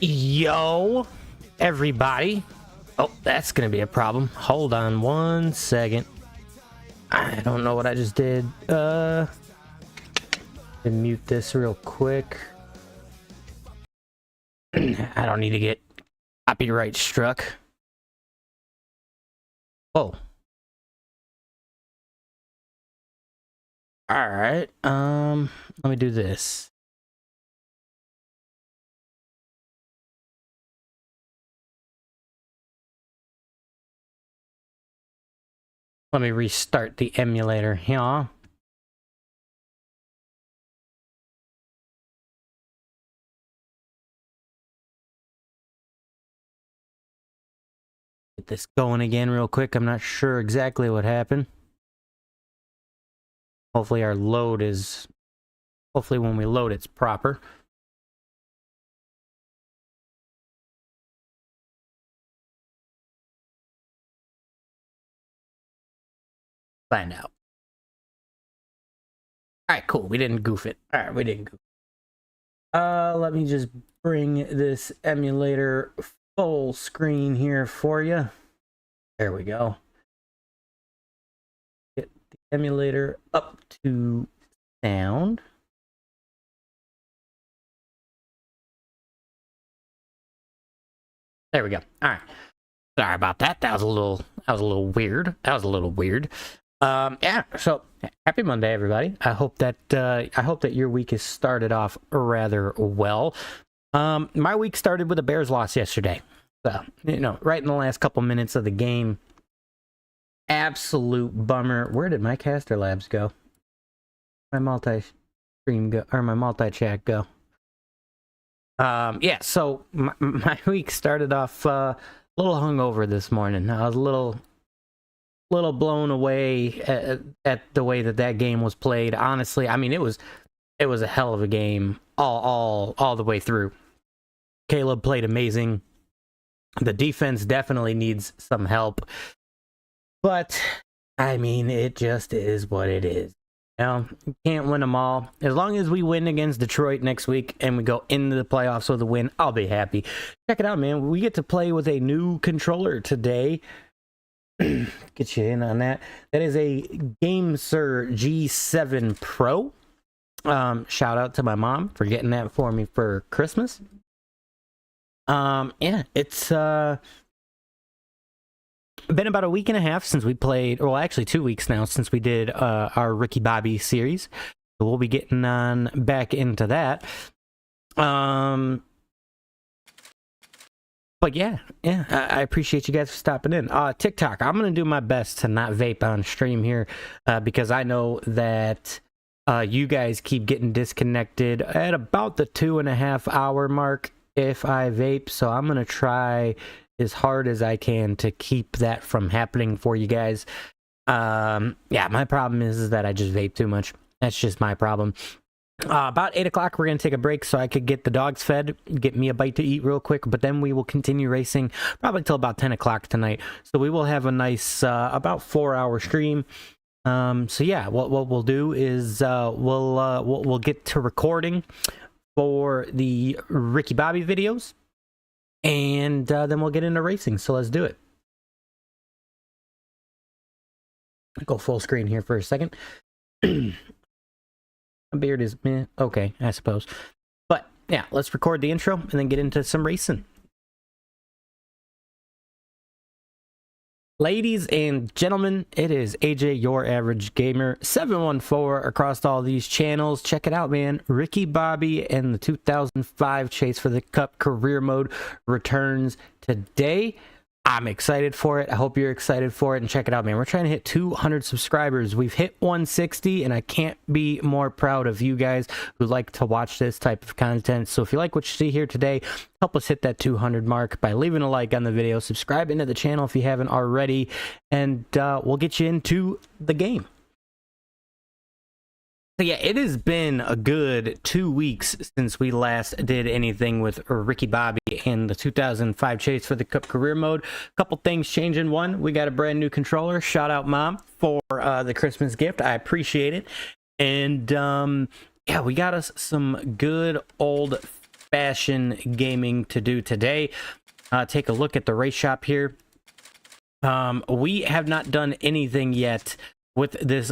Yo, everybody. Oh, that's gonna be a problem. Hold on one second. I don't know what I just did. Mute this real quick. I don't need to get copyright struck. Oh. All right. Let me do this. Let me restart the emulator here. Get this going again real quick. I'm not sure exactly what happened. Hopefully our load is... Hopefully when we load it's proper. Find out. Alright, cool. We didn't goof it. Alright, we didn't goof it. Let me just bring this emulator full screen here for you. There we go. Get the emulator up to sound. There we go. All right. Sorry about that. That was a little weird. Yeah, so happy Monday, everybody. I hope that your week has started off rather well. My week started with a Bears loss yesterday. So, right in the last couple minutes of the game. Absolute bummer. Where did my caster labs go? My multi-stream go, or my multi-chat go? Yeah, so my week started off a little hungover this morning. I was a little blown away at the way that game was played. Honestly, I mean, it was a hell of a game all the way through. Caleb played amazing. The defense definitely needs some help, but I mean, it just is what it is. You can't win them all. As long as we win against Detroit next week and we go into the playoffs with a win, I'll be happy. Check it out, man. We get to play with a new controller today. Get you in on that. That is a GameSir G7 Pro. Shout out to my mom for getting that for me for Christmas. Yeah, it's been about a week and a half since we played, well, actually 2 weeks now since we did our Ricky Bobby series. So we'll be getting on back into that. But yeah, I appreciate you guys for stopping in. TikTok, I'm going to do my best to not vape on stream here because I know that you guys keep getting disconnected at about the 2.5 hour mark if I vape. So I'm going to try as hard as I can to keep that from happening for you guys. Yeah, my problem is that I just vape too much. That's just my problem. About 8 o'clock, we're going to take a break so I could get the dogs fed, get me a bite to eat real quick, but then we will continue racing probably till about 10 o'clock tonight. So we will have a nice, about 4-hour stream. So yeah, what we'll do is we'll get to recording for the Ricky Bobby videos, and then we'll get into racing. So let's do it. I'll go full screen here for a second. My beard is meh. Okay, I suppose. But yeah, let's record the intro and then get into some racing. Ladies and gentlemen, it is AJ, your average gamer, 714 across all these channels. Check it out, man. Ricky Bobby and the 2005 Chase for the Cup career mode returns today. I'm excited for it. I hope you're excited for it. And check it out, man. We're trying to hit 200 subscribers. We've hit 160, and I can't be more proud of you guys who like to watch this type of content. So if you like what you see here today, help us hit that 200 mark by leaving a like on the video, subscribe into the channel if you haven't already, and we'll get you into the game. So yeah, it has been a good 2 weeks since we last did anything with Ricky Bobby and the 2005 Chase for the Cup career mode. A couple things changing. One, we got a brand new controller. Shout out, Mom, for the Christmas gift. I appreciate it. And yeah, we got us some good old fashion gaming to do today. Take a look at the race shop here. We have not done anything yet with this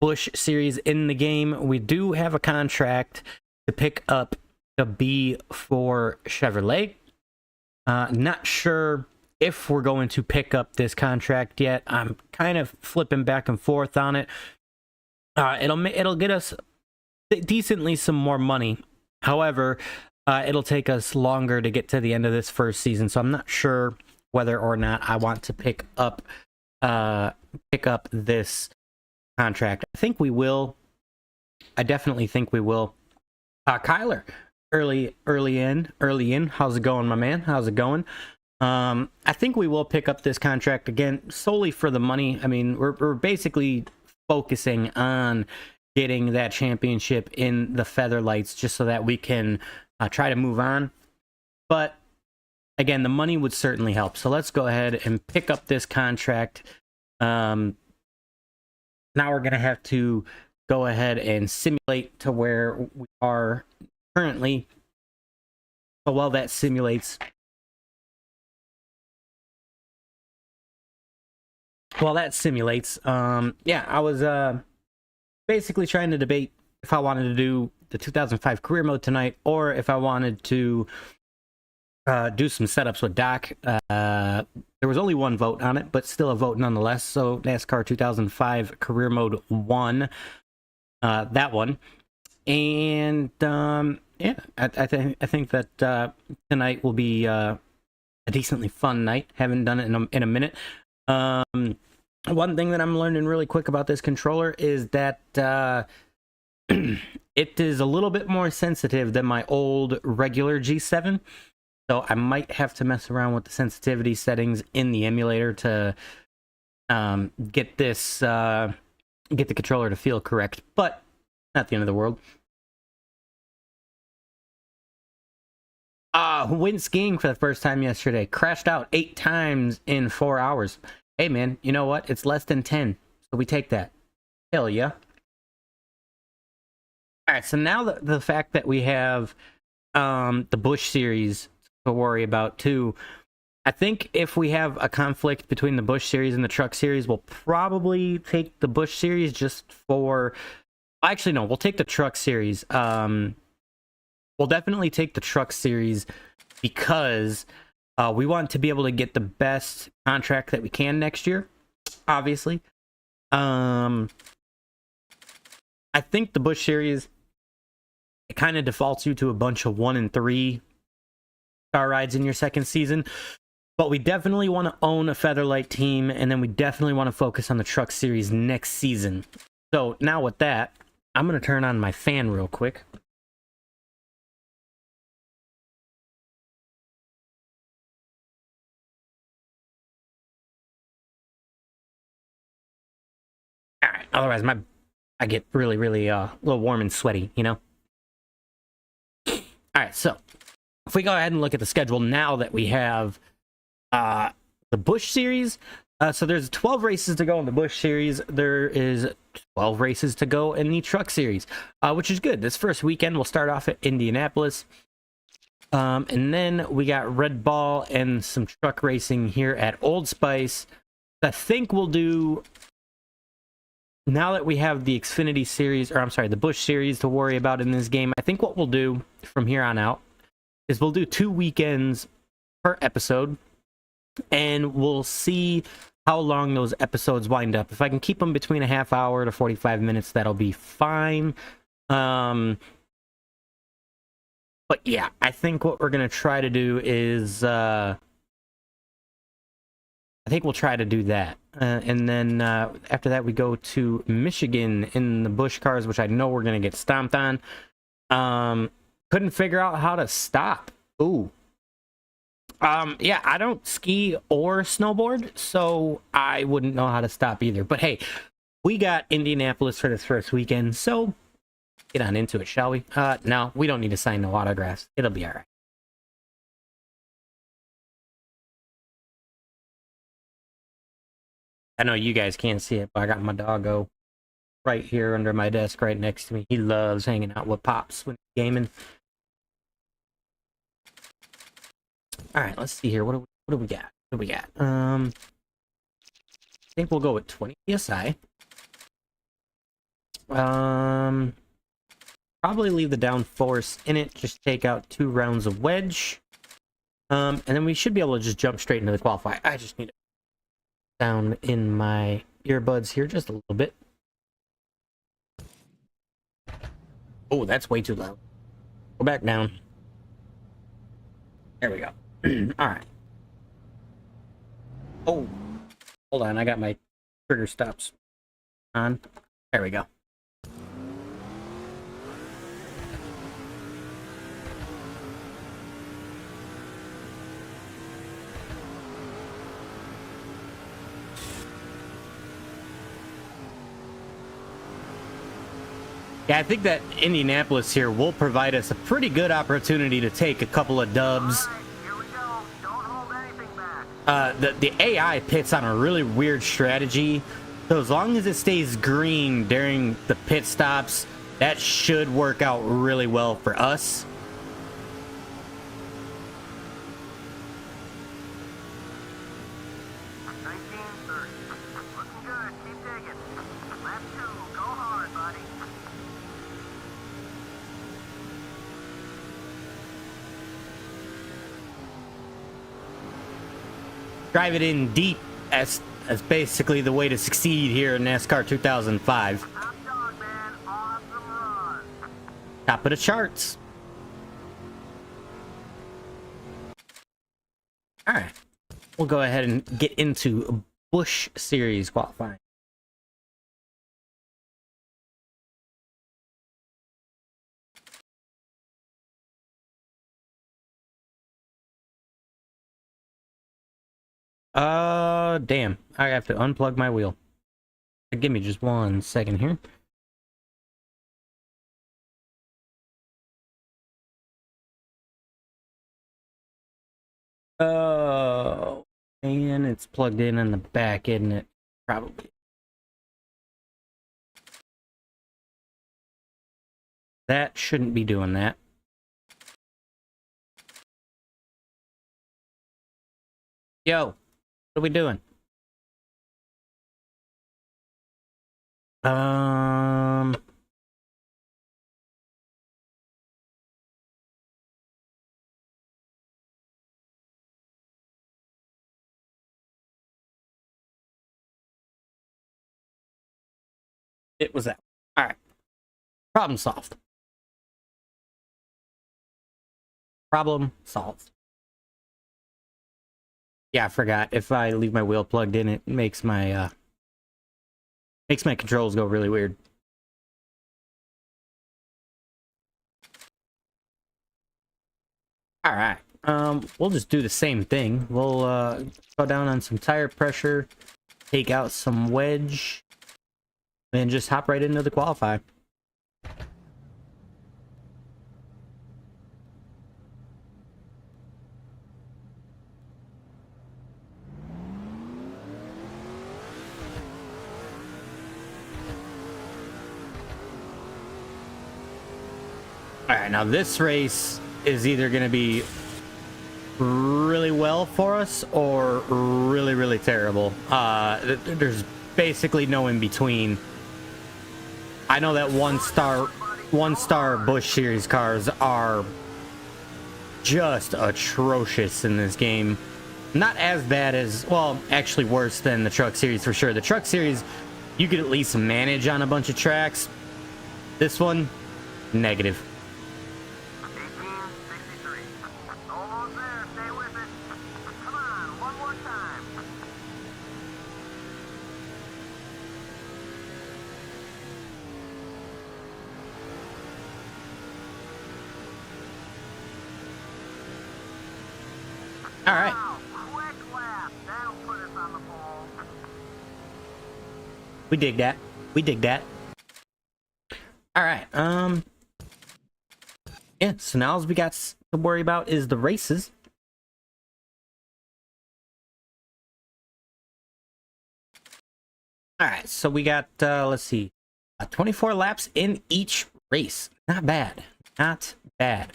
Busch series in the game. We do have a contract to pick up the B4 Chevrolet. Not sure if we're going to pick up this contract yet. I'm kind of flipping back and forth on it. It'll get us decently some more money. However, it'll take us longer to get to the end of this first season, so I'm not sure whether or not I want to pick up this contract. I think we will. I definitely think we will. Kyler, early in. How's it going, my man? How's it going? I think we will pick up this contract again solely for the money. I mean, we're basically focusing on getting that championship in the Featherlights just so that we can try to move on. But again, the money would certainly help. So let's go ahead and pick up this contract. Now we're going to have to go ahead and simulate to where we are currently. So while that simulates, yeah, I was basically trying to debate if I wanted to do the 2005 career mode tonight or if I wanted to do some setups with Doc. There was only one vote on it, but still a vote nonetheless. So NASCAR 2005 career mode won that one. And yeah, I think that tonight will be a decently fun night. Haven't done it in a minute. One thing that I'm learning really quick about this controller is that it is a little bit more sensitive than my old regular G7. So I might have to mess around with the sensitivity settings in the emulator to get the controller to feel correct, but not the end of the world. Went skiing for the first time yesterday. Crashed out 8 times in 4 hours. Hey man, you know what? It's less than 10, so we take that. Hell yeah. Alright, so now the fact that we have the Busch series to worry about too, I think if we have a conflict between the Busch series and the Truck series, we'll probably take the Busch series just for... Actually, no, we'll take the Truck series. We'll definitely take the Truck series because we want to be able to get the best contract that we can next year, obviously. I think the Busch series, it kind of defaults you to a bunch of 1 and 3 star rides in your second season. But we definitely want to own a Featherlight team, and then we definitely want to focus on the Truck series next season. So now with that, I'm going to turn on my fan real quick. Alright, otherwise I get really a little warm and sweaty, you know? Alright, so if we go ahead and look at the schedule now that we have the Busch series, so there's 12 races to go in the Busch series. There is 12 races to go in the Truck series, which is good. This first weekend we'll start off at Indianapolis, and then we got Red Ball and some truck racing here at Old Spice. I think we'll do, now that we have the Xfinity series, or I'm sorry, the Busch series to worry about in this game, I think what we'll do from here on out is we'll do 2 weekends per episode, and we'll see how long those episodes wind up. If I can keep them between a half hour to 45 minutes, that'll be fine. But yeah, I think what we're going to try to do is, I think we'll try to do that. And then after that, we go to Michigan in the Busch cars, which I know we're going to get stomped on. Couldn't figure out how to stop. Ooh. Yeah, I don't ski or snowboard, so I wouldn't know how to stop either. But hey, we got Indianapolis for this first weekend, so get on into it, shall we? No, we don't need to sign no autographs. It'll be all right. I know you guys can't see it, but I got my doggo right here under my desk right next to me. He loves hanging out with Pops when he's gaming. All right, let's see here. What do we got? What do we got? I think we'll go with 20 psi. Probably leave the downforce in it. Just take out 2 rounds of wedge. And then we should be able to just jump straight into the qualify. I just need to sound in my earbuds here just a little bit. Oh, that's way too loud. Go back down. There we go. All right. Oh, hold on. I got my trigger stops on. There we go. Yeah, I think that Indianapolis here will provide us a pretty good opportunity to take a couple of dubs. All right, here we go. Don't hold anything back. The AI pits on a really weird strategy. So as long as it stays green during the pit stops, that should work out really well for us. Looking good. Keep digging. Lap 2. Go hard, buddy. Drive it in deep as basically the way to succeed here in NASCAR 2005. Top dog, man. Awesome run. Top of the charts. All right, we'll go ahead and get into Busch Series qualifying. Damn. I have to unplug my wheel. Give me just 1 second here. Oh, and it's plugged in the back, isn't it? Probably. That shouldn't be doing that. Yo, what are we doing? It was that. All right. Problem solved. Problem solved. Yeah, I forgot. If I leave my wheel plugged in, it makes my controls go really weird. All right. We'll just do the same thing. We'll go down on some tire pressure, take out some wedge, and just hop right into the qualify. All right, now this race is either going to be really well for us or really, really terrible. There's basically no in between. I know that one star Busch Series cars are just atrocious in this game. Not as bad as, well, actually worse than the Truck Series for sure. The Truck Series, you could at least manage on a bunch of tracks. This one, negative. 1863. Almost there. Stay with it. Come on, one more time. All right. Wow, quick lap. That'll put us on the pole. We dig that. We dig that. All right. Yeah, so now all we got to worry about is the races. All right, so we got, let's see, 24 laps in each race. Not bad. Not bad.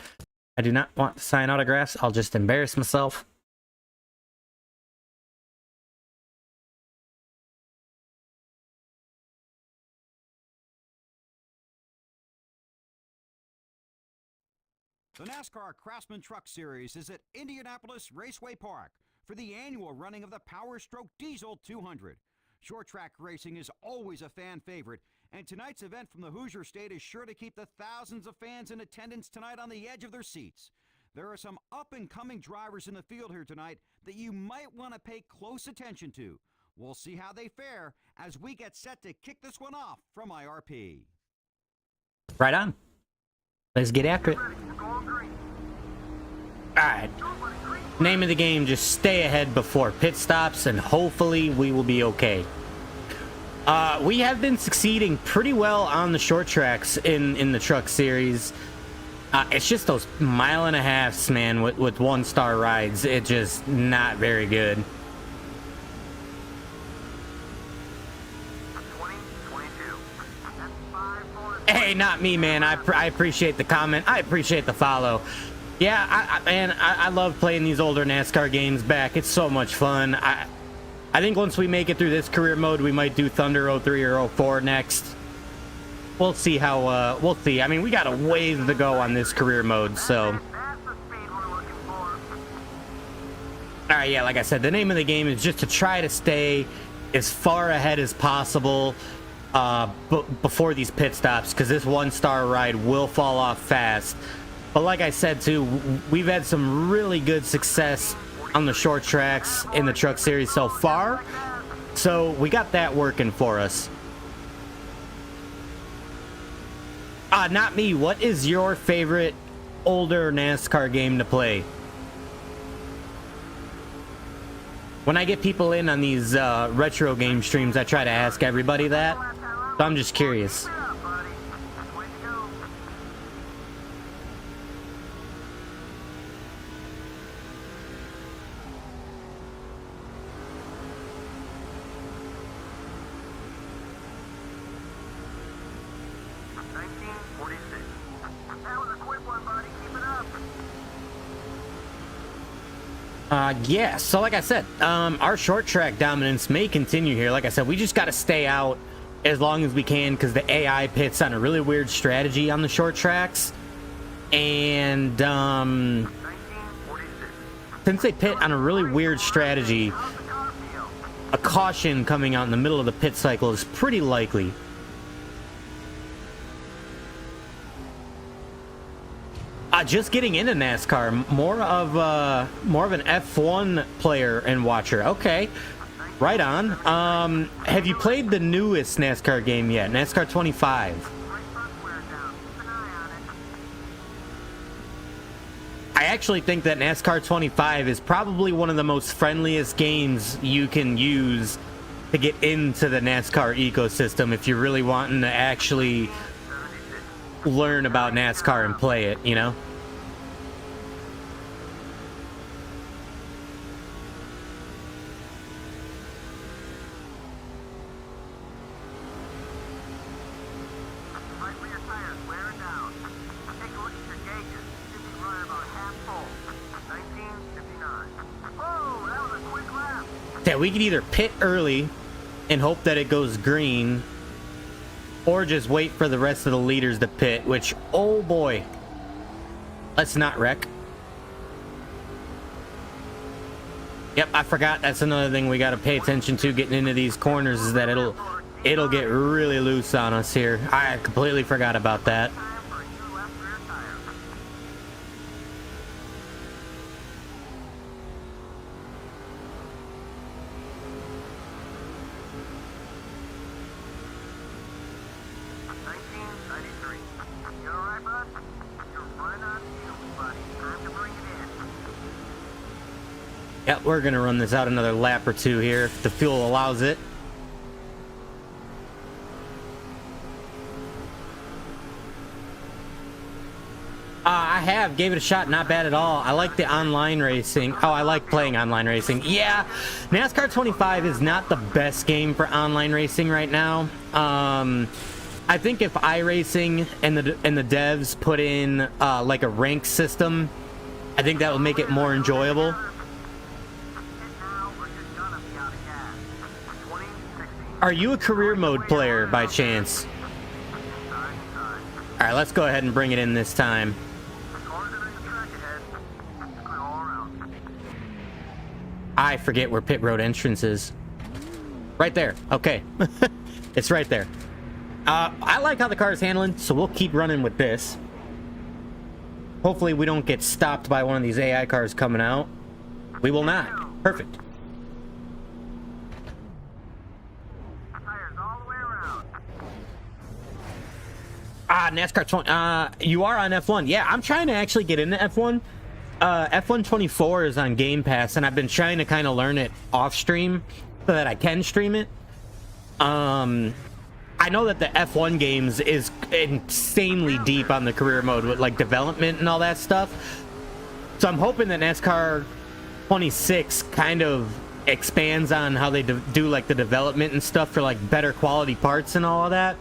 I do not want to sign autographs. I'll just embarrass myself. The NASCAR Craftsman Truck Series is at Indianapolis Raceway Park for the annual running of the Power Stroke Diesel 200. Short track racing is always a fan favorite, and tonight's event from the Hoosier State is sure to keep the thousands of fans in attendance tonight on the edge of their seats. There are some up-and-coming drivers in the field here tonight that you might want to pay close attention to. We'll see how they fare as we get set to kick this one off from IRP. Right on. Let's get after it. Alright. Name of the game, just stay ahead before pit stops, and hopefully we will be okay. We have been succeeding pretty well on the short tracks in the truck series. It's just those 1.5 miles, man, with one-star rides. It's just not very good. 2022. That's 5 more. Hey, not me, man. I appreciate the comment. I appreciate the follow. Yeah, I love playing these older NASCAR games back. It's so much fun. I think once we make it through this career mode, we might do Thunder 03 or 04 next. We'll see how, we'll see. I mean, we got a ways to go on this career mode, so. That's the speed we're looking for. Alright, yeah, like I said, the name of the game is just to try to stay as far ahead as possible before these pit stops, because this one-star ride will fall off fast. But like I said, too, we've had some really good success on the short tracks in the truck series so far. So we got that working for us. Not me. What is your favorite older NASCAR game to play? When I get people in on these retro game streams, I try to ask everybody that. So I'm just curious. Yeah, buddy. That's way to go. That was a quick one, buddy. Keep it up. Yeah, so like I said, our short track dominance may continue here. Like I said, we just got to stay out as long as we can, because the AI pits on a really weird strategy on the short tracks. And since they pit on a really weird strategy, How's the car feel? a caution coming out in the middle of the pit cycle is pretty likely. Just getting into NASCAR, more of an F1 player and watcher. Okay, right on. Have you played the newest NASCAR game yet? NASCAR 25. Right front wear down. Keep an eye on it. I actually think that NASCAR 25 is probably one of the most friendliest games you can use to get into the NASCAR ecosystem if you're really wanting to actually 76. learn about NASCAR and play it, you know? Right rear tires wearing down. Take a look at your gauges. Should be running about half full. 1959. Oh, that was a quick lap. Yeah, we could either pit early and hope that it goes green, or just wait for the rest of the leaders to pit, which, oh boy, let's not wreck. Yep, I forgot. That's another thing we got to pay attention to getting into these corners, is that it'll get really loose on us here. I completely forgot about that. Time for a new left rear tire. You all right, bud? You're running on fumes, buddy. Time to bring it in. Yep, we're gonna run this out another lap or two here if the fuel allows it. Gave it a shot. Not bad at all. I like the online racing. Oh, I like playing online racing. Yeah, NASCAR 25 is not the best game for online racing right now. I think if iRacing and the devs put in like a rank system, I think that would make it more enjoyable. Hit now or you're gonna be out of gas. 20, 16. Are you a career mode player by chance? Inside. All right, let's go ahead and bring it in this time. Cars entering the track ahead. Clear all around. I forget where pit road entrance is. Right there. Okay. It's right there. I like how the car is handling, so we'll keep running with this. Hopefully we don't get stopped by one of these AI cars coming out. We will not. Perfect. Tires all the way around. NASCAR 20. You are on F1. Yeah, I'm trying to actually get into F1. F1 24 is on Game Pass, and I've been trying to kind of learn it off stream so that I can stream it. I know that the F1 games is insanely deep on the career mode with like development and all that stuff. So I'm hoping that NASCAR 26 kind of expands on how they do like the development and stuff for like better quality parts and all of that.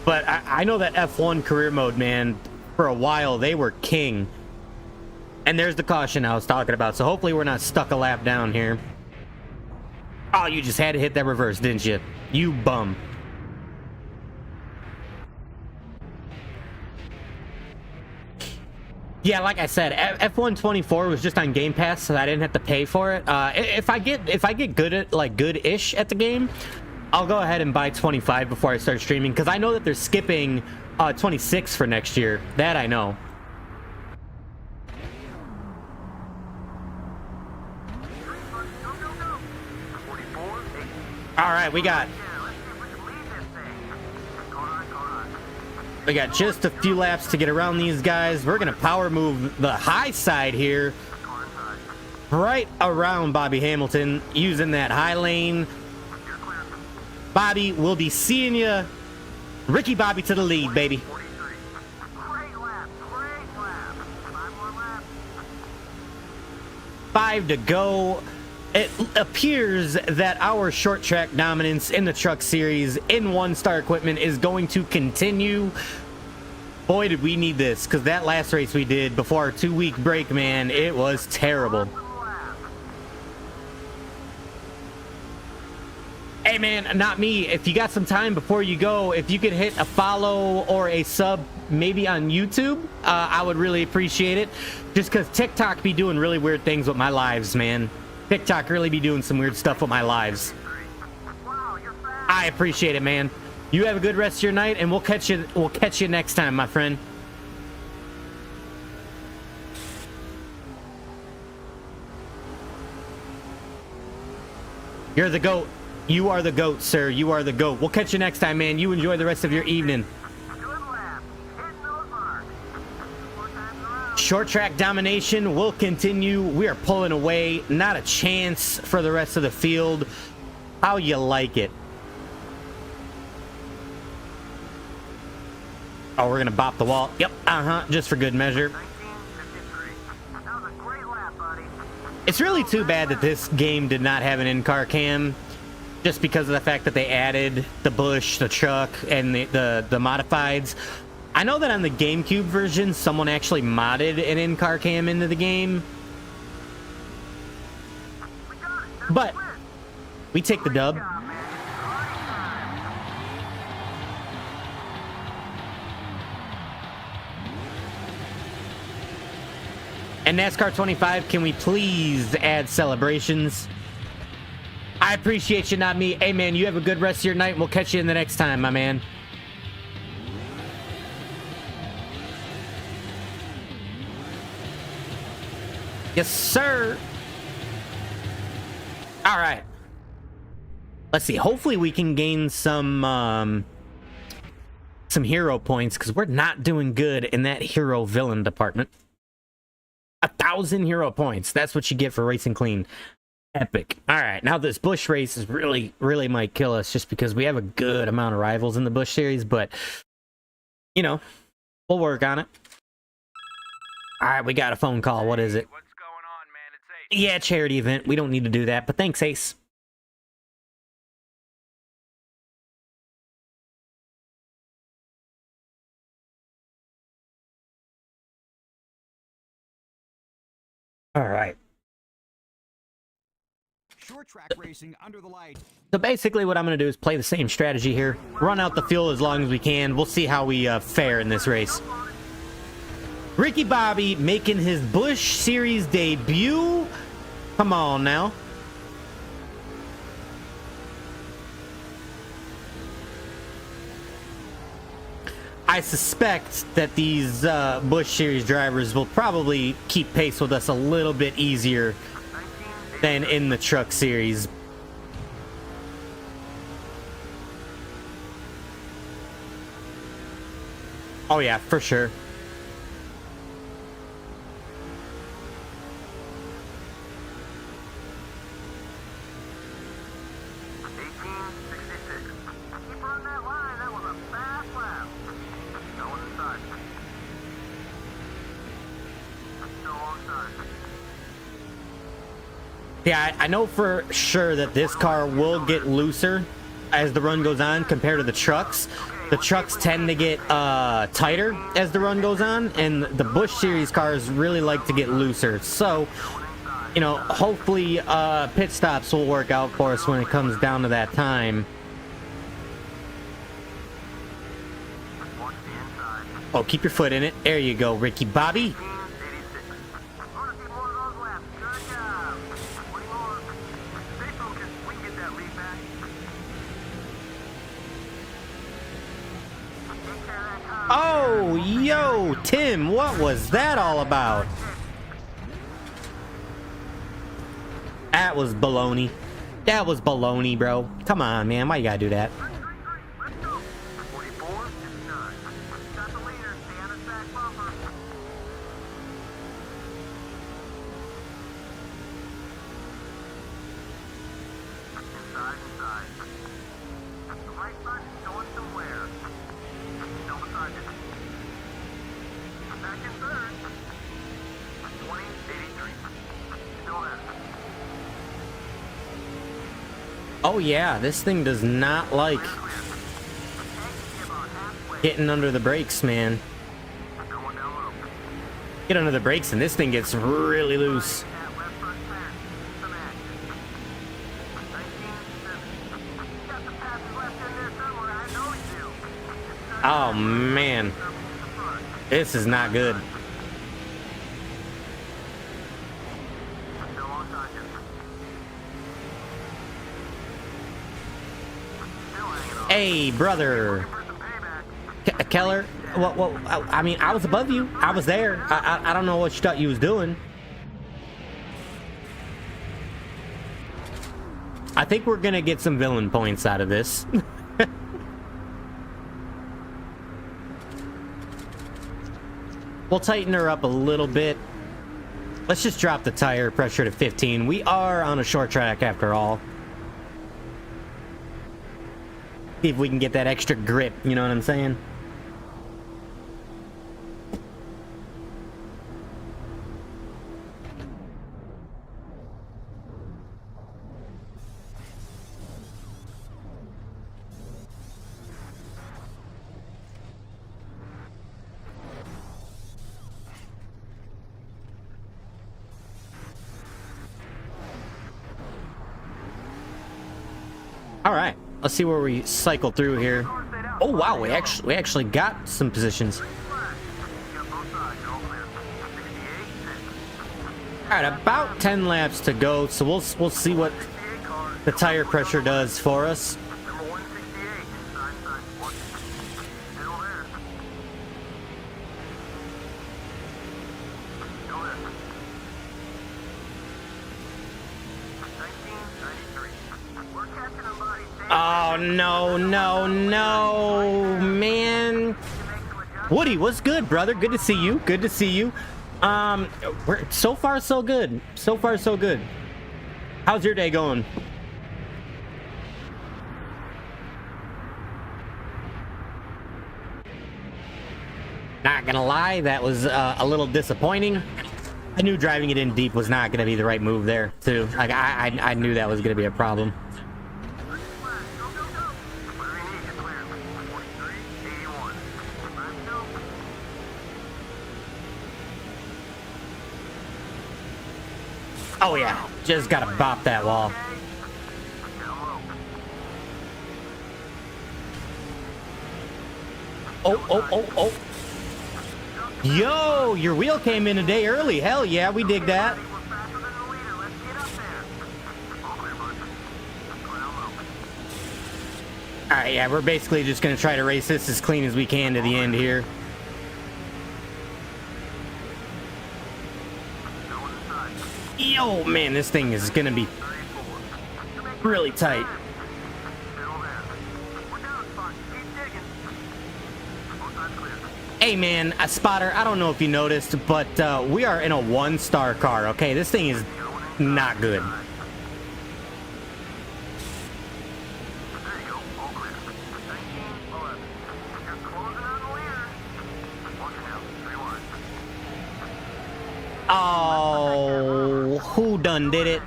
But I know that F1 career mode, man, for a while they were king. And there's the caution I was talking about. So hopefully we're not stuck a lap down here. Oh, you just had to hit that reverse, didn't you? You bum. Yeah, like I said, F1 24 was just on Game Pass, so I didn't have to pay for it. If I get good at like good-ish at the game, I'll go ahead and buy 25 before I start streaming, because I know that they're skipping 26 for next year. That I know. Go. 44, 8. All right, we got Yeah, let's see if we can lead this thing. Car on. We got just a few laps to get around these guys. We're going to power move the high side here, Car inside. right around Bobby Hamilton, using that high lane. You're clear. Bobby, we'll be seeing you. Ricky Bobby to the lead, baby. 43. Great lap. 5 more laps. 5 to go. It appears that our short track dominance in the truck series in one-star equipment is going to continue. Boy, did we need this, because that last race we did before our 2-week break, man, it was terrible. Hey, man, not me. If you got some time before you go, if you could hit a follow or a sub maybe on YouTube, I would really appreciate it. Just because TikTok be doing really weird things with my lives, man. TikTok really be doing some weird stuff with my lives. Wow, you're fast. I appreciate it, man. You have a good rest of your night, and we'll catch you next time, my friend. You're the GOAT. You are the GOAT, sir. You are the GOAT. We'll catch you next time, man. You enjoy the rest of your evening. Good lap. Hitting those marks. 4 times around. Short track domination will continue. We are pulling away. Not a chance for the rest of the field. How you like it? Oh, we're gonna bop the wall. Yep, just for good measure. 1953. That was a great lap, buddy. It's really too bad that this game did not have an in-car cam, just because of the fact that they added the Bush, the truck, and the modifieds. I know that on the GameCube version, someone actually modded an in-car cam into the game, We got it. That's but the win. we take the dub. Great job, man. And NASCAR 25, can we please add celebrations? I appreciate you, not me. Hey, man, you have a good rest of your night, and we'll catch you in the next time, my man. Yes, sir. All right. Let's see. Hopefully we can gain some hero points, because we're not doing good in that hero villain department. 1,000 hero points. That's what you get for racing clean. Epic. All right. Now this Bush race is really might kill us, just because we have a good amount of rivals in the Bush series, but you know, we'll work on it. All right. We got a phone call. What is it? What's going on, man? It's Ace. Yeah, charity event. We don't need to do that, but thanks, Ace. All right. Short track racing under the light. So basically what I'm going to do is play the same strategy here. Run out the fuel as long as we can. We'll see how we fare in this race. Ricky Bobby making his Busch Series debut. Come on now. I suspect that these Busch Series drivers will probably keep pace with us a little bit easier than in the Truck Series. Oh yeah, for sure. Yeah, I know for sure that this car will get looser as the run goes on compared to the trucks. The trucks tend to get tighter as the run goes on, and the Busch Series cars really like to get looser. So, you know, hopefully pit stops will work out for us when it comes down to that time. Oh, keep your foot in it. There you go, Ricky Bobby. Oh, yo, Tim, what was that all about? That was baloney. That was baloney, bro. Come on, man. Why you gotta do that? Oh yeah, this thing does not like getting under the brakes, man. Get under the brakes and this thing gets really loose. Oh man, this is not good. Hey, brother. Keller, well, I mean, I was above you. I was there. I don't know what you thought you was doing. I think we're gonna get some villain points out of this. We'll tighten her up a little bit. Let's just drop the tire pressure to 15. We are on a short track after all. See if we can get that extra grip, you know what I'm saying? All right, let's see where we cycle through here. Oh wow, we actually got some positions. All right, about 10 laps to go, so we'll see what the tire pressure does for us. Oh, no, no, no, man. Woody, what's good, brother? Good to see you. Good to see you. We're so far so good. So far so good. How's your day going? Not gonna lie, that was a little disappointing. I knew driving it in deep was not gonna be the right move there, too. Like I knew that was gonna be a problem. Oh yeah, just gotta bop that wall. Oh. Yo, your wheel came in a day early. Hell yeah, we dig that. All right, yeah, we're basically just gonna try to race this as clean as we can to the end here. Yo, man, this thing is gonna be really tight. Hey man, a spotter, I don't know if you noticed, but we are in a 1-star car, okay? This thing is not good. Oh, who done did it?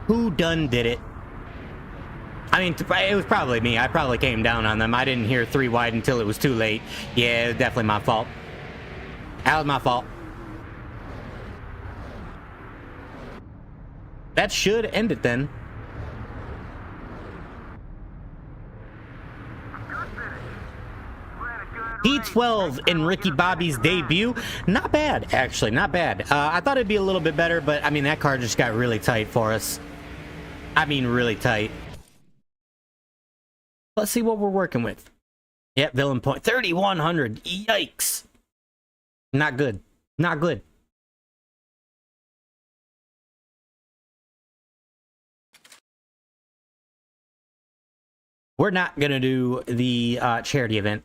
Who done did it? I mean, it was probably me. I probably came down on them. I didn't hear 3 wide until it was too late. Yeah, it was definitely my fault. That was my fault. That should end it then. P12 in Ricky Bobby's debut. Not bad, actually. Not bad. I thought it'd be a little bit better, but I mean, that car just got really tight for us. I mean, really tight. Let's see what we're working with. Yep, villain point. 3,100. Yikes. Not good. Not good. We're not going to do the charity event.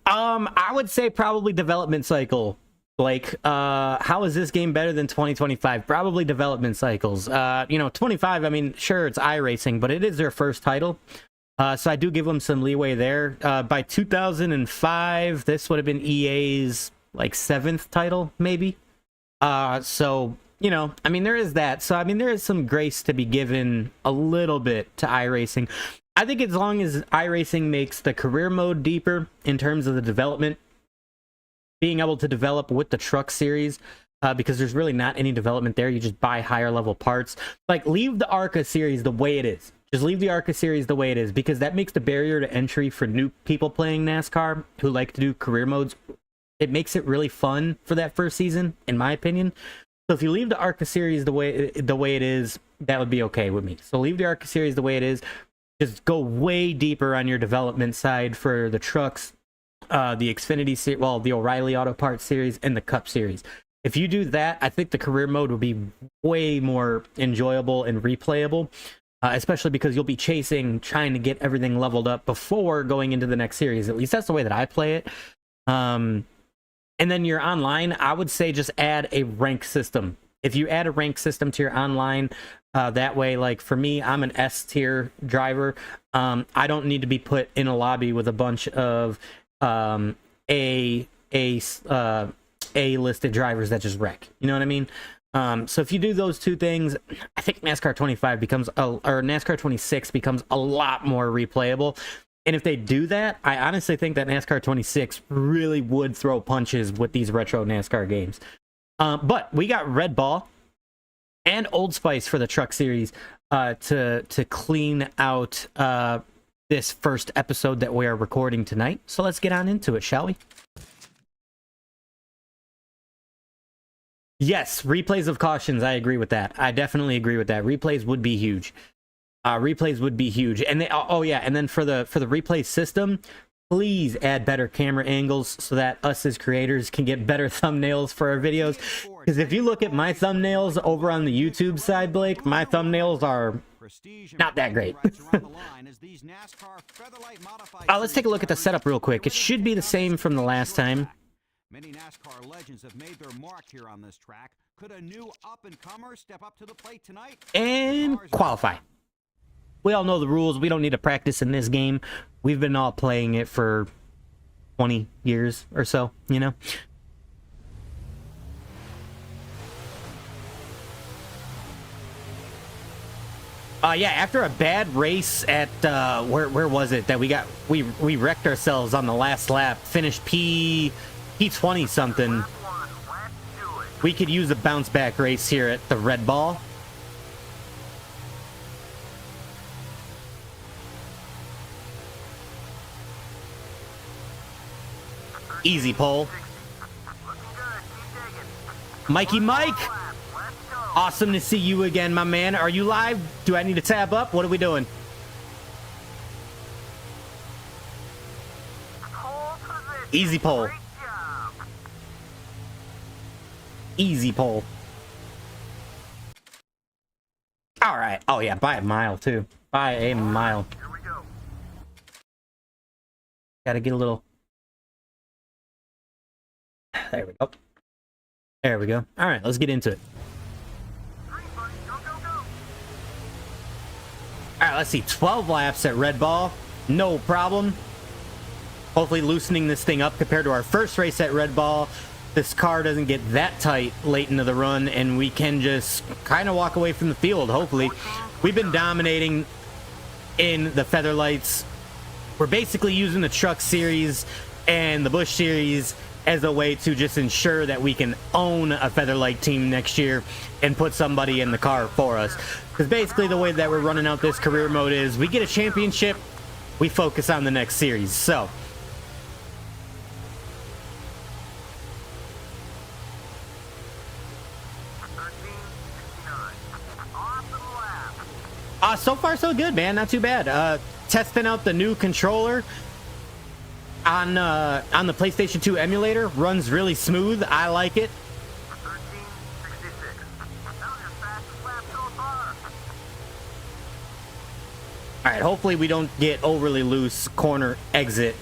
I would say probably development cycle. Blake, how is this game better than 2025? Probably development cycles. You know, 25, I mean, sure, it's iRacing, but it is their first title. So I do give them some leeway there. By 2005, this would have been EA's, like, 7th title, maybe. So, you know, I mean, there is that. So, I mean, there is some grace to be given a little bit to iRacing. I think as long as iRacing makes the career mode deeper in terms of the development, being able to develop with the truck series, because there's really not any development there. You just buy higher level parts. Like, leave the ARCA series the way it is. Just leave the ARCA series the way it is, because that makes the barrier to entry for new people playing NASCAR who like to do career modes. It makes it really fun for that first season, in my opinion. So if you leave the ARCA series the way it is, that would be okay with me. So leave the ARCA series the way it is. Just go way deeper on your development side for the trucks, the Xfinity series, well, the O'Reilly Auto Parts series, and the Cup series. If you do that, I think the career mode will be way more enjoyable and replayable, especially because you'll be trying to get everything leveled up before going into the next series. At least that's the way that I play it. And then your online, I would say just add a rank system. If you add a rank system to your online, that way, like for me, I'm an S tier driver. I don't need to be put in a lobby with a bunch of A listed drivers that just wreck. You know what I mean? So if you do those two things, I think NASCAR 25 becomes or NASCAR 26 becomes a lot more replayable. And if they do that, I honestly think that NASCAR 26 really would throw punches with these retro NASCAR games. But we got Red Ball and Old Spice for the Truck Series to clean out this first episode that we are recording tonight. So let's get on into it, shall we? Yes, replays of cautions. I agree with that. I definitely agree with that. Replays would be huge. Replays would be huge. And they, oh yeah, and then for the replay system, please add better camera angles so that us as creators can get better thumbnails for our videos. Because if you look at my thumbnails over on the YouTube side, Blake, my thumbnails are not that great. Let's take a look at the setup real quick. It should be the same from the last time. Many NASCAR legends have made their mark here on this track. Could a new up-and-comer step up to the plate tonight? And qualify. We all know the rules. We don't need to practice in this game. We've been all playing it for 20 years or so, you know? Yeah, after a bad race at where was it that we wrecked ourselves on the last lap, finished P20 something. We could use a bounce back race here at the Red Ball. Easy pole. Mikey Mike, awesome to see you again, my man. Are you live? Do I need to tab up? What are we doing? Easy pole. Easy pole. All right. Oh yeah, by a mile too. By a mile. Gotta get a little. There we go. There we go. All right, let's get into it. All right, let's see. 12 laps at Red Ball. No problem. Hopefully loosening this thing up compared to our first race at Red Ball. This car doesn't get that tight late into the run, and we can just kind of walk away from the field, hopefully. We've been dominating in the Featherlights. We're basically using the Truck Series and the Busch Series as a way to just ensure that we can own a Featherlight team next year and put somebody in the car for us. Because basically the way that we're running out this career mode is we get a championship, we focus on the next series. So so far so good, man. Not too bad. Testing out the new controller on the PlayStation 2 emulator. Runs really smooth. I like it. 13:66. That was your fastest lap so far. All right, hopefully we don't get overly loose corner exit.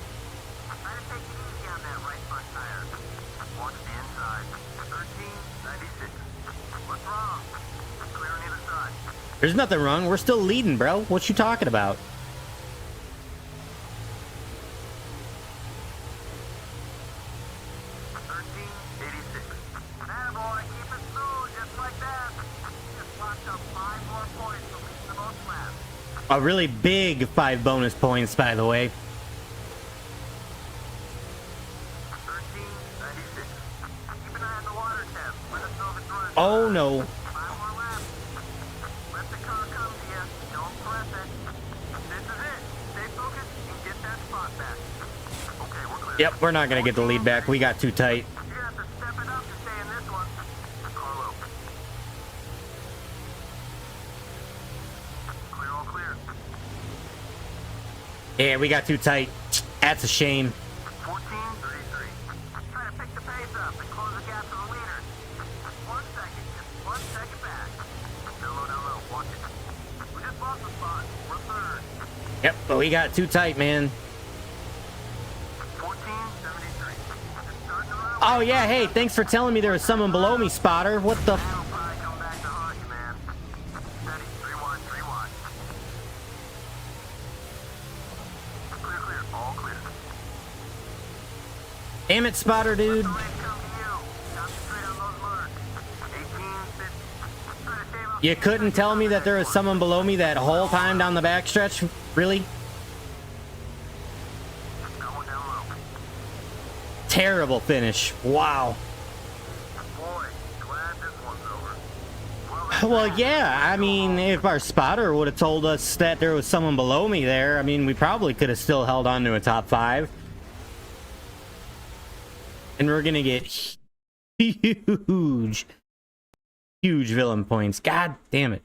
Try to take it easy on that right front tire. Watch the inside. 13:96. What's wrong? Clear on either side. There's nothing wrong. We're still leading, bro. What you talking about? A really big 5 bonus points, by the way. 13:96. Keep an eye on the water tap. Let us know if it's running. Oh no. 5 more laps. Let the car come to you. Don't press it. This is it. Stay focused and get that spot back. Okay, we're clear. Yep, we're not gonna get the lead back. We got too tight. You're gonna have to step it up to stay in this one. Carlo. Clear, all clear. Yeah, we got too tight. That's a shame. 14:33. Try to pick the pace up and close the gap to the leader. Just 1 second. Just 1 second back. Down low. Watch it. We just lost the spot. We're third. Yep, but we got too tight, man. 14:73. Just starting to run. Oh yeah, hey, thanks for telling me there was someone below me, Spotter. What the That'll probably come back to haunt you, man. Steady. 3-1. Clear. All clear. Damn it, Spotter, dude. The race come to you. Concentrate on those marks. 18:50. Try to save up. You couldn't tell me that there was someone below me that whole time down the backstretch? Really? Got one down low. Terrible finish. Wow. Boy, glad this one's over. Well, yeah, I mean, if our spotter would have told us that there was someone below me there, I mean, we probably could have still held on to a top 5. And we're gonna get huge villain points. God damn it.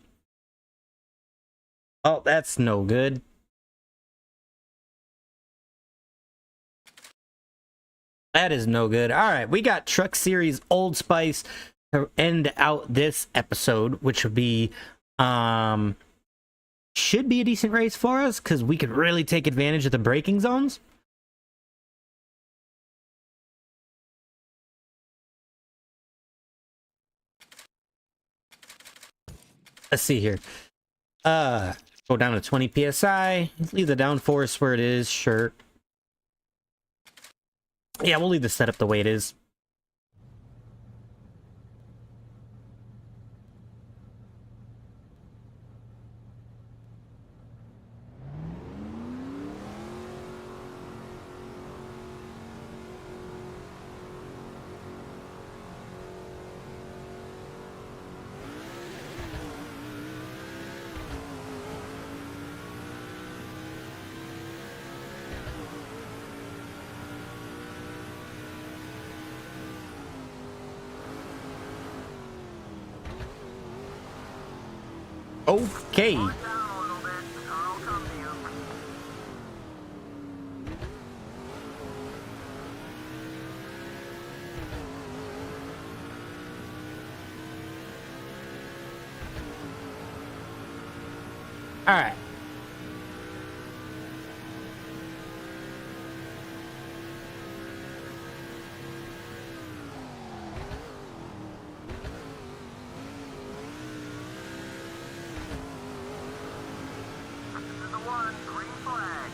Oh, that's no good. That is no good. All right, we got Truck Series Old Spice to end out this episode, which would be should be a decent race for us because we could really take advantage of the braking zones. Let's see here. Go down to 20 psi. Leave the downforce where it is. Sure. Yeah, we'll leave the setup the way it is. Okay. Slow it down a little bit. The car will come to you. All right. This is the one. Green flag.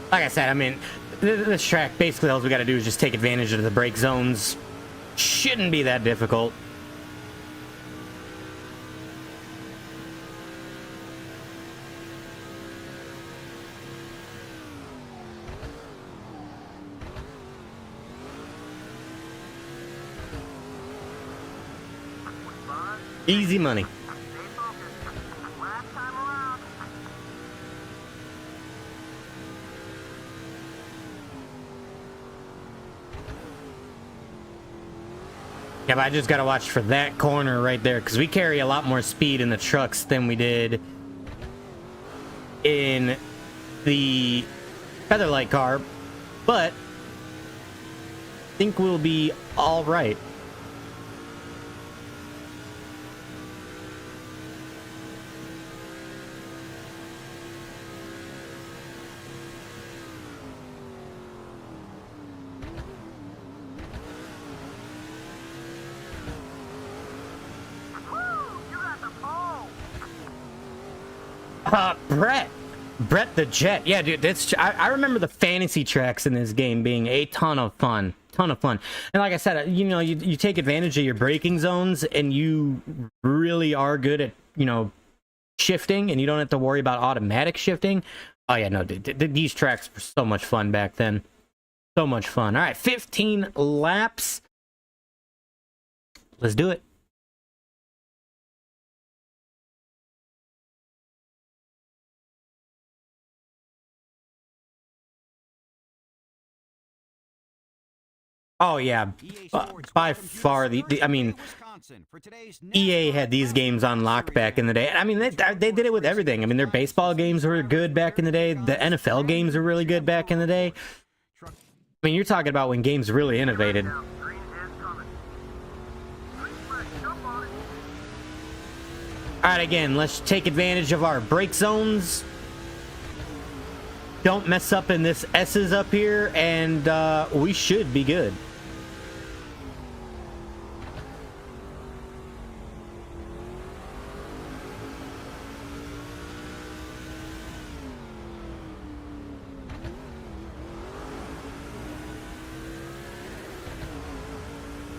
Like I said, I mean, this track, basically all we got to do is just take advantage of the brake zones. Shouldn't be that difficult. Buzz, Easy money. stay focused. Last time around. Yeah, but I just got to watch for that corner right there, because we carry a lot more speed in the trucks than we did in the Featherlight car, but I think we'll be all right. Woo! You got the pole. Brett the Jet. Yeah, dude, I remember the fantasy tracks in this game being a ton of fun. And like I said, you know, you take advantage of your braking zones, and you really are good at, you know, shifting, and you don't have to worry about automatic shifting. Oh yeah, no, dude, these tracks were so much fun back then. So much fun. All right, 15 laps. Let's do it. Oh yeah, by far I mean, EA had these games unlocked back in the day. I mean, they did it with everything. I mean, their baseball games were good back in the day. The NFL games were really good back in the day. I mean, you're talking about when games really innovated. Now, green is coming. Green flag. Jump on it. All right, again, let's take advantage of our brake zones. Don't mess up in this S's up here, and we should be good.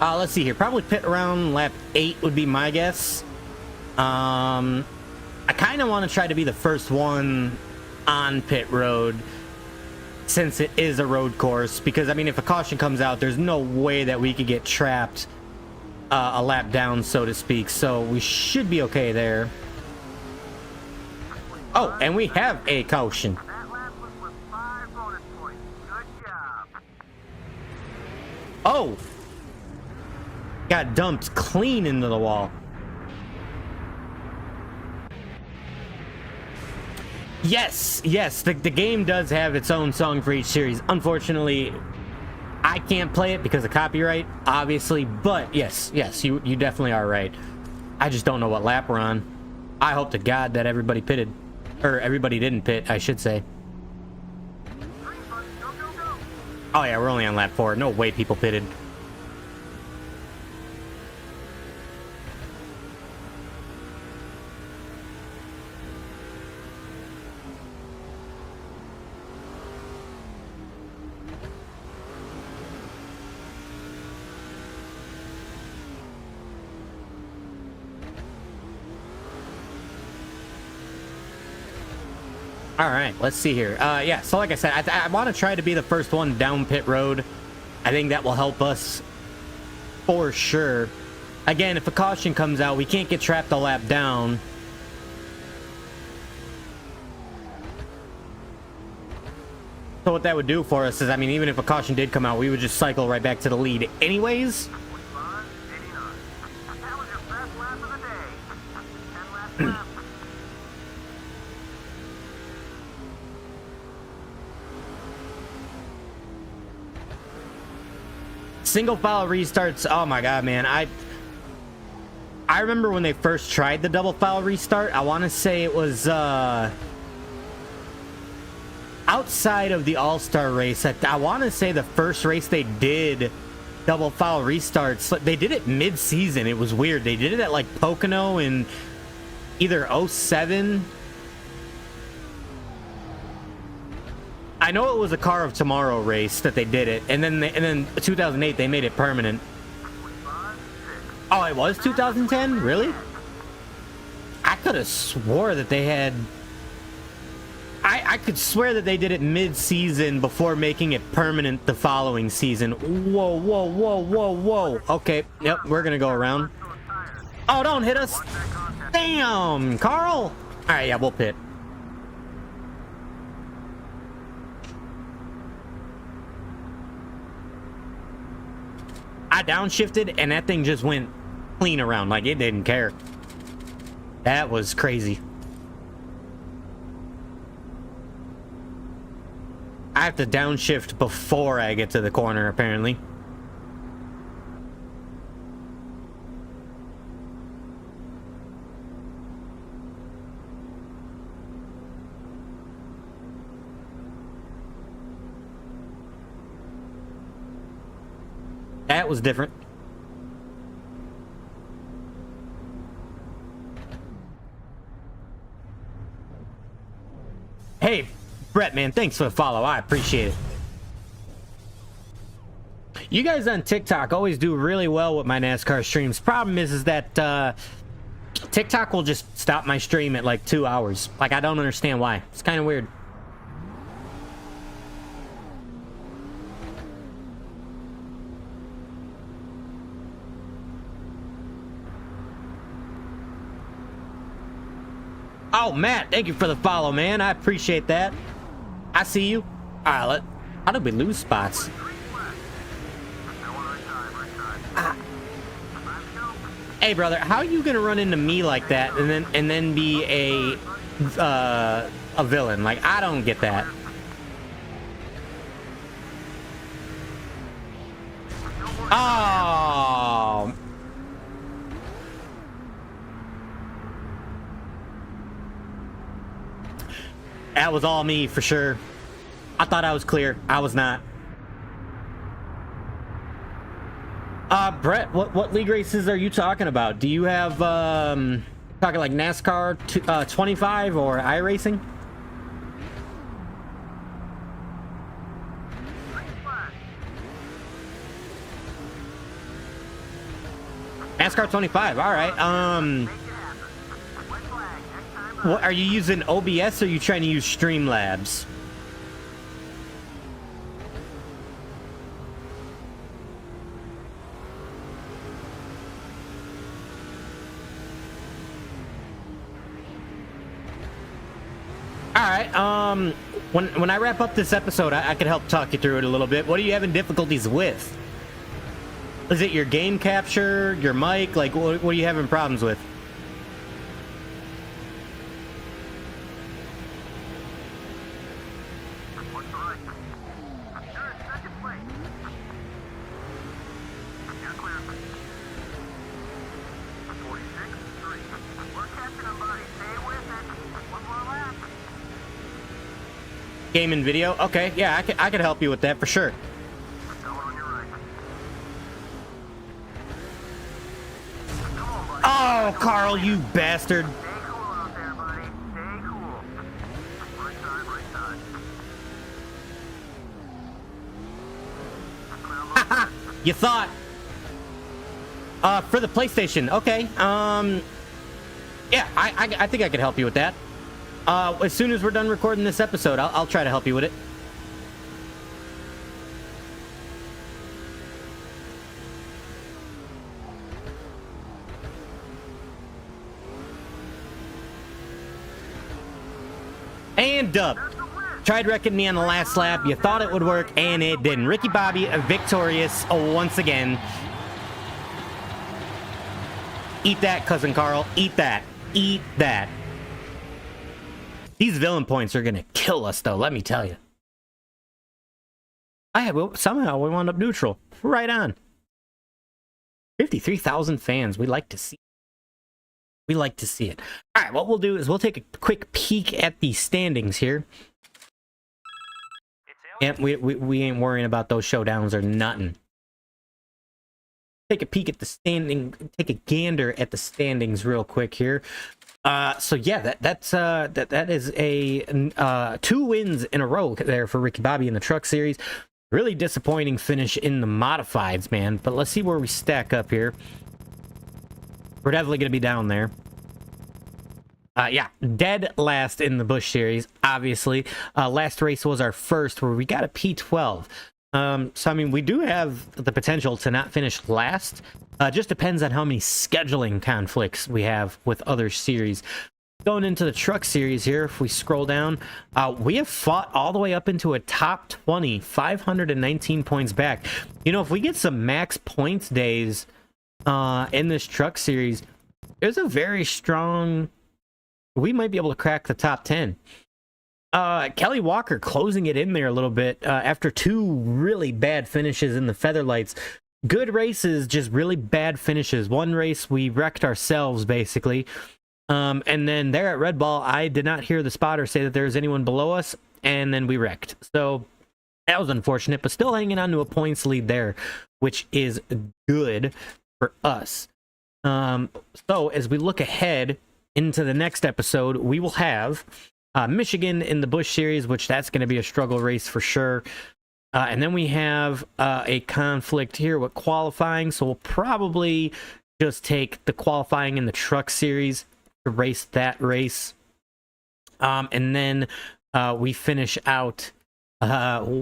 Let's see here. Probably pit around lap 8 would be my guess. I kind of want to try to be the first one on pit road, since it is a road course, because I mean, if a caution comes out, there's no way that we could get trapped a lap down, so to speak, so we should be okay there. Oh, and we have a caution. That lap was with 5 bonus points. Good job. Oh, got dumped clean into the wall. Yes, the game does have its own song for each series. Unfortunately, I can't play it because of copyright, obviously, but yes, you definitely are right. I just don't know what lap we're on. I hope to God that everybody pitted. Or everybody didn't pit, I should say. Green button. Go, go, go. Oh yeah, we're only on lap 4. No way people pitted. All right, let's see here. Yeah, so like I said, I want to try to be the first one down pit road. I think that will help us for sure. Again, if a caution comes out, we can't get trapped a lap down. So what that would do for us is, I mean, even if a caution did come out, we would just cycle right back to the lead anyways. 89. That was your best lap of the day. 10 laps left. Single file restarts, oh my god, man. I remember when they first tried the double file restart. I want to say it was outside of the All-Star race. I want to say the first race they did double file restarts, they did it mid-season. It was weird. They did it at like Pocono in either 07. I know it was a Car of Tomorrow race that they did it, and then 2008 they made it permanent. Oh, it was 2010? Really? I could have swore that they had... I could swear that they did it mid-season before making it permanent the following season. Whoa, whoa, whoa, whoa, whoa. Okay, yep, we're gonna go around. Oh, don't hit us! Damn, Carl! Alright, yeah, we'll pit. I downshifted and that thing just went clean around, like it didn't care. That was crazy. I have to downshift before I get to the corner, apparently. That was different. Hey, Brett, man, thanks for the follow. I appreciate it. You guys on TikTok always do really well with my NASCAR streams. Problem is that TikTok will just stop my stream at like 2 hours. Like, I don't understand why. It's kind of weird. Oh, Matt, thank you for the follow, man. I appreciate that. I see you. All right, how did we lose spots? Hey, brother, how are you gonna run into me like that and then be a villain? Like, I don't get that. Oh. That was all me for sure. I thought I was clear. I was not. Brett, what league races are you talking about? Do you have talking like NASCAR 25 or iRacing? NASCAR 25. All right. What, are you using OBS or are you trying to use Streamlabs? Alright, when I wrap up this episode, I could help talk you through it a little bit. What are you having difficulties with? Is it your game capture, your mic? Like, what are you having problems with? Game and video? Okay, yeah, I could help you with that for sure. Oh, Carl, you bastard. Haha, you thought. For the PlayStation, okay. Yeah, I think I could help you with that. As soon as we're done recording this episode, I'll try to help you with it. Big dub. Tried wrecking me on the last lap. You thought it would work, and it didn't. Ricky Bobby victorious once again. Eat that, Cousin Carl. Eat that. Eat that. These villain points are going to kill us, though, let me tell you. Somehow we wound up neutral. Right on. 53,000 fans. We like to see it. We like to see it. All right, what we'll do is we'll take a quick peek at the standings here. Yeah, we ain't worrying about those showdowns or nothing. Take a peek at the standing. Take a gander at the standings real quick here. So yeah, that is a 2 wins in a row there for Ricky Bobby in the Truck Series. Really disappointing finish in the modifieds, man. But let's see where we stack up here. We're definitely going to be down there. Yeah, dead last in the Busch Series, obviously. Last race was our first, where we got a P12. So, I mean, we do have the potential to not finish last. Just depends on how many scheduling conflicts we have with other series. Going into the Truck Series here, if we scroll down, we have fought all the way up into a top 20, 519 points back. You know, if we get some max points days in this Truck Series, there's a very strong... We might be able to crack the top 10. Kelly Walker closing it in there a little bit after 2 really bad finishes in the Featherlights. Good races, just really bad finishes. One race we wrecked ourselves, basically. And then there at Red Ball, I did not hear the spotter say that there was anyone below us, and then we wrecked. So that was unfortunate, but still hanging on to a points lead there, which is good for us. So as we look ahead into the next episode, we will have Michigan in the Busch Series, which that's going to be a struggle race for sure. And then we have a conflict here with qualifying, so we'll probably just take the qualifying in the Truck Series to race that race. And then we finish out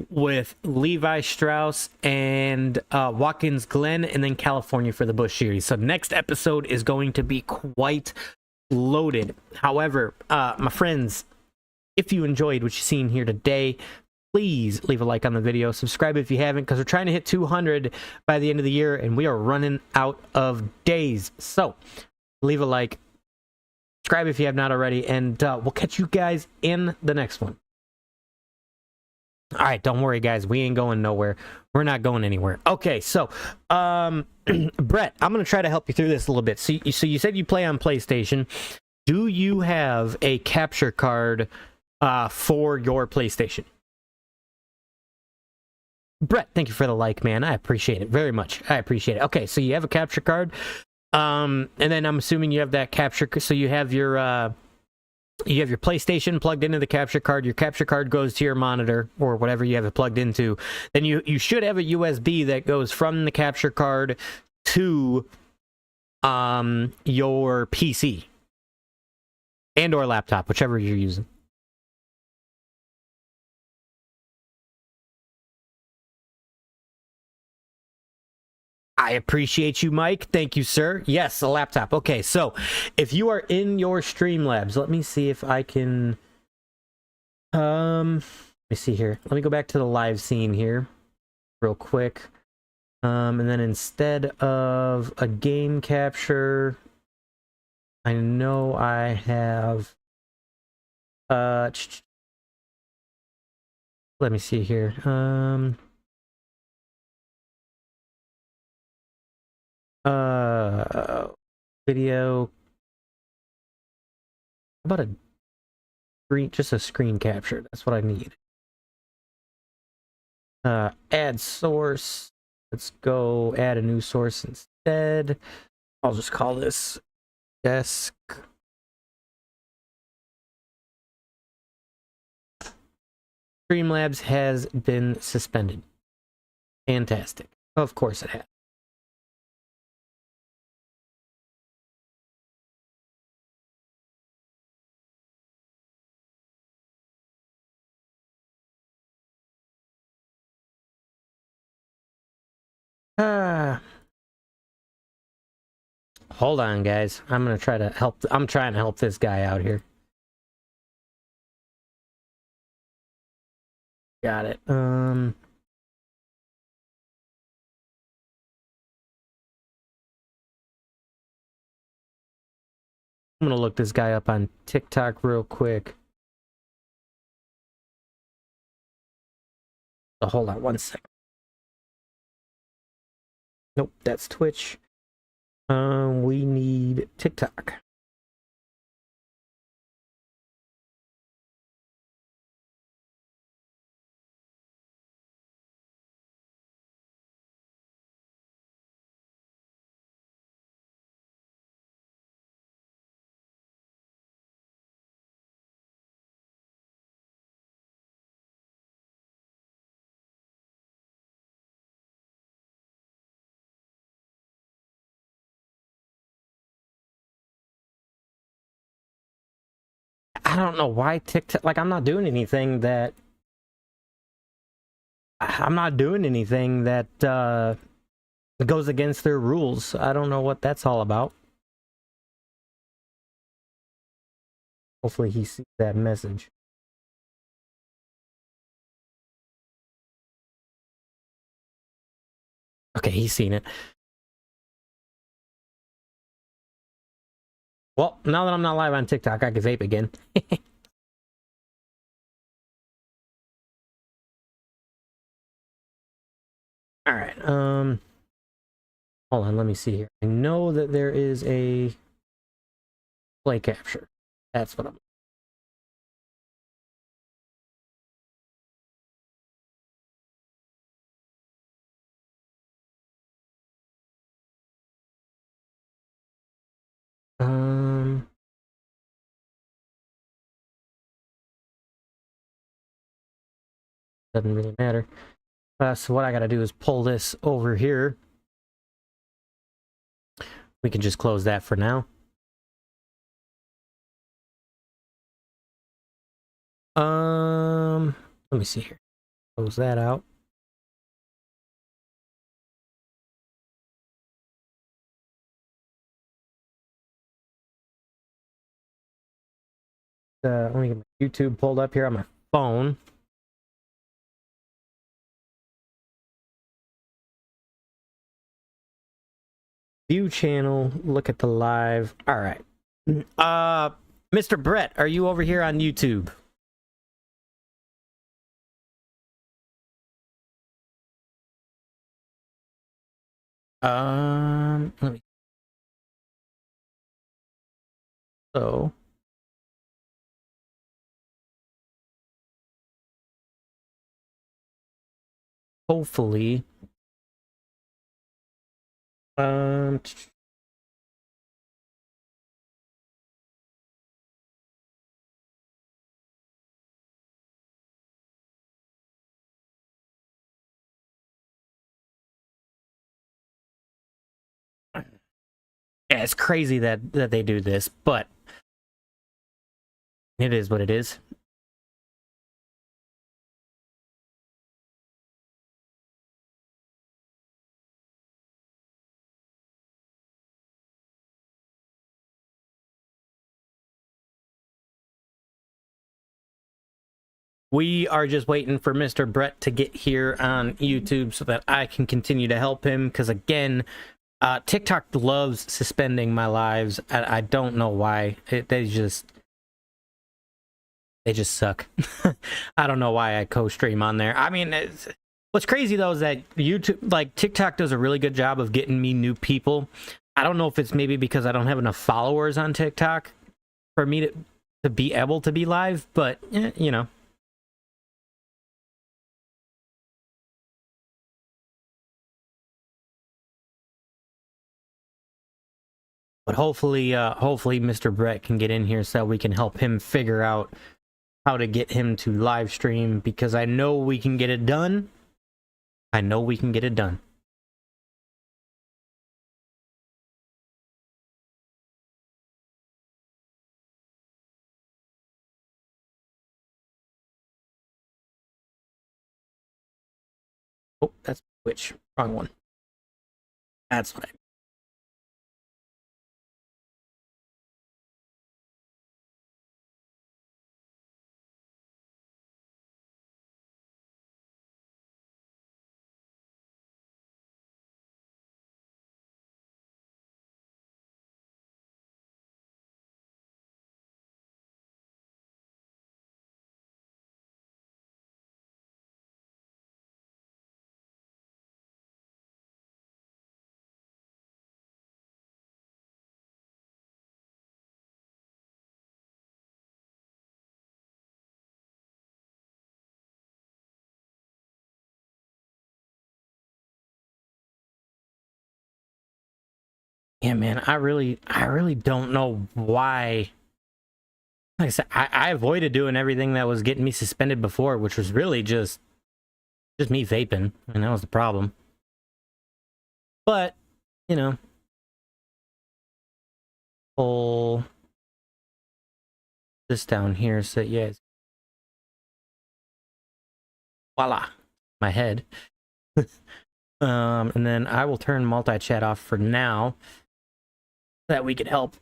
with Levi Strauss and Watkins Glen, and then California for the Busch Series. So next episode is going to be quite loaded. However, my friends, if you enjoyed what you've seen here today, please leave a like on the video. Subscribe if you haven't, because we're trying to hit 200 by the end of the year, and we are running out of days. So leave a like, subscribe if you have not already, and we'll catch you guys in the next one. All right, don't worry, guys. We ain't going nowhere. We're not going anywhere. Okay, so, Brett, I'm going to try to help you through this a little bit. So you said you play on PlayStation. Do you have a capture card for your PlayStation? Brett, thank you for the like, man. I appreciate it very much. I appreciate it. Okay, so you have a capture card. And then I'm assuming you have that capture. So you have your PlayStation plugged into the capture card. Your capture card goes to your monitor or whatever you have it plugged into. Then you should have a USB that goes from the capture card to your PC and or laptop, whichever you're using. I appreciate you, Mike. Thank you, sir. Yes, a laptop. Okay, so if you are in your Streamlabs, let me see if I can... let me see here. Let me go back to the live scene here real quick. And then instead of a game capture, I know I have... let me see here. Video. How about a screen, just a screen capture? That's what I need. Add source. Let's go add a new source instead. I'll just call this desk. Streamlabs has been suspended. Fantastic. Of course it has. Hold on, guys. I'm trying to help this guy out here. Got it. I'm gonna look this guy up on TikTok real quick. Oh, hold on one second. Nope, that's Twitch. We need TikTok. I don't know why TikTok, like I'm not doing anything that goes against their rules. I don't know what that's all about. Hopefully he sees that message. Okay, he's seen it. Well, now that I'm not live on TikTok, I can vape again. All right. Hold on, let me see here. I know that there is a play capture. That's what I'm. Doesn't really matter. So what I gotta do is pull this over here. We can just close that for now. Let me see here. Close that out. Let me get my YouTube pulled up here on my phone. View channel, look at the live. All right. Mr. Brett, are you over here on YouTube? Let me. So. Hopefully. Yeah, it's crazy that they do this, but it is what it is. We are just waiting for Mr. Brett to get here on YouTube so that I can continue to help him, because again, TikTok loves suspending my lives. I don't know why. They just suck. I don't know why I co-stream on there. I mean, what's crazy though is that YouTube, like TikTok, does a really good job of getting me new people. I don't know if it's maybe because I don't have enough followers on TikTok for me to be able to be live, but you know. But hopefully Mr. Brett can get in here so we can help him figure out how to get him to live stream, because I know we can get it done. I know we can get it done. Oh, that's which wrong one. That's what I Yeah, man, I really don't know why. Like I said, I avoided doing everything that was getting me suspended before, which was really just me vaping, and that was the problem. But, you know, pull this down here so that you guys, voila, my head. And then I will turn multi-chat off for now so that we can help.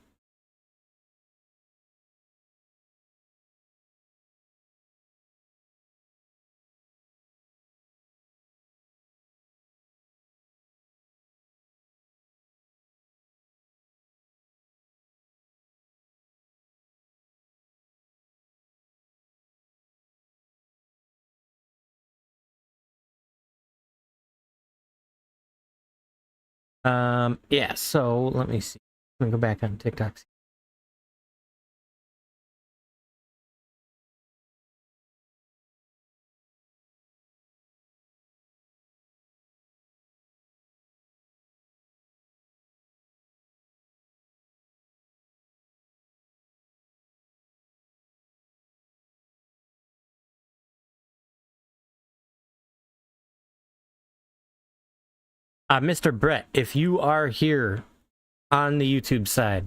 Yeah, so let me see. Let me go back on TikTok. Mr. Brett, if you are here on the YouTube side,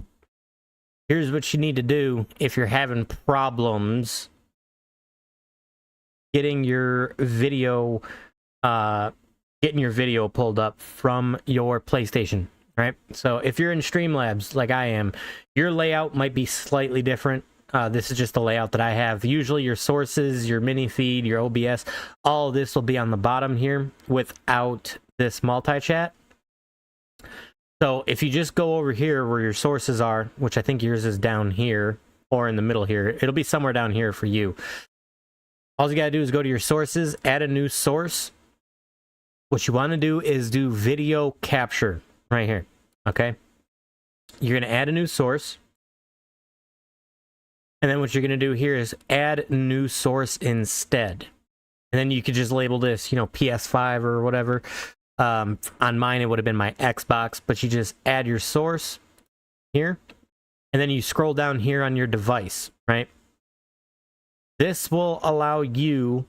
here's what you need to do if you're having problems getting your video pulled up from your PlayStation, right? So if you're in Streamlabs like I am, your layout might be slightly different. This is just the layout that I have. Usually your sources, your mini feed, your OBS, all of this will be on the bottom here without this multi-chat. So if you just go over here where your sources are, which I think yours is down here or in the middle here, it'll be somewhere down here for you. All you gotta do is go to your sources, add a new source. What you want to do is do video capture right here, okay? You're gonna add a new source. And then what you're gonna do here is add new source instead. And then you could just label this, you know, PS5 or whatever. On mine, it would have been my Xbox, but you just add your source here. And then you scroll down here on your device, right? This will allow you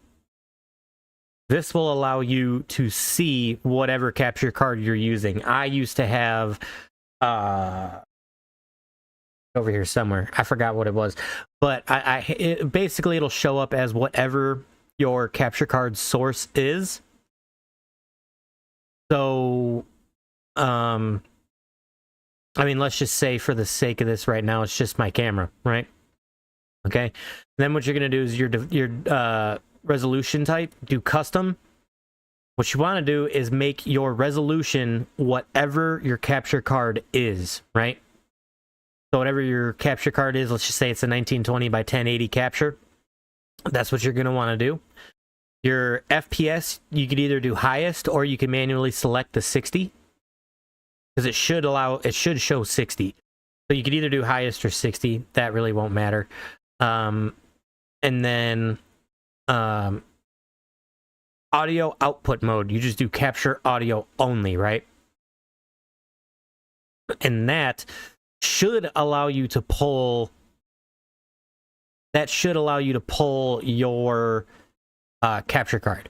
to see whatever capture card you're using. I used to have over here somewhere. I forgot what it was, but basically it'll show up as whatever your capture card source is. So, I mean, let's just say for the sake of this right now, it's just my camera, right? Okay. Then what you're gonna do is your resolution type, do custom. What you want to do is make your resolution whatever your capture card is, right? So whatever your capture card is, let's just say it's a 1920 by 1080 capture. That's what you're going to want to do. Your FPS, you could either do highest or you can manually select the 60. Because it should show 60. So you could either do highest or 60. That really won't matter. And then audio output mode, you just do capture audio only, right? And that should allow you to pull your capture card.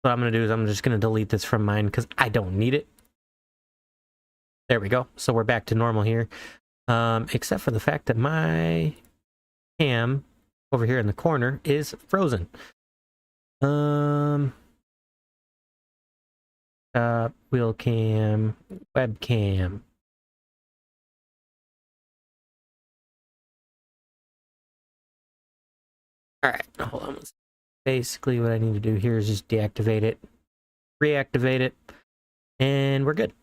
What I'm going to do is I'm just going to delete this from mine because I don't need it. There we go. So we're back to normal here. Except for the fact that my cam over here in the corner is frozen. Wheel cam, webcam. All right, hold on. Basically, what I need to do here is just deactivate it, reactivate it, and we're good.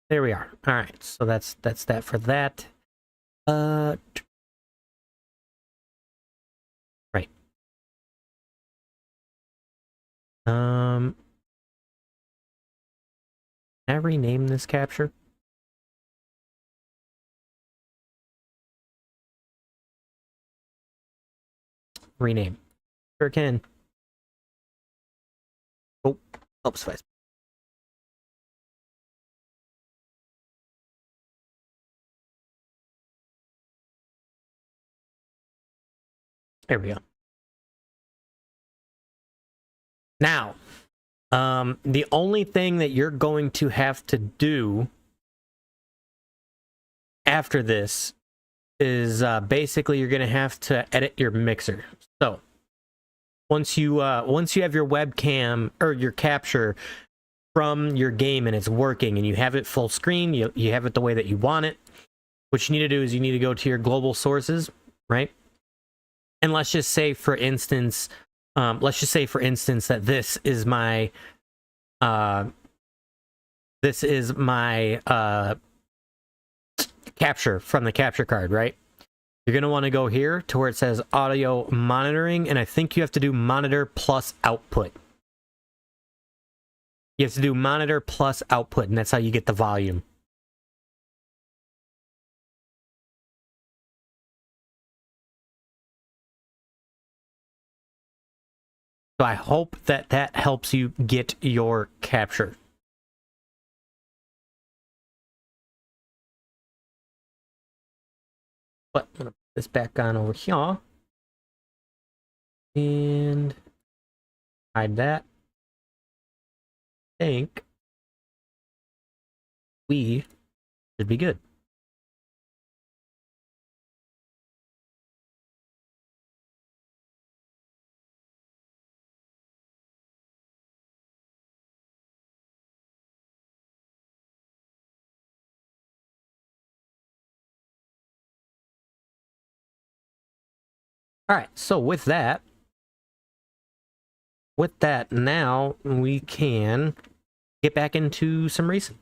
There we are. All right, so that's that for that. Right. Can I rename this capture? Rename. Sure can. Oh, helps if I There we go. Now, the only thing that you're going to have to do after this is basically you're going to have to edit your mixer. So once you have your webcam or your capture from your game and it's working and you have it full screen, you have it the way that you want it, what you need to do is you need to go to your global sources, right? And let's just say for instance that this is my capture from the capture card, right? You're going to want to go here to where it says audio monitoring, and I think you have to do monitor plus output. You have to do monitor plus output, and that's how you get the volume. So I hope that that helps you get your capture. But I'm going to put this back on over here. And hide that. I think we should be good. All right, so with that now we can get back into some racing.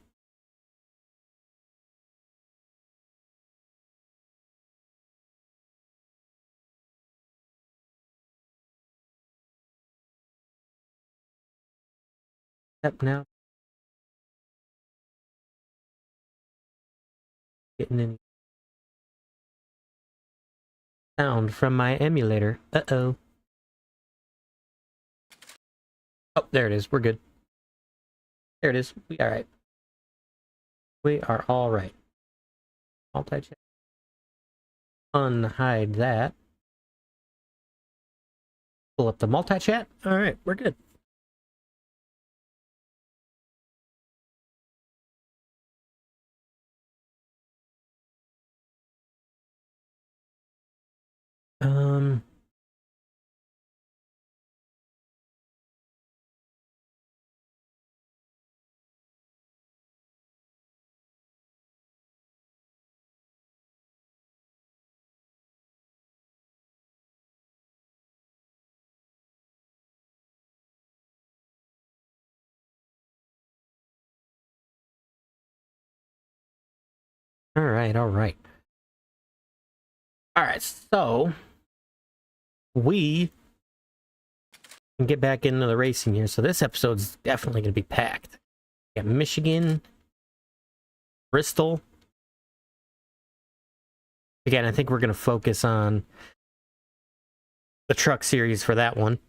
Step now. Getting any sound from my emulator. Uh-oh. Oh, there it is. We're good. There it is. We all right. We are all right. Multi-chat. Unhide that. Pull up the multi-chat. All right, we're good. All right, all right. All right, so we can get back into the racing here. So this episode's definitely going to be packed. We got Michigan, Bristol. Again, I think we're going to focus on the truck series for that one.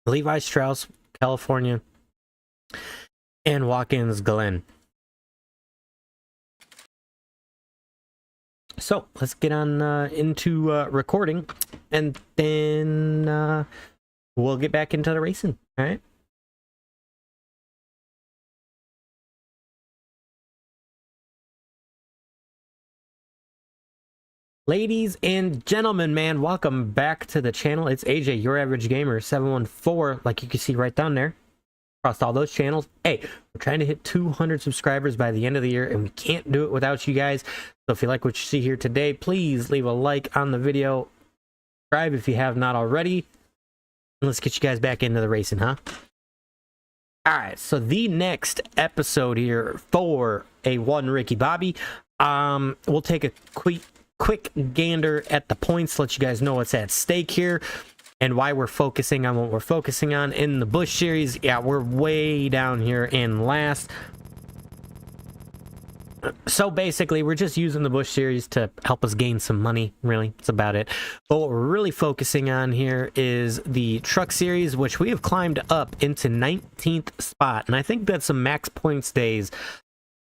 Levi Strauss, California, and Watkins Glen. So let's get on into recording, and then we'll get back into the racing. All right. Ladies and gentlemen, man, welcome back to the channel. It's AJ, your average gamer, 714, like you can see right down there. Across all those channels. Hey, we're trying to hit 200 subscribers by the end of the year, and we can't do it without you guys. So if you like what you see here today, please leave a like on the video. Subscribe if you have not already. And let's get you guys back into the racing, huh? Alright, so the next episode here for A1 Ricky Bobby. We'll take a quick gander at the points, let you guys know what's at stake here. And why we're focusing on what we're focusing on in the Busch series. Yeah, we're way down here in last. So basically, we're just using the Busch series to help us gain some money, really. That's about it. But what we're really focusing on here is the truck series, which we have climbed up into 19th spot. And I think that's some max points days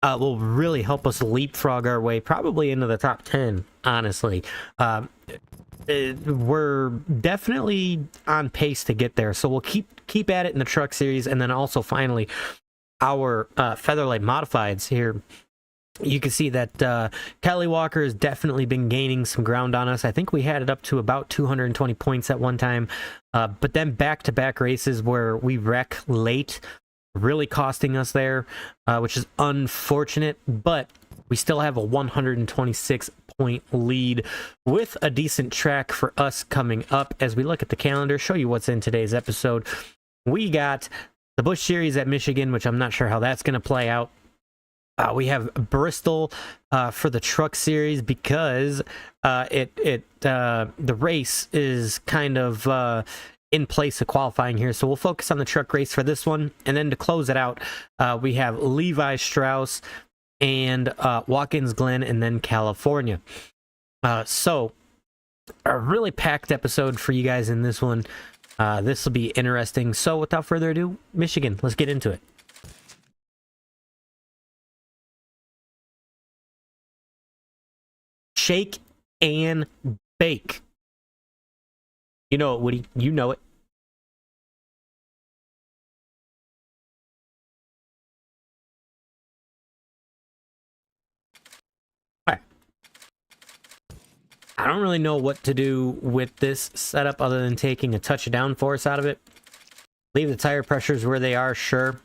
will really help us leapfrog our way probably into the top 10, honestly. We're definitely on pace to get there, so we'll keep at it in the truck series. And then also finally our Featherlight Modifieds here. You can see that Kelly Walker has definitely been gaining some ground on us. I think we had it up to about 220 points at one time, but then back-to-back races where we wreck late, really costing us there, which is unfortunate, but we still have a 126-point lead with a decent track for us coming up. As we look at the calendar, show you what's in today's episode. We got the Busch Series at Michigan, which I'm not sure how that's going to play out. We have Bristol for the truck series because the race is kind of in place of qualifying here. So we'll focus on the truck race for this one. And then to close it out, we have Levi Strauss and Watkins Glen and then California. So a really packed episode for you guys in this one. This will be interesting. So without further ado, Michigan, let's get into it. Shake and bake. You know it, Woody. You know it. All right. I don't really know what to do with this setup other than taking a touch of downforce out of it. Leave the tire pressures where they are, sure.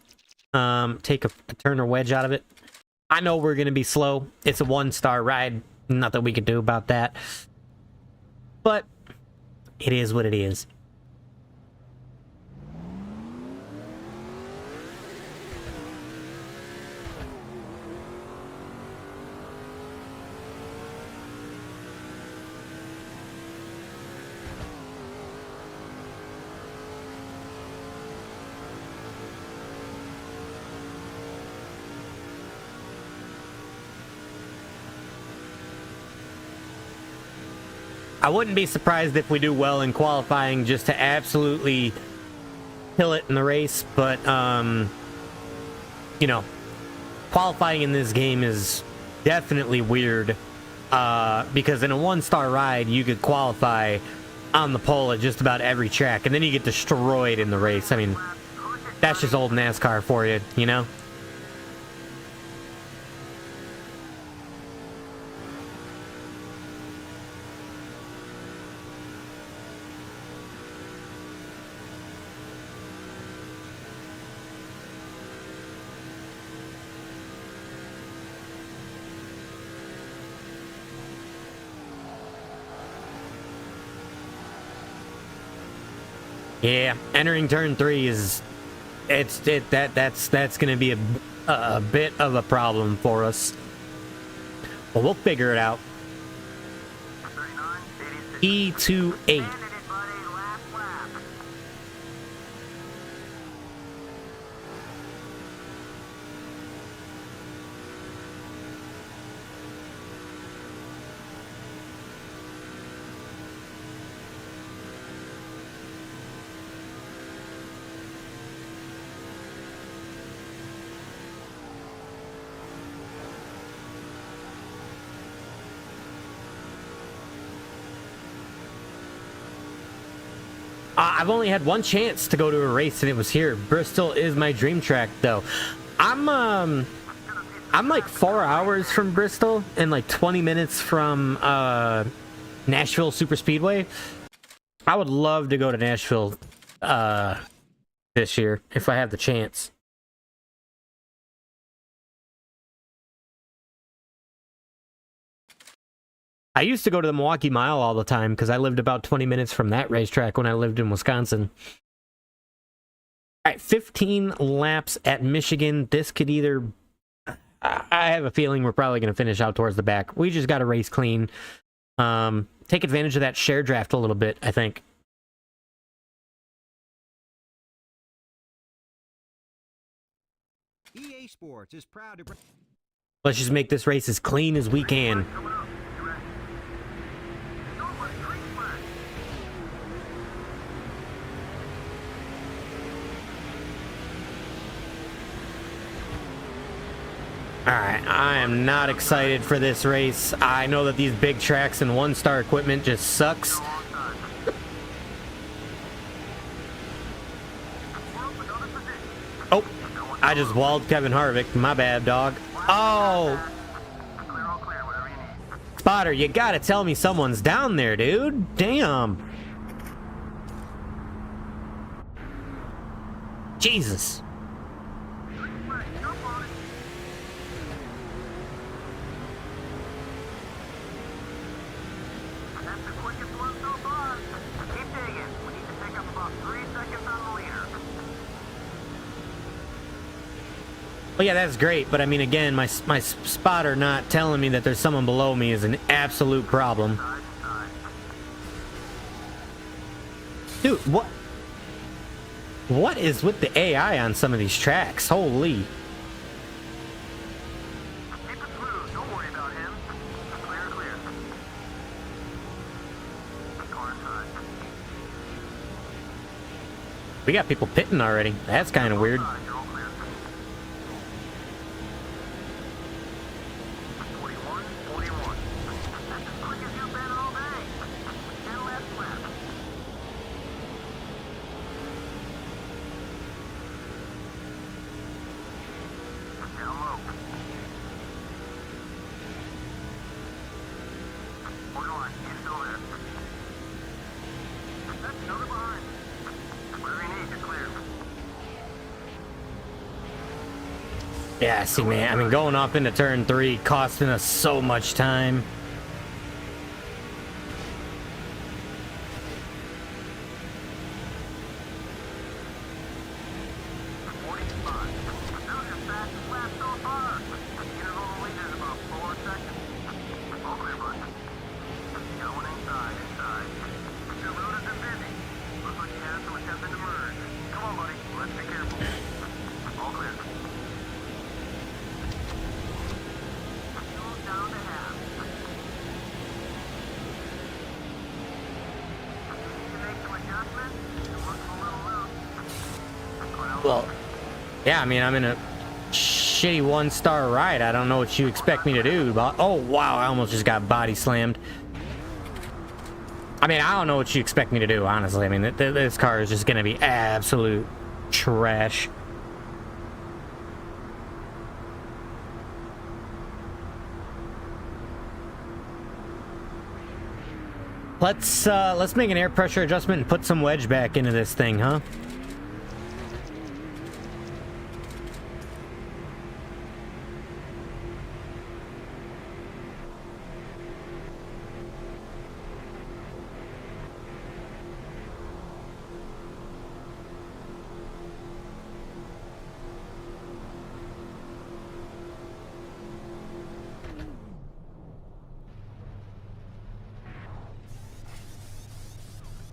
Take a turner wedge out of it. I know we're going to be slow. It's a 1-star ride. Nothing we could do about that. But it is what it is. I wouldn't be surprised if we do well in qualifying just to absolutely kill it in the race, but, you know, qualifying in this game is definitely weird, because in a 1-star ride, you could qualify on the pole at just about every track, and then you get destroyed in the race. I mean, that's just old NASCAR for you, you know? Yeah, entering turn 3 is that's gonna be a bit of a problem for us. But we'll figure it out. E28. I've only had one chance to go to a race, and it was here. Bristol is my dream track, though. I'm like 4 hours from Bristol and like 20 minutes from Nashville Super Speedway. I would love to go to Nashville this year if I have the chance. I used to go to the Milwaukee Mile all the time because I lived about 20 minutes from that racetrack when I lived in Wisconsin. All right, 15 laps at Michigan. This could either... I have a feeling we're probably going to finish out towards the back. We just got to race clean. Take advantage of that share draft a little bit, I think. EA Sports is proud to... Let's just make this race as clean as we can. All right, I am not excited for this race. I know that these big tracks and one-star equipment just sucks. Oh, I just walled Kevin Harvick. My bad, dog. Oh, Spotter, you gotta tell me someone's down there, dude. Damn. Jesus. Well, yeah, that's great, but I mean, again, my spotter not telling me that there's someone below me is an absolute problem. Dude, what is with the AI on some of these tracks? Holy. Keep it smooth. Don't worry about him. Clear. Car inside. We got people pitting already. That's kind of weird. You're all clear. 41. That's as quick as you've been all day. 10 laps left. Down low. Borderline, he's still there. That's another behind. Whatever you need, you're clear. Yeah, see, man, I mean, going off into turn 3, costing us so much time. Well, yeah, I mean, I'm in a shitty one-star ride. I don't know what you expect me to do. But, oh, wow, I almost just got body slammed. I mean, I don't know what you expect me to do, honestly. I mean, this car is just going to be absolute trash. Let's make an air pressure adjustment and put some wedge back into this thing, huh?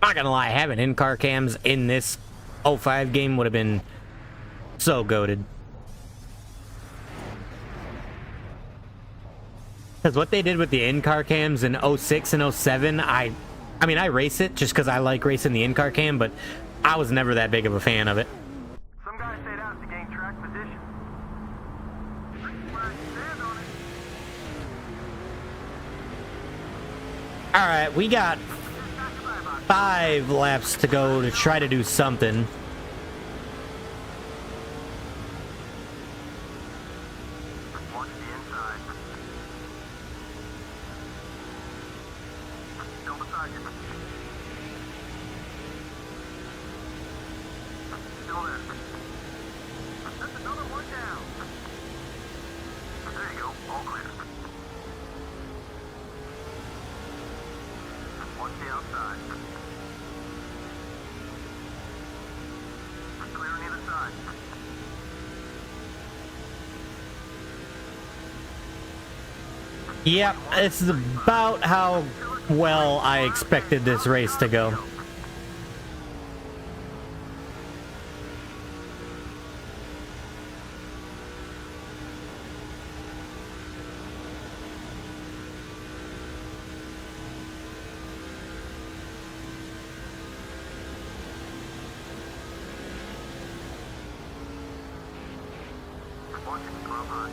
Not gonna lie, having in-car cams in this 05 game would have been so goated. Because what they did with the in-car cams in 06 and 07, I mean, I race it just because I like racing the in-car cam, but I was never that big of a fan of it. Some guys stayed out to gain track position. Stand on it. All right, we got 5 laps to go to try to do something. Watch the inside. Still beside you. Still there. That's another one down. There you go. All clear. Watch the outside. Clear on either side. Yep, this is about how well I expected this race to go. Watch it, club high.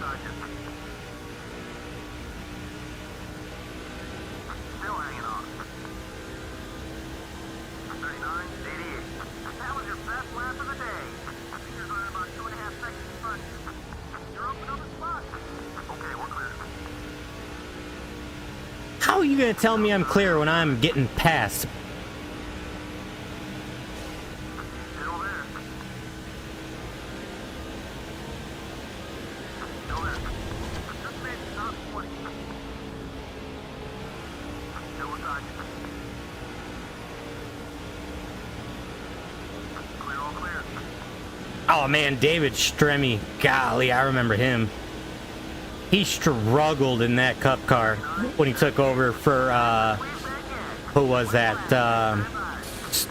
alongside you. Still hanging on. 39, 88. That was your best lap of the day. You're running about 2.5 seconds in front. You're open on the spot. Okay, we're clear. How are you gonna tell me I'm clear when I'm getting passed? Still there. Still there. Just made the top 20. Still beside you. Clear, all clear. Oh man, David Stremme. Golly, I remember him. He struggled in that cup car when he took over for, who was that?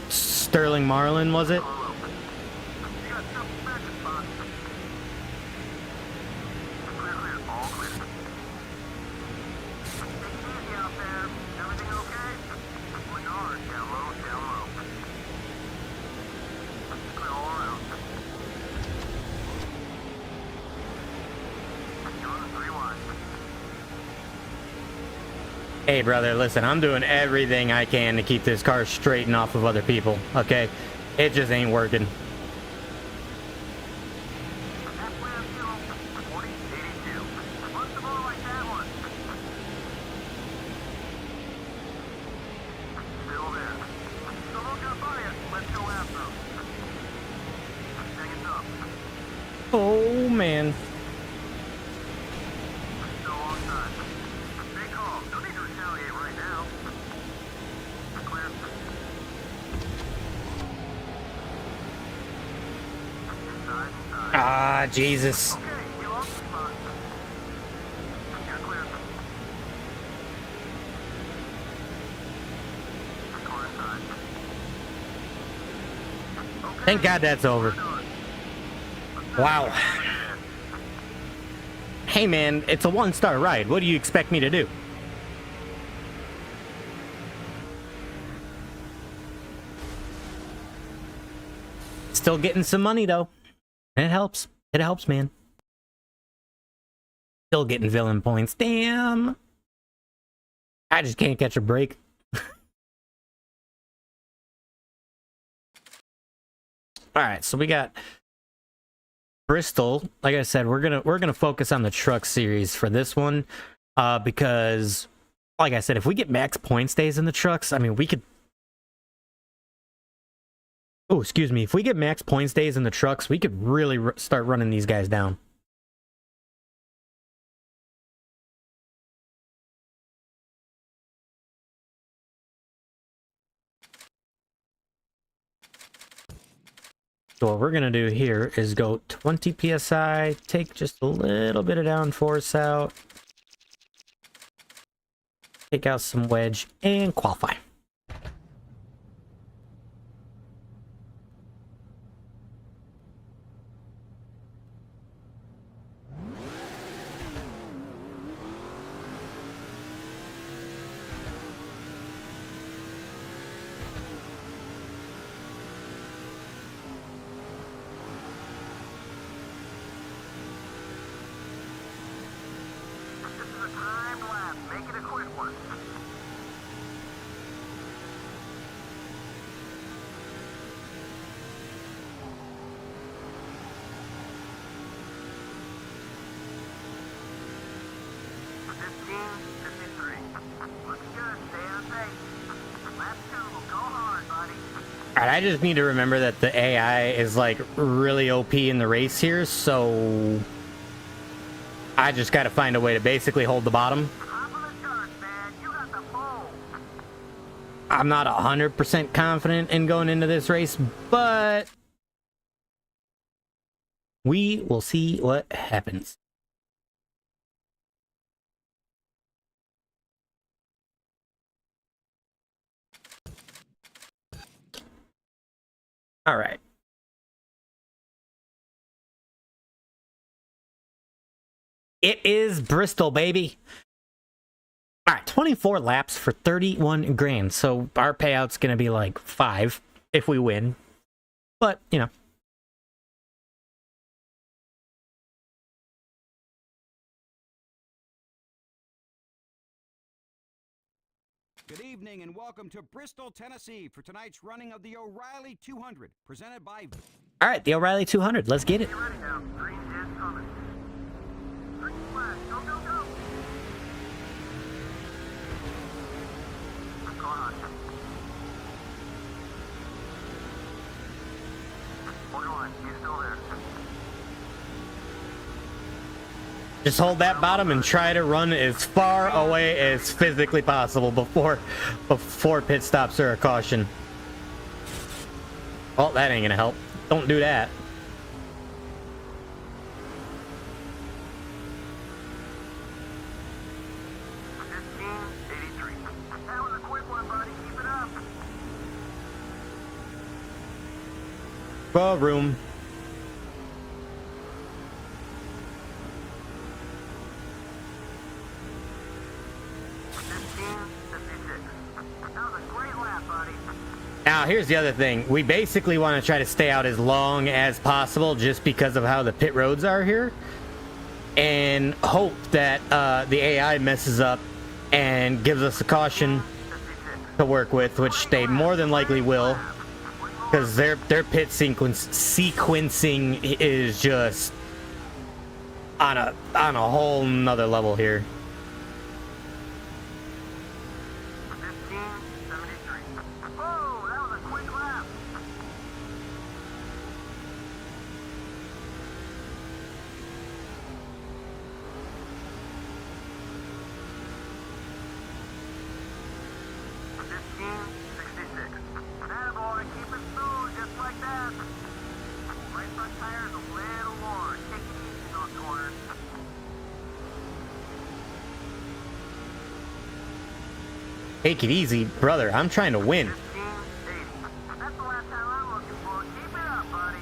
Sterling Marlin, was it? You got 7 seconds, boss. Clear, clear, all clear. Take it easy out there. Everything okay? Going hard, down low, down low. Clear all around. You're on 3 wide. Hey brother, listen, I'm doing everything I can to keep this car straight and off of other people, okay? It just ain't working. Halfway uphill, 40, 82. Punch the ball like that one. Still there. Someone got by it. Let's go after him. Seconds up. Oh man. Still alongside. Stay calm. No need to retaliate right now. Clear. Inside, inside. Ah, Jesus. Okay, you lost the spot. You're clear. Car inside. Okay, Thank God that's over. we're done. Wow. Hey man, it's a 1-star ride. What do you expect me to do? Still getting some money though. And it helps. It helps, man. Still getting villain points. Damn. I just can't catch a break. All right, so we got Bristol. Like I said, we're gonna focus on the truck series for this one, because, like I said, if we get max points days in the trucks, I mean, we could. Oh, excuse me. If we get max points days in the trucks, we could really start running these guys down. So what we're going to do here is go 20 PSI, take just a little bit of downforce out, take out some wedge, and qualify. This is a timed lap. Make it a quick one. Looks good. Stay on pace. Lap 2. Go hard, buddy. All right, I just need to remember that the AI is like really OP in the race here, so I just got to find a way to basically hold the bottom. Top of the charts, man. You got the pole. I'm not 100% confident in going into this race, but we will see what happens. All right. It is Bristol, baby. All right, 24 laps for 31 grand. So our payout's going to be like 5 if we win. But, you know. Good evening and welcome to Bristol, Tennessee for tonight's running of the O'Reilly 200, presented by... All right, the O'Reilly 200. Let's get it. Get ready now. Green is coming. Green flag. Go, go, go. What's going on? Hold on. He's still there. Just hold that bottom and try to run as far away as physically possible before pit stops or a caution. Oh, that ain't gonna help. Don't do that. That was a quick one, buddy. Keep it up. Room. Now, here's the other thing. We basically want to try to stay out as long as possible just because of how the pit roads are here. And hope that the AI messes up and gives us a caution to work with, which they more than likely will. Because their pit sequencing is just on a whole nother level here. Take it easy, brother. I'm trying to win. That's the last time I'm looking for. Keep it up, buddy.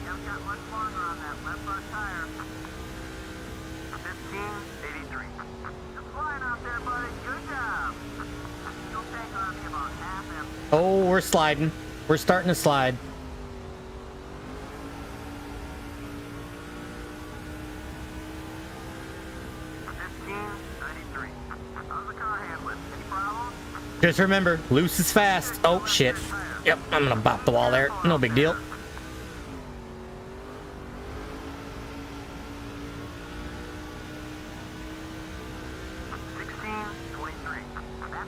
You haven't got much longer on that left front tire. 1583. You're flying out there, buddy. Good job. You'll take on me about half empty. Oh, we're sliding. We're starting to slide. Just remember, loose is fast. Oh, shit. Yep, I'm gonna bop the wall there. No big deal. That's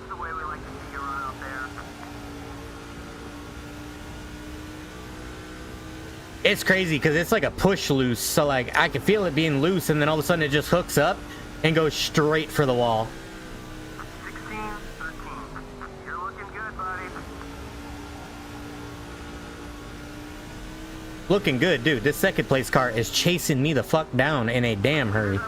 the way we like to see you run out there. It's crazy because it's like a push loose. So, like, I can feel it being loose, and then all of a sudden it just hooks up and goes straight for the wall. Looking good, dude. This second place car is chasing me the fuck down in a damn hurry.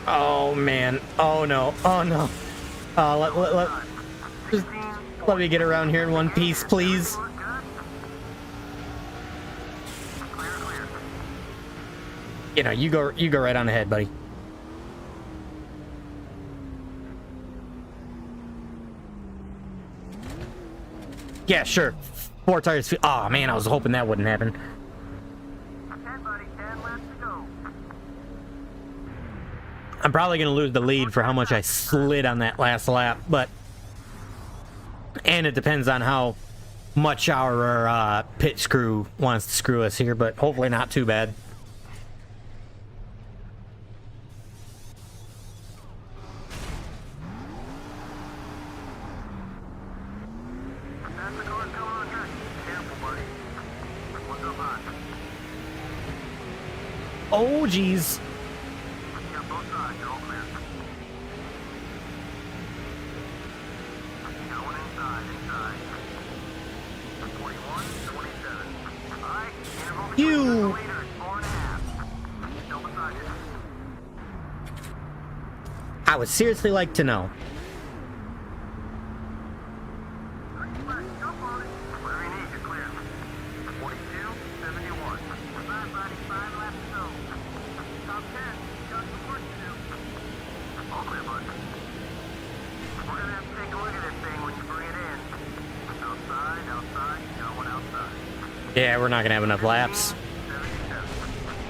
Oh man. Oh no. Oh no. Just let me get around here in one piece, please. You know, you go right on ahead, buddy. Yeah, sure. 4 tires. Oh man, I was hoping that wouldn't happen. 10, buddy, 10 laps to go. I'm probably gonna lose the lead for how much I slid on that last lap, but and it depends on how much our pit screw wants to screw us here, but hopefully not too bad. Oh, geez. You. I would seriously like to know. Yeah, we're not gonna have enough laps.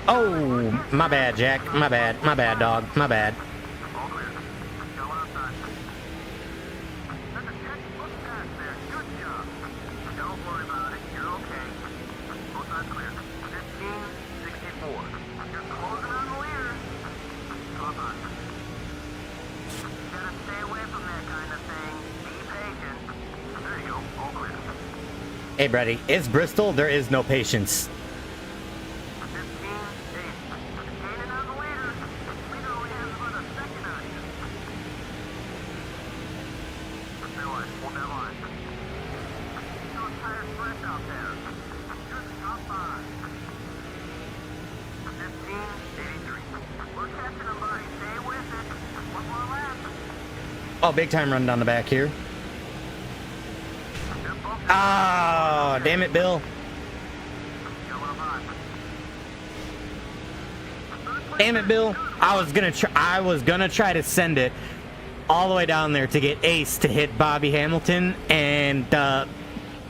Oh, my bad, Jack. My bad. My bad, dog. My bad. All clear. Go outside. That's a 10-foot pass there. Good job. Don't worry about it. You're okay. Both sides clear. 1564. You're closing on the leader. Hold on. You gotta stay away from that kind of thing. Be patient. There you go. All clear. Hey, buddy. It's Bristol. There is no patience. 15-8. Gaining on the leader. Leader only has about a second on you. Stay line. Hold that line. Keep those tires fresh out there. You're the top 5. 15-83. We're catching them, buddy. Stay with it. One more lap. Oh, big time run down the back here. They're both Ah, damn it, Bill. going up high. Damn it, Bill. I was gonna try to send it all the way down there to get Ace to hit Bobby Hamilton, and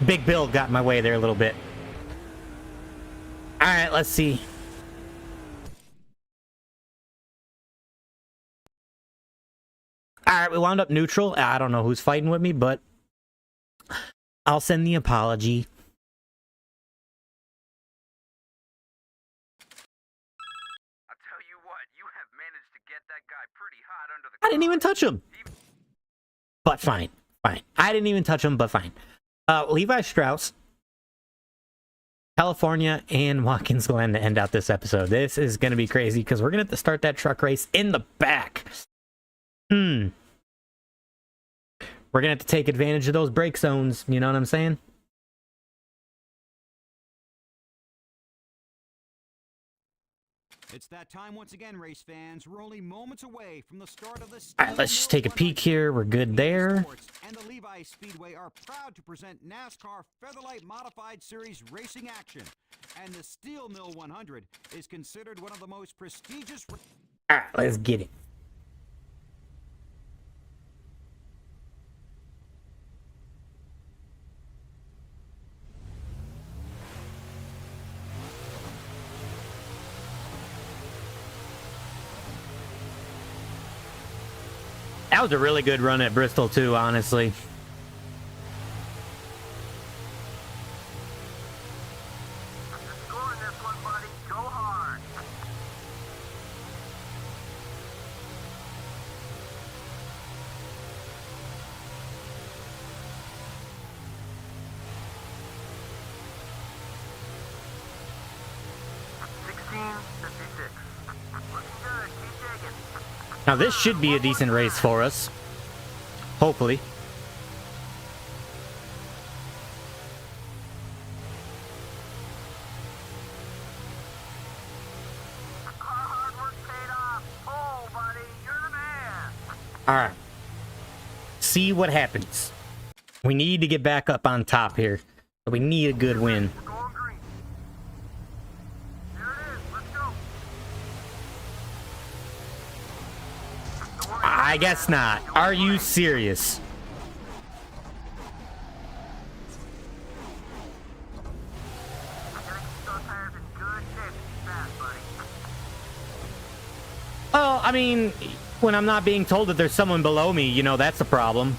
Big Bill got in my way there a little bit. All right, let's see. All right, we wound up neutral. I don't know who's fighting with me, but I'll send the apology. I tell you what, you have managed to get that guy pretty hot under the I didn't even touch him. But fine. Fine. I didn't even touch him, but fine. Levi Strauss, California, and Watkins Glen to end out this episode. This is going to be crazy because we're going to have to start that truck race in the back. We're going to have to take advantage of those brake zones. You know what I'm saying? It's that time once again, race fans. We're only moments away from the start of the All right, let's just take a peek here. We're good there. Sports and the Levi Speedway are proud to present NASCAR Featherlight Modified Series racing action. And the Steel Mill 100 is considered one of the most prestigious... All right, let's get it. That was a really good run at Bristol, too, honestly. You're scoring this one, buddy. Go hard. Looking good. Keep digging. Now, this should be a decent race for us. Hopefully. Our hard work paid off. Oh, buddy, you're the man. All right. See what happens. We need to get back up on top here. We need a good win. We're going green. There it is. Let's go. Don't worry. I guess not. Are you serious? You gotta keep those tires in good shape to keep fast, buddy. Well, I mean, when I'm not being told that there's someone below me, you know, that's a problem.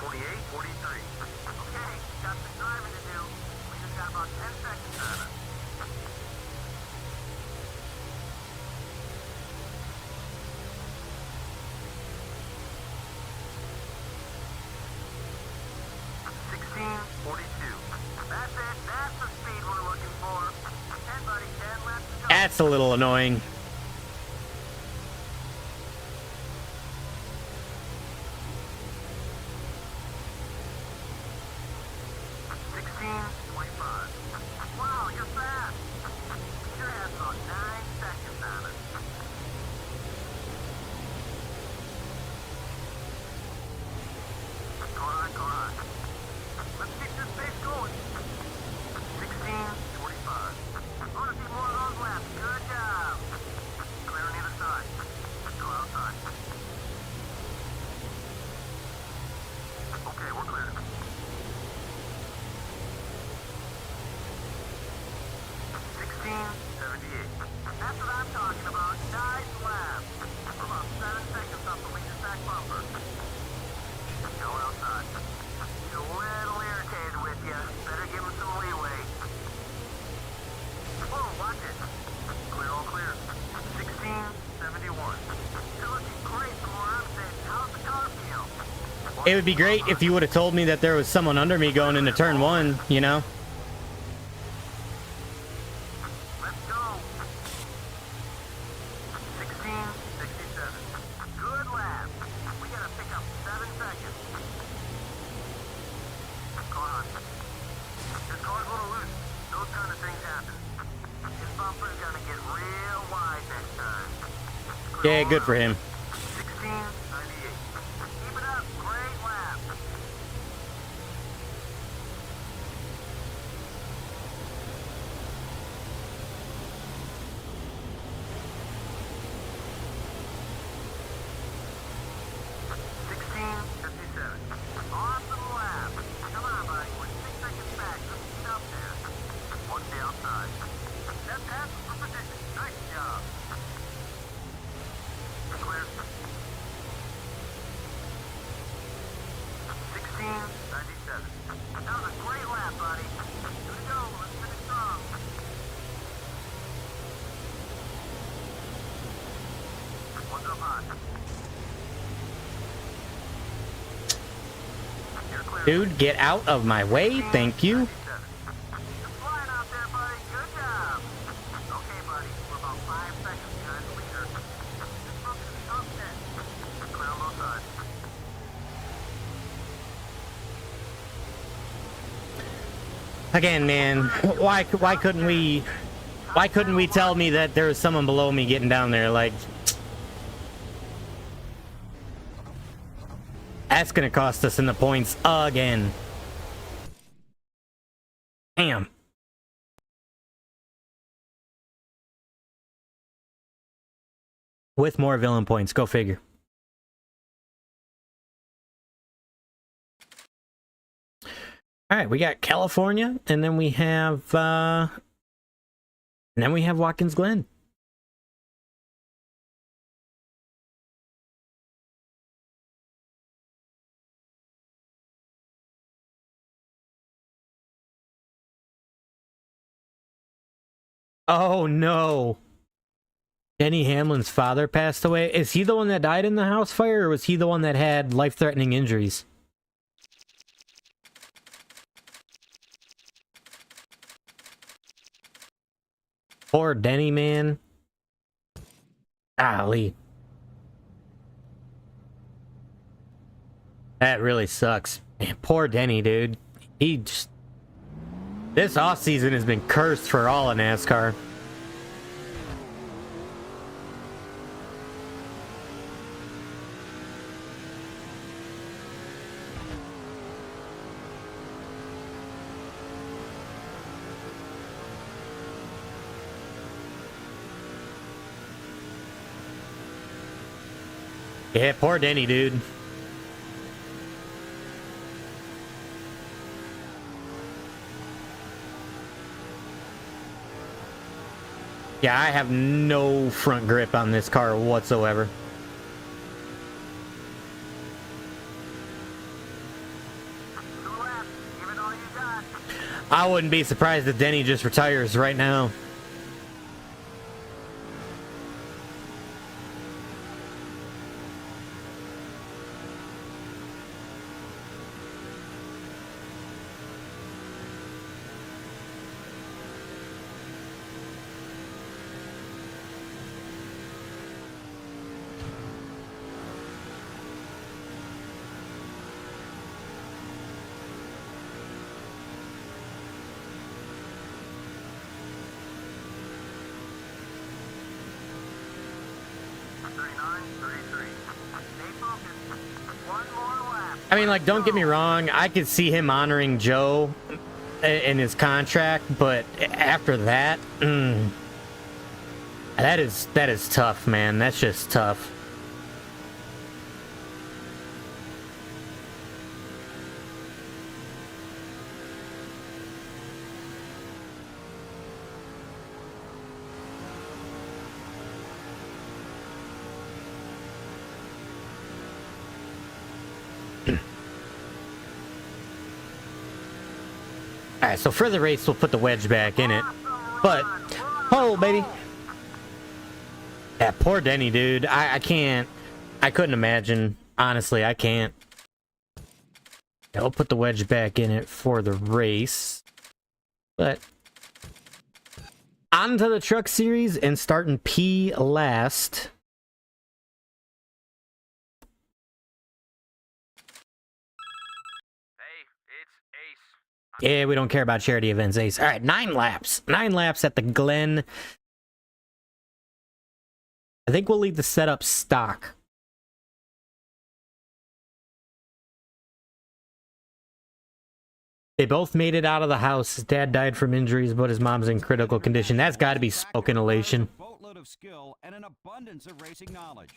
Okay, got some driving to do. We just got about 10 seconds on it. That's it. That's the speed we're looking for. 10, buddy. 10 laps to go. That's a little annoying. Wow, you're fast. You have about 9 seconds on it. Go on. Let's keep this pace going. 16:45. I want to see more of those laps. Good job. It would be great if you would have told me that there was someone under me going into turn one, you know? Let's go. 1667. Good lap. We gotta pick up 7 seconds. Car on. This car's a little loose. Those kind of things happen. His bumper's gonna get real wide next time. Yeah, good for him. 1698. Keep it up. Great lap. Awesome lap. Come on, buddy. We're 6 seconds back. Just get up there. Watch the outside. That pass was for position. Nice job. Clear. 1697. That was a great lap, buddy. Here we go. Let's finish strong. One's up high. You're clear. Dude, get out of my way. Thank you. You're flying out there, buddy. Good job. Okay, buddy. We're about 5 seconds behind the leader. Just focus on the top 10. Clear on both sides. Again, man, why couldn't we tell me that there was someone below me getting down there? Like, that's gonna cost us in the points again. Damn. With more villain points, go figure. All right, we got California, and then we have Watkins Glen. Oh no. Denny Hamlin's father passed away. Is he the one that died in the house fire, or was he the one that had life-threatening injuries? Poor Denny, man. Golly. That really sucks. Man, poor Denny, dude. He just... This offseason has been cursed for all of NASCAR. Yeah, poor Denny, dude. Yeah, I have no front grip on this car whatsoever. I wouldn't be surprised if Denny just retires right now. I mean, like, don't get me wrong, I could see him honoring Joe in his contract, but after that, that is tough, man. That's just tough. Alright, so for the race, we'll put the wedge back in it. But, oh, baby. Yeah, poor Denny, dude. I can't. I couldn't imagine. Honestly, I can't. I'll put the wedge back in it for the race. But on to the truck series and starting P last. Yeah, we don't care about charity events, Ace. All right, 9 laps. 9 laps at the Glen. I think we'll leave the setup stock. They both made it out of the house. His dad died from injuries, but his mom's in critical condition. That's got to be smoking elation. Boatload of skill and an abundance of racing knowledge.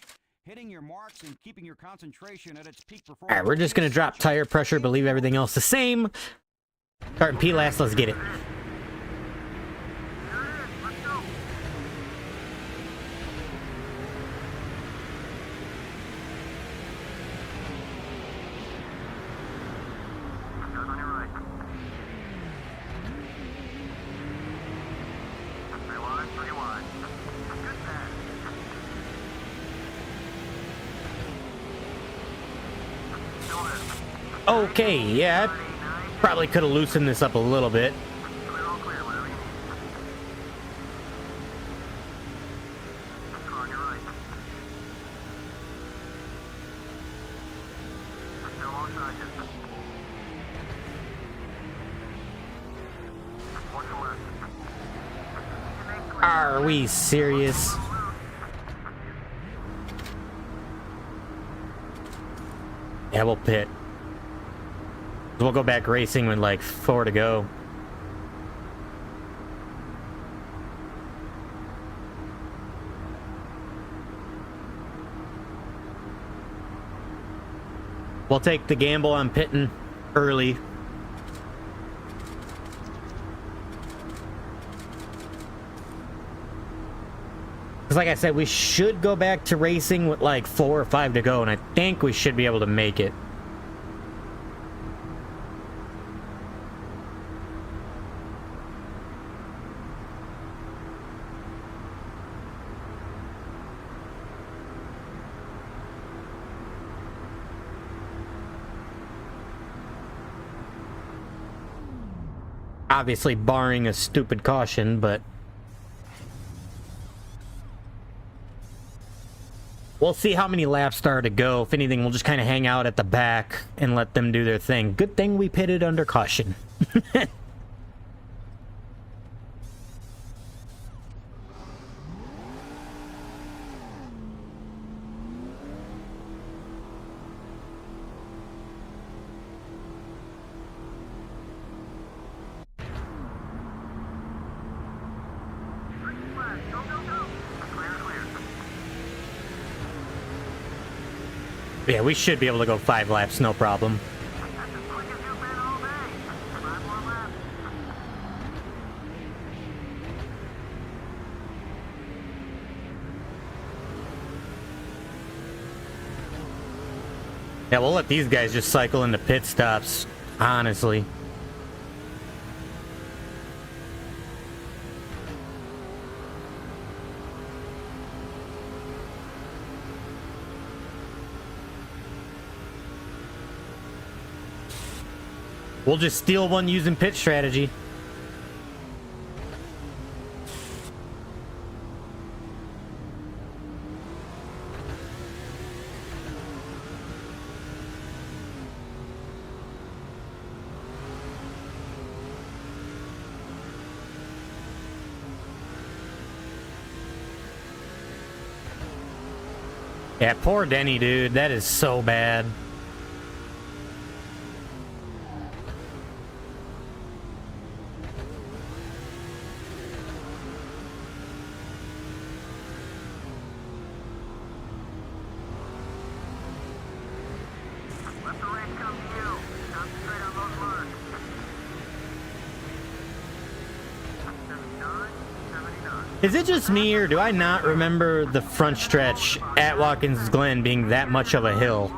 Hitting your marks and keeping your concentration at its peak performance. All right, we're just going to drop tire pressure, but leave everything else the same. Starting P last, let's get it. Okay, yeah, I probably could have loosened this up a little bit. Are we serious? Yeah, we'll pit. We'll go back racing with like 4 to go. We'll take the gamble on pitting early. Because like I said, we should go back to racing with like 4 or 5 to go, and I think we should be able to make it. Obviously barring a stupid caution, but we'll see how many laps there are to go. If anything, we'll just kind of hang out at the back and let them do their thing. Good thing we pitted under caution. Yeah, we should be able to go 5 laps, no problem. Yeah, we'll let these guys just cycle into pit stops, honestly. We'll just steal one using pit strategy. Yeah, poor Denny, dude. That is so bad. Is it just me, or do I not remember the front stretch at Watkins Glen being that much of a hill?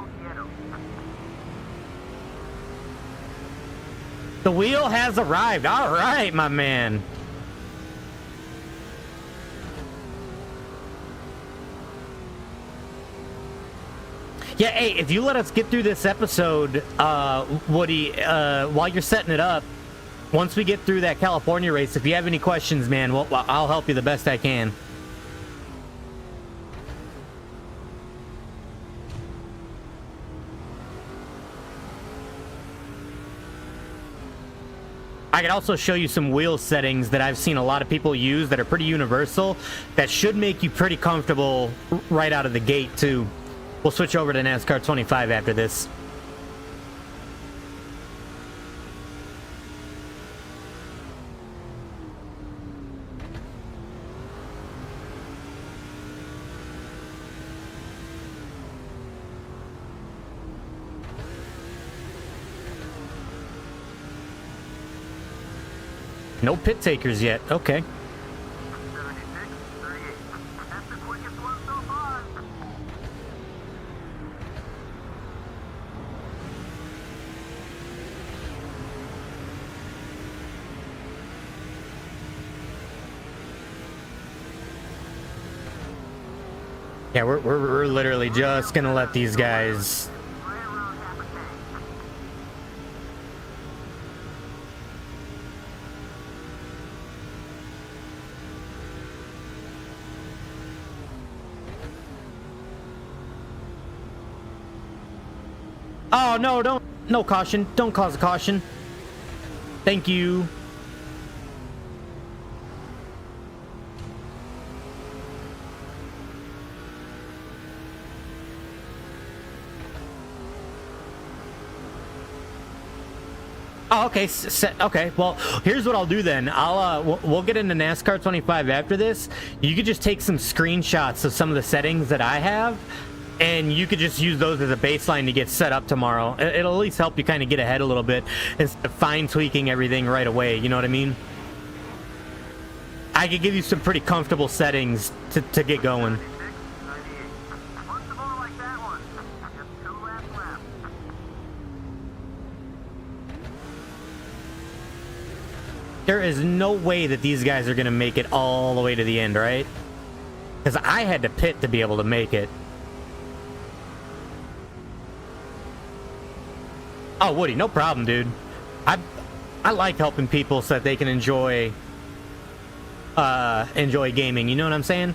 The wheel has arrived. All right, my man. Yeah, hey, if you let us get through this episode, Woody, while you're setting it up, once we get through that California race, if you have any questions, man, well, I'll help you the best I can. I can also show you some wheel settings that I've seen a lot of people use that are pretty universal that should make you pretty comfortable right out of the gate, too. We'll switch over to NASCAR 25 after this. No pit takers yet. Okay. 76-38. That's the quickest one so far. Yeah, we're literally just gonna let these guys. Right around half a tank. Oh no! No caution! Don't cause a caution. Thank you. Oh, okay. Okay. Well, here's what I'll do then. We'll get into NASCAR 25 after this. You could just take some screenshots of some of the settings that I have, and you could just use those as a baseline to get set up tomorrow. It'll at least help you kind of get ahead a little bit instead of fine tweaking everything right away. You know what I mean? I could give you some pretty comfortable settings to get going. 96-98. Once more like that one. Just 2 laps left. There is no way that these guys are going to make it all the way to the end, right? Because I had to pit to be able to make it. Oh, Woody, no problem, dude. I like helping people so that they can enjoy gaming. You know what I'm saying?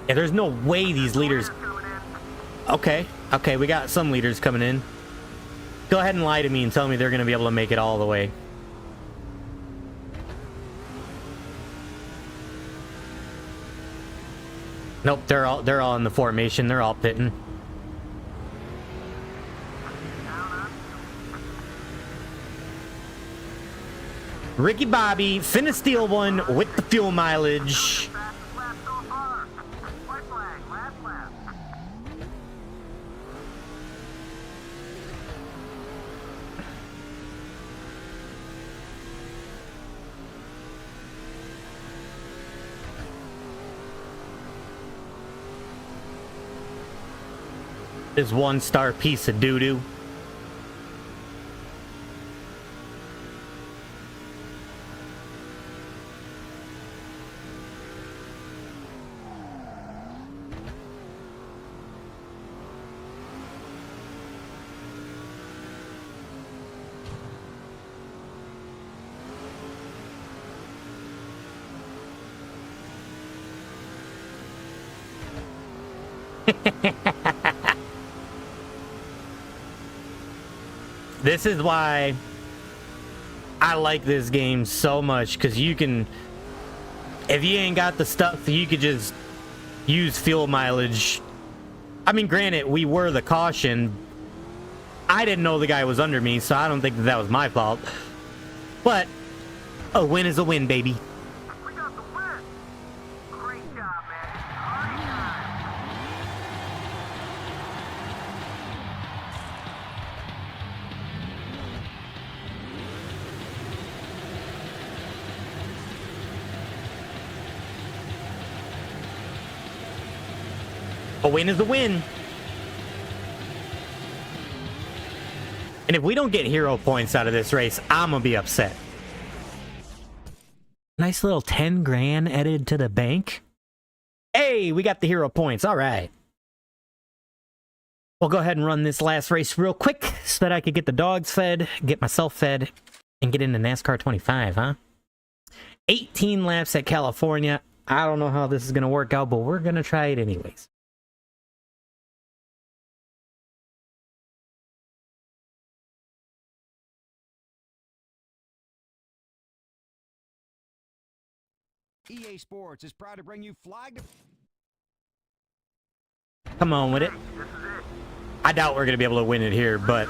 Yeah, there's no way these leaders. Okay, we got some leaders coming in. Go ahead and lie to me and tell me they're going to be able to make it all the way. Nope, they're all in the formation. They're all pitting. Ricky Bobby finna steal one with the fuel mileage. Fastest lap so far. White flag, last lap. This 1-star piece of doo-doo. This is why I like this game so much, because you can, if you ain't got the stuff, you could just use fuel mileage. I mean, granted, we were the caution. I didn't know the guy was under me, so I don't think that was my fault. But a win is a win, baby. We got the win. Great job, man. Party time. A win is a win. And if we don't get hero points out of this race, I'm gonna be upset. Nice little 10 grand added to the bank. Hey, we got the hero points. All right. We'll go ahead and run this last race real quick so that I could get the dogs fed, get myself fed, and get into NASCAR 25, huh? 18 laps at California. I don't know how this is going to work out, but we're going to try it anyways. EA Sports is proud to bring you Flag. Come on with it. I doubt we're going to be able to win it here, but...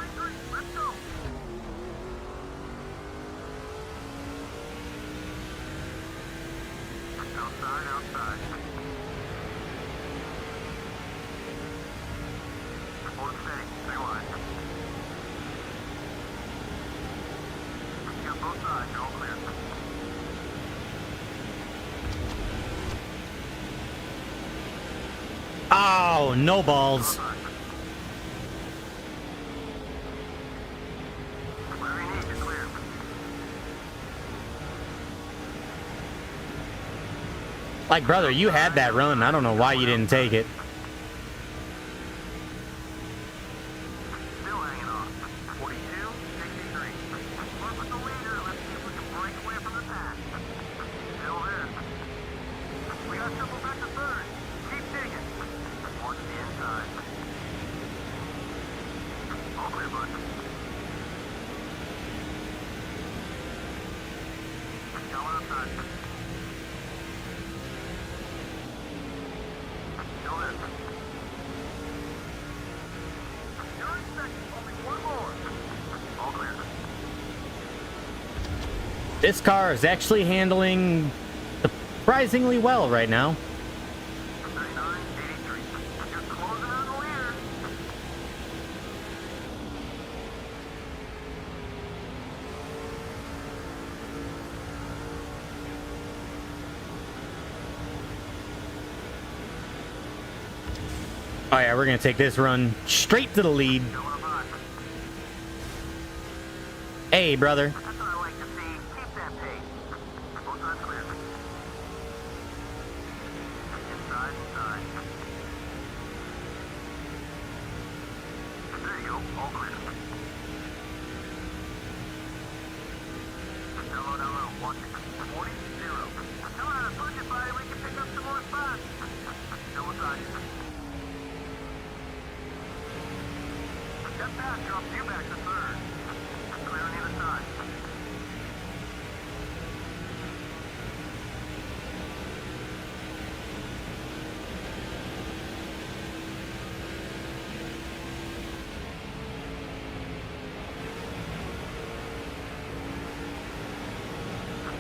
Oh, no balls. Like, brother, you had that run. I don't know why you didn't take it. Still hanging on. 42, 63. Work with the leader. Let's see if we can break away from the pack. Still there. We got triple back to third. Keep digging. Watch the inside. All clear, bud. Go outside. Still there. You're in second. Only one more. All clear. This car is actually handling surprisingly well right now. 39, 83. You're closing on the leader. Oh yeah, we're gonna take this run straight to the lead. Still up high. Hey, brother. That's what I like to see. Keep that pace. Both sides clear. Inside, inside. There you go. All clear. Down low, down low. Watch it. 40, 0. Come on, push it, buddy. We can pick up some more spots. Still inside. That pass drops you back to third. Clear on either side.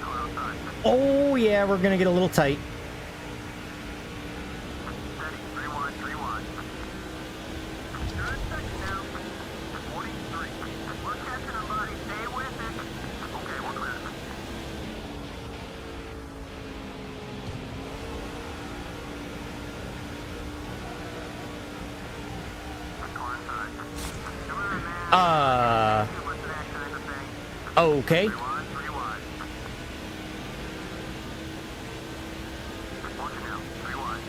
Go outside. Oh yeah, we're gonna get a little tight. Steady. 3-1, 3-1. You're in second now. 43. We're catching them, buddy. Stay with it. Okay, we're clear. Car inside. Come on, man. Too much of that kind of thing. Okay. 3 wide, 3 wide. Watch it now. 3 wide.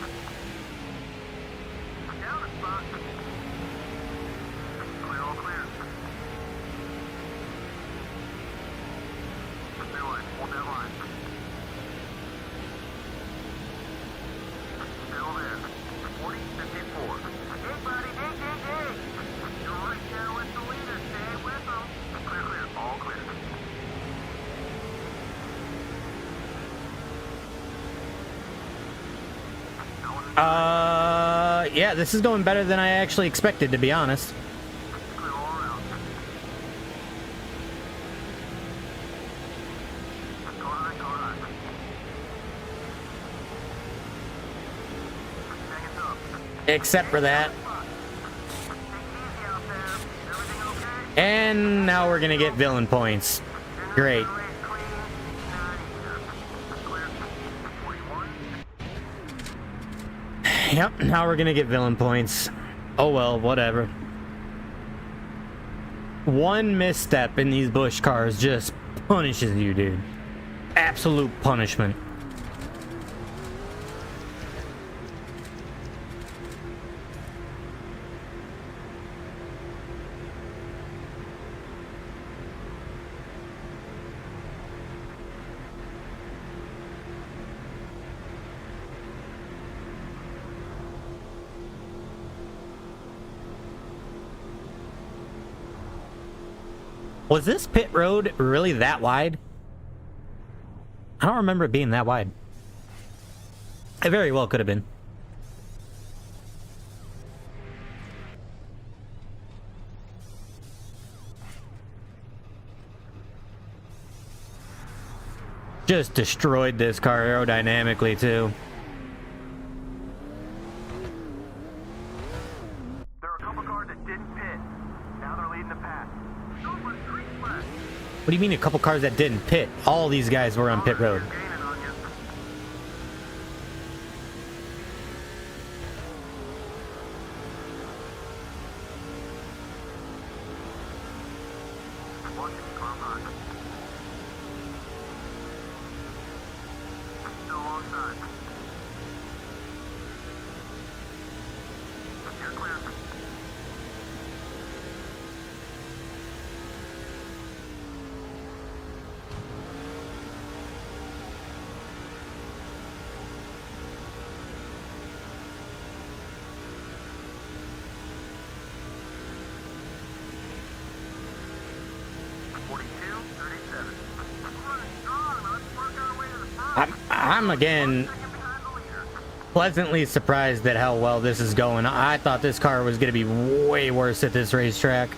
Down a spot. Clear, all clear. Stay line. Hold that line. Still there. 40, 54. Hey, buddy. Hey, hey, hey. You're right there with the leader. Stay with them. Clear, clear. All clear. Yeah, this is going better than I actually expected, to be honest. Clear all around. Go high, go high. Hang it up. Except for that. Take it easy out there. Everything okay? And now we're gonna get villain points. Great. Race clean. 90. Clear. 41. Yep, now we're gonna get villain points. Oh well, whatever. One misstep in these Bush cars just punishes you, dude. Absolute punishment. Was this pit road really that wide? I don't remember it being that wide. It very well could have been. Just destroyed this car aerodynamically too. There are a couple cars that didn't pit. Now they're leading the pack. Super street flag. What do you mean a couple cars that didn't pit? All these guys were on pit road. Gaining on you. Watch it, car behind. Still alongside. You're clear. I'm again pleasantly surprised at how well this is going. I thought this car was going to be way worse at this racetrack.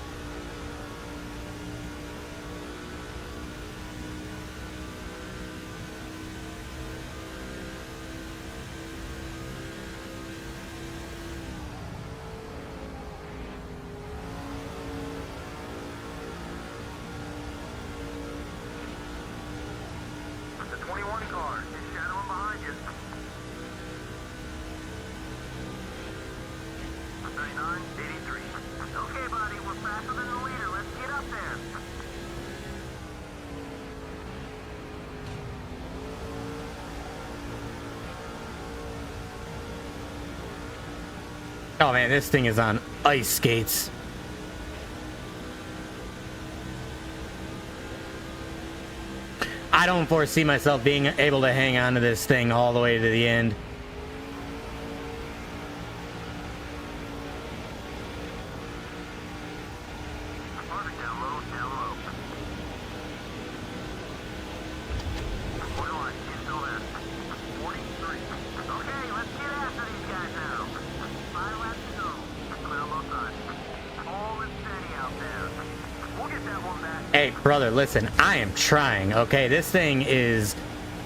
The 21 car is shadowing behind you. 39.83. Okay, buddy, we're faster than the leader. Let's get up there. Oh man, this thing is on ice skates. I don't foresee myself being able to hang on to this thing all the way to the end. Perfect, down low, down low. Borderline, he's still there. 43. Okay, let's get after these guys now. 5 laps to go. Clear on both sides. All is steady out there. We'll get that one back. Hey, brother, listen, I am trying, okay? This thing is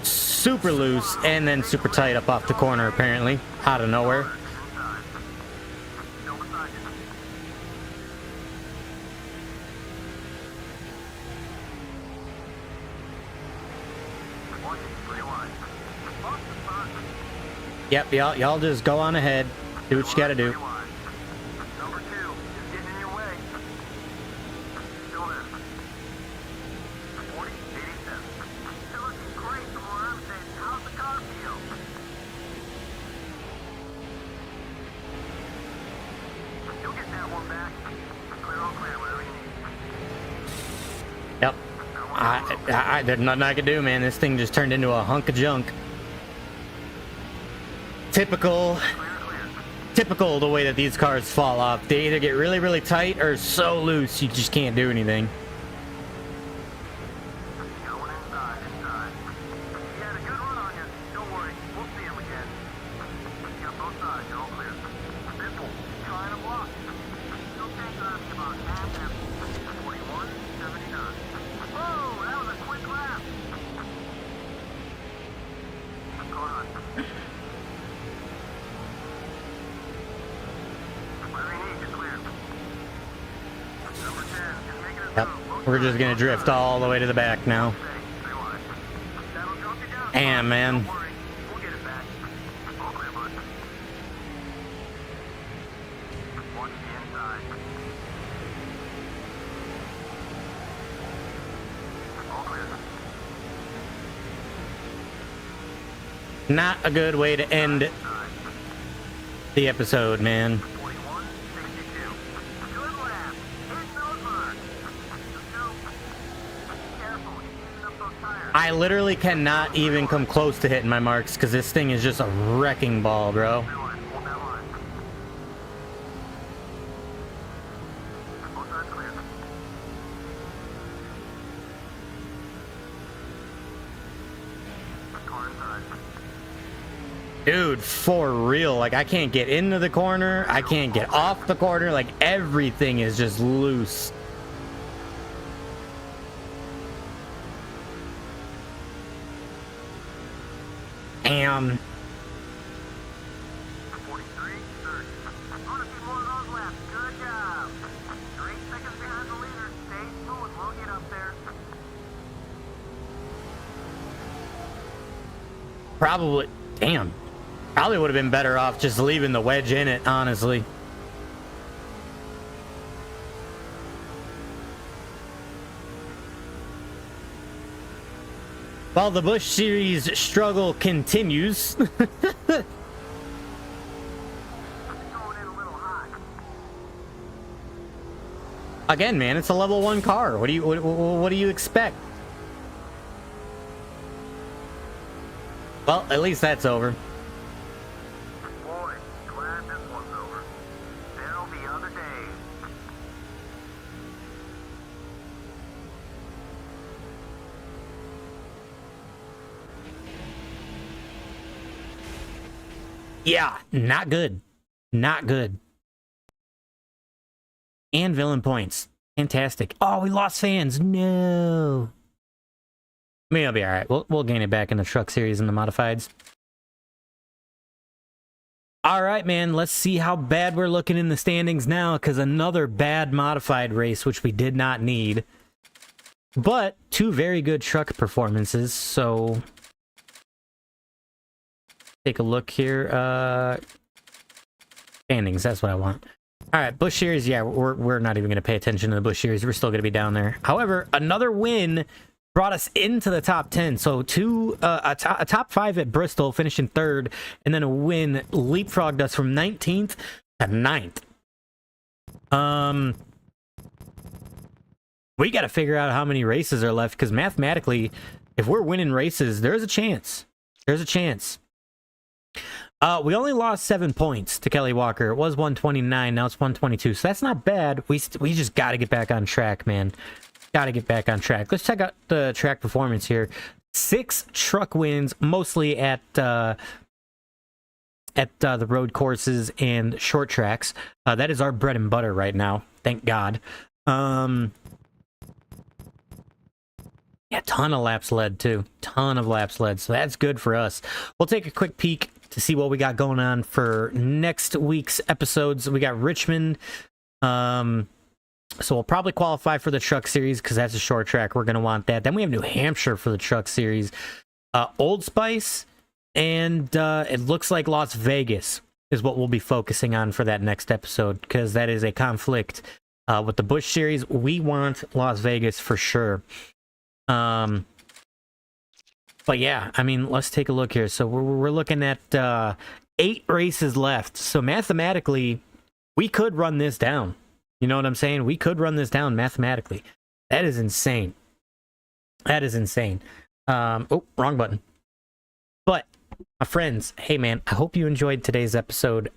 super loose and then super tight up off the corner, apparently, out of nowhere. Inside. Still beside you. Watch it, pretty wide. Off the spot. Yep, y'all just go on ahead. Do what you gotta do. Pretty wide. Number 2 is getting in your way. Still there. 40, 87. Still looking great from where I'm sitting. How's the car feel? You'll get that one back. Clear on clear, whatever you need. Yep. There's nothing I can do, man. This thing just turned into a hunk of junk. Typical the way that these cars fall off. They either get really, really tight or so loose you just can't do anything. Going inside. He had a good run on you. Don't worry, we'll see him again. You got both sides, you're all clear. Simple, trying to block. Still taking on about half M. 41.79. Whoa, that was a quick lap. Car on. Whatever you need, you're clear. Number 10 is making it Yep. through. We're just gonna drift all the way to the back now. That'll drop you down. Damn, man. Don't worry, we'll get it back. All clear, bud. inside. All clear. Not a good way to end the episode, man. 41, 62. Good lap. Hitting those marks. Let's go. Careful, you're using up those tires. I literally cannot even come close to hitting my marks because this thing is just a wrecking ball, bro. Everyone, hold that line. Both sides clear. Car inside. Dude, for real. Like, I can't get into the corner. I can't get off the corner. Like, everything is just loose. Damn. 43, 30. I want to see more of those laps. Good job. You're 8 seconds behind the leader. Stay smooth. We'll get up there. Probably. Damn. Probably would have been better off just leaving the wedge in it, honestly. While the Busch Series struggle continues. Going in a little hot. Again, man, it's a level 1 car. What do you expect? Well, at least that's over. Boy, glad this one's over. There'll be other days. Yeah, not good. Not good. And villain points. Fantastic. Oh, we lost fans. No. Maybe it'll be all right. We'll gain it back in the truck series and the modifieds. All right, man. Let's see how bad we're looking in the standings now, because another bad modified race, which we did not need. But 2 very good truck performances, so take a look here. Standings, that's what I want. All right, Busch Series, yeah, we're not even going to pay attention to the Busch Series. We're still going to be down there. However, another win brought us into the top 10. So a top 5 at Bristol, finishing 3rd, and then a win leapfrogged us from 19th to 9th. We got to figure out how many races are left, because mathematically, if we're winning races, there's a chance. There's a chance. We only lost 7 points to Kelly Walker. It was 129, now it's 122. So that's not bad. We just got to get back on track, man. Got to get back on track. Let's check out the track performance here. 6 truck wins, mostly at the road courses and short tracks. That is our bread and butter right now. Thank God. Yeah, ton of laps led too. Ton of laps led. So that's good for us. We'll take a quick peek to see what we got going on for next week's episodes. We got Richmond. So we'll probably qualify for the truck series because that's a short track. We're going to want that. Then we have New Hampshire for the truck series. Old Spice, and it looks like Las Vegas is what we'll be focusing on for that next episode, because that is a conflict with the Busch series. We want Las Vegas for sure. But yeah, I mean, let's take a look here. So we're looking at 8 races left. So mathematically, we could run this down. You know what I'm saying? We could run this down mathematically. That is insane. That is insane. Oh, wrong button. But, my friends, hey man, I hope you enjoyed today's episode.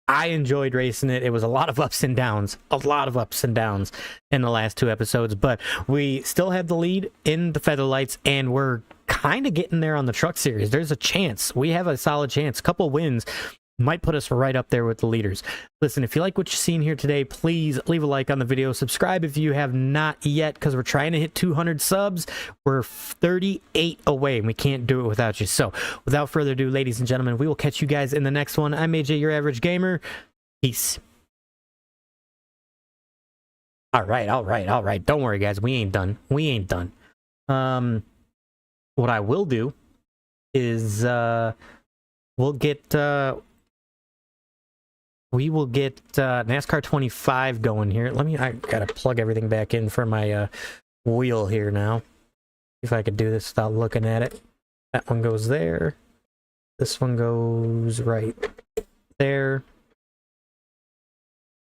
I enjoyed racing it. It was a lot of ups and downs. A lot of ups and downs in the last 2 episodes. But we still have the lead in the Featherlights, and we're kind of getting there on the truck series. There's a chance. We have a solid chance. A couple wins might put us right up there with the leaders. Listen, if you like what you've seen here today, please leave a like on the video. Subscribe if you have not yet, because we're trying to hit 200 subs. We're 38 away, and we can't do it without you. So, without further ado, ladies and gentlemen, we will catch you guys in the next one. I'm AJ, your average gamer. Peace. All right. Don't worry, guys. We ain't done. We ain't done. What I will do is, we'll get we will get NASCAR 25 going here. I gotta plug everything back in for my wheel here now. If I could do this without looking at it. That one goes there. This one goes right there.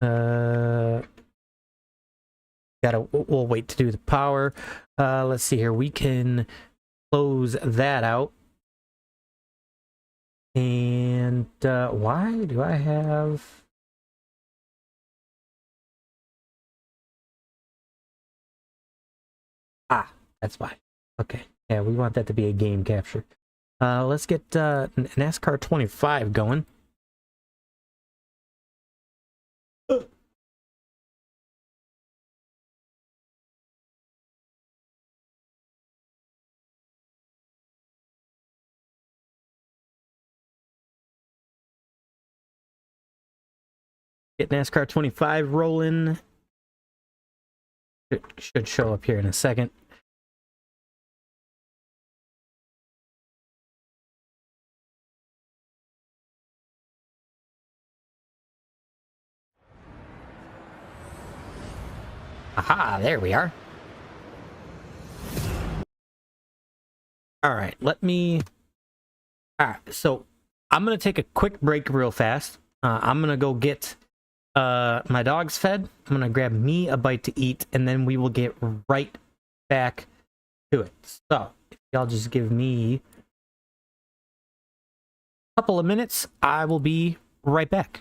We'll wait to do the power. Let's see here. We can close that out. And why do I have... Ah, that's why. Okay. Yeah, we want that to be a game capture. Let's get NASCAR 25 going. Get NASCAR 25 rolling. It should show up here in a second. Aha, there we are. All right, so I'm going to take a quick break real fast. I'm going to go get my dogs fed. I'm going to grab me a bite to eat, and then we will get right back to it. So, if y'all just give me a couple of minutes, I will be right back.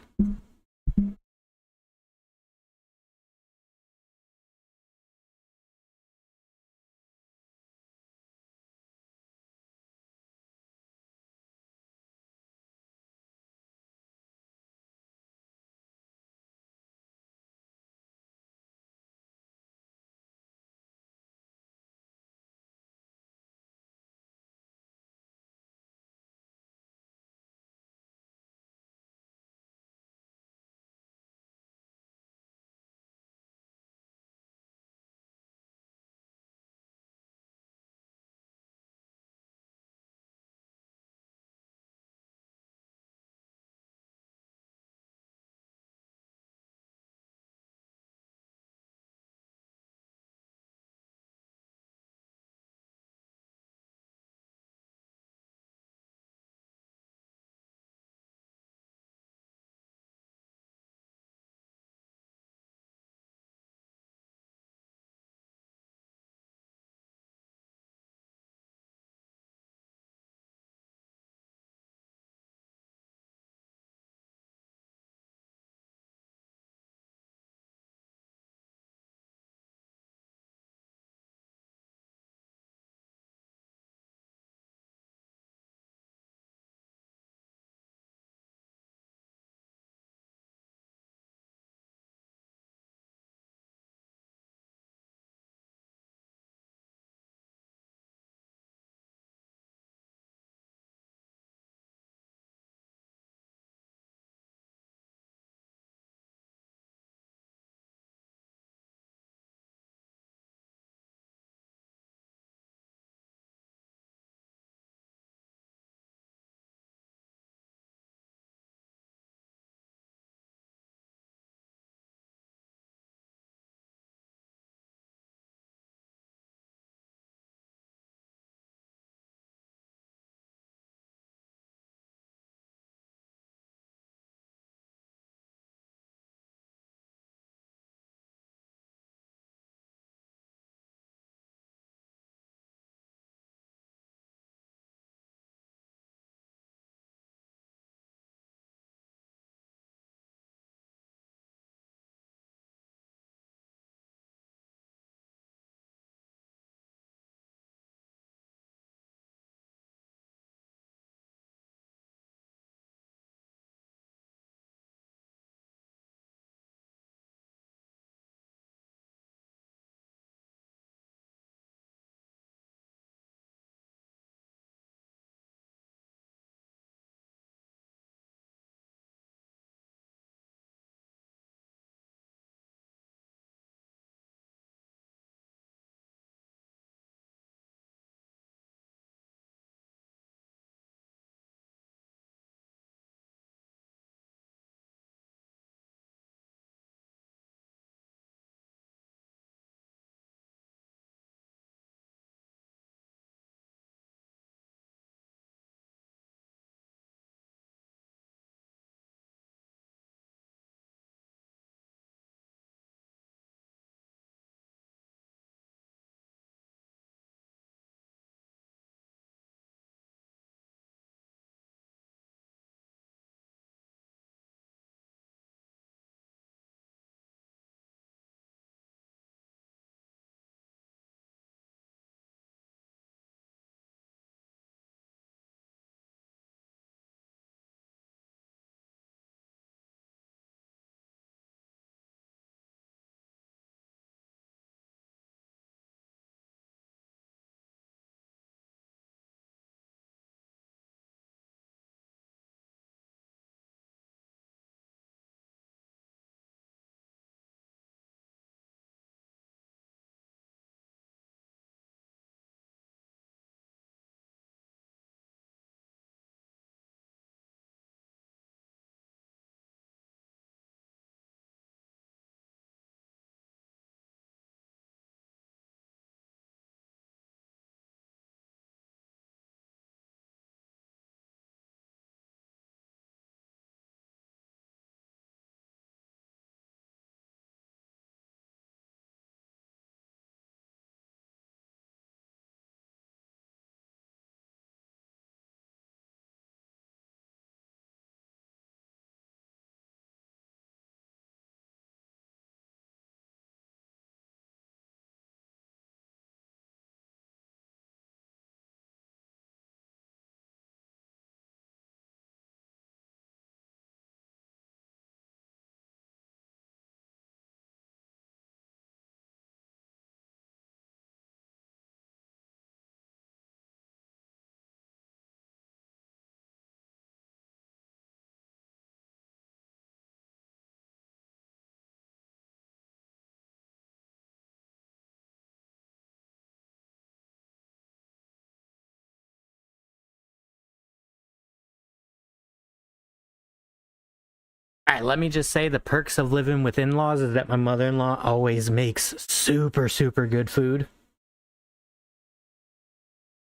All right, let me just say the perks of living with in-laws is that my mother-in-law always makes super, super good food.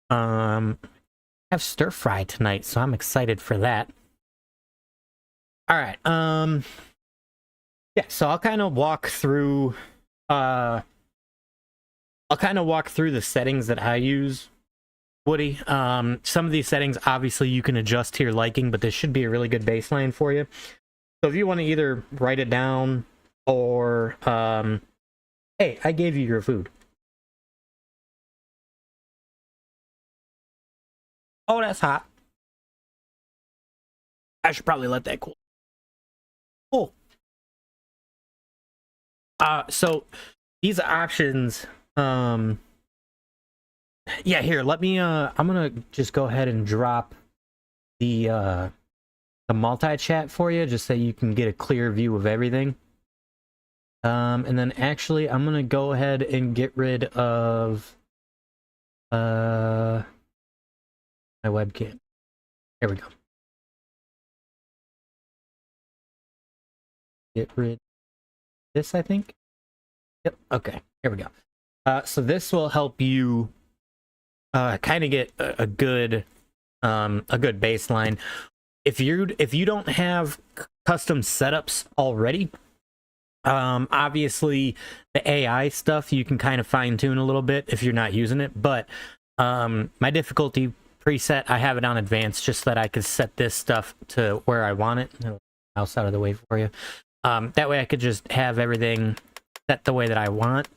I have stir fry tonight, so I'm excited for that. All right, yeah, so I'll kind of walk through the settings that I use, Woody. Some of these settings obviously you can adjust to your liking, but this should be a really good baseline for you. So if you want to either write it down or hey, I gave you your food. Oh, that's hot. I should probably let that cool. Cool. So these options, yeah, here, let me, I'm gonna just go ahead and drop the multi-chat for you, just so you can get a clear view of everything. And then actually, I'm gonna go ahead and get rid of, my webcam. There we go. Get rid of this, I think. Yep. Okay. Here we go. So this will help you kind of get a good baseline. If you don't have custom setups already, obviously the AI stuff you can kind of fine tune a little bit if you're not using it. But my difficulty preset, I have it on advanced just so that I could set this stuff to where I want it. Mouse out of the way for you. That way I could just have everything set the way that I want.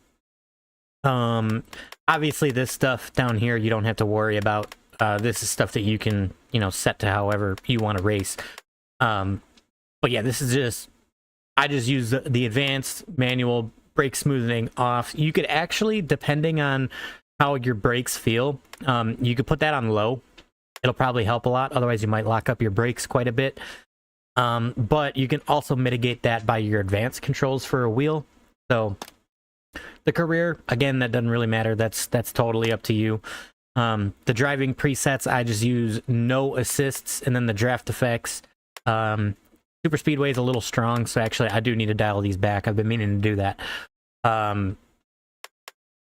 Obviously this stuff down here you don't have to worry about. This is stuff that you can, set to however you want to race. But yeah, this is just, I just use the advanced manual brake smoothing off. You could actually, depending on how your brakes feel, you could put that on low. It'll probably help a lot. Otherwise you might lock up your brakes quite a bit. But you can also mitigate that by your advanced controls for a wheel. So the career, again, that doesn't really matter. That's totally up to you. The driving presets, I just use no assists, and then the draft effects. Super speedway is a little strong, so actually I do need to dial these back. I've been meaning to do that.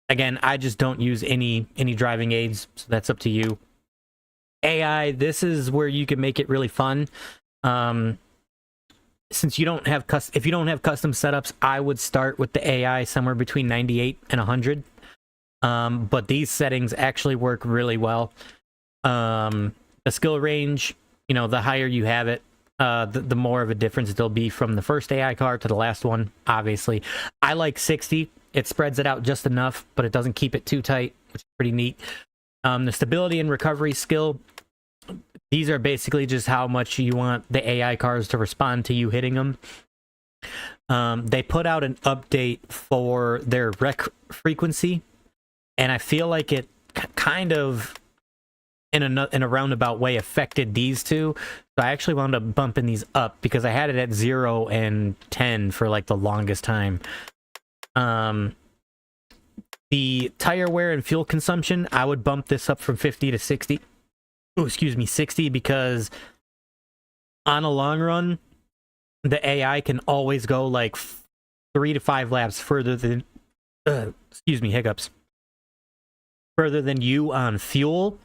Again, I just don't use any driving aids, so that's up to you. AI, this is where you can make it really fun. Since you don't have if you don't have custom setups, I would start with the AI somewhere between 98 and 100. But these settings actually work really well. The skill range, the higher you have it, the more of a difference there'll be from the first AI car to the last one, obviously. I like 60. It spreads it out just enough, but it doesn't keep it too tight, which is pretty neat. The stability and recovery skill, these are basically just how much you want the AI cars to respond to you hitting them. They put out an update for their wreck frequency, and I feel like it kind of, in a roundabout way, affected these two. So I actually wound up bumping these up because I had it at 0 and 10 for like the longest time. The tire wear and fuel consumption, I would bump this up from 50 to 60. Oh, excuse me, 60, because on a long run, the AI can always go like 3 to 5 laps further than, excuse me, hiccups, further than you on fuel.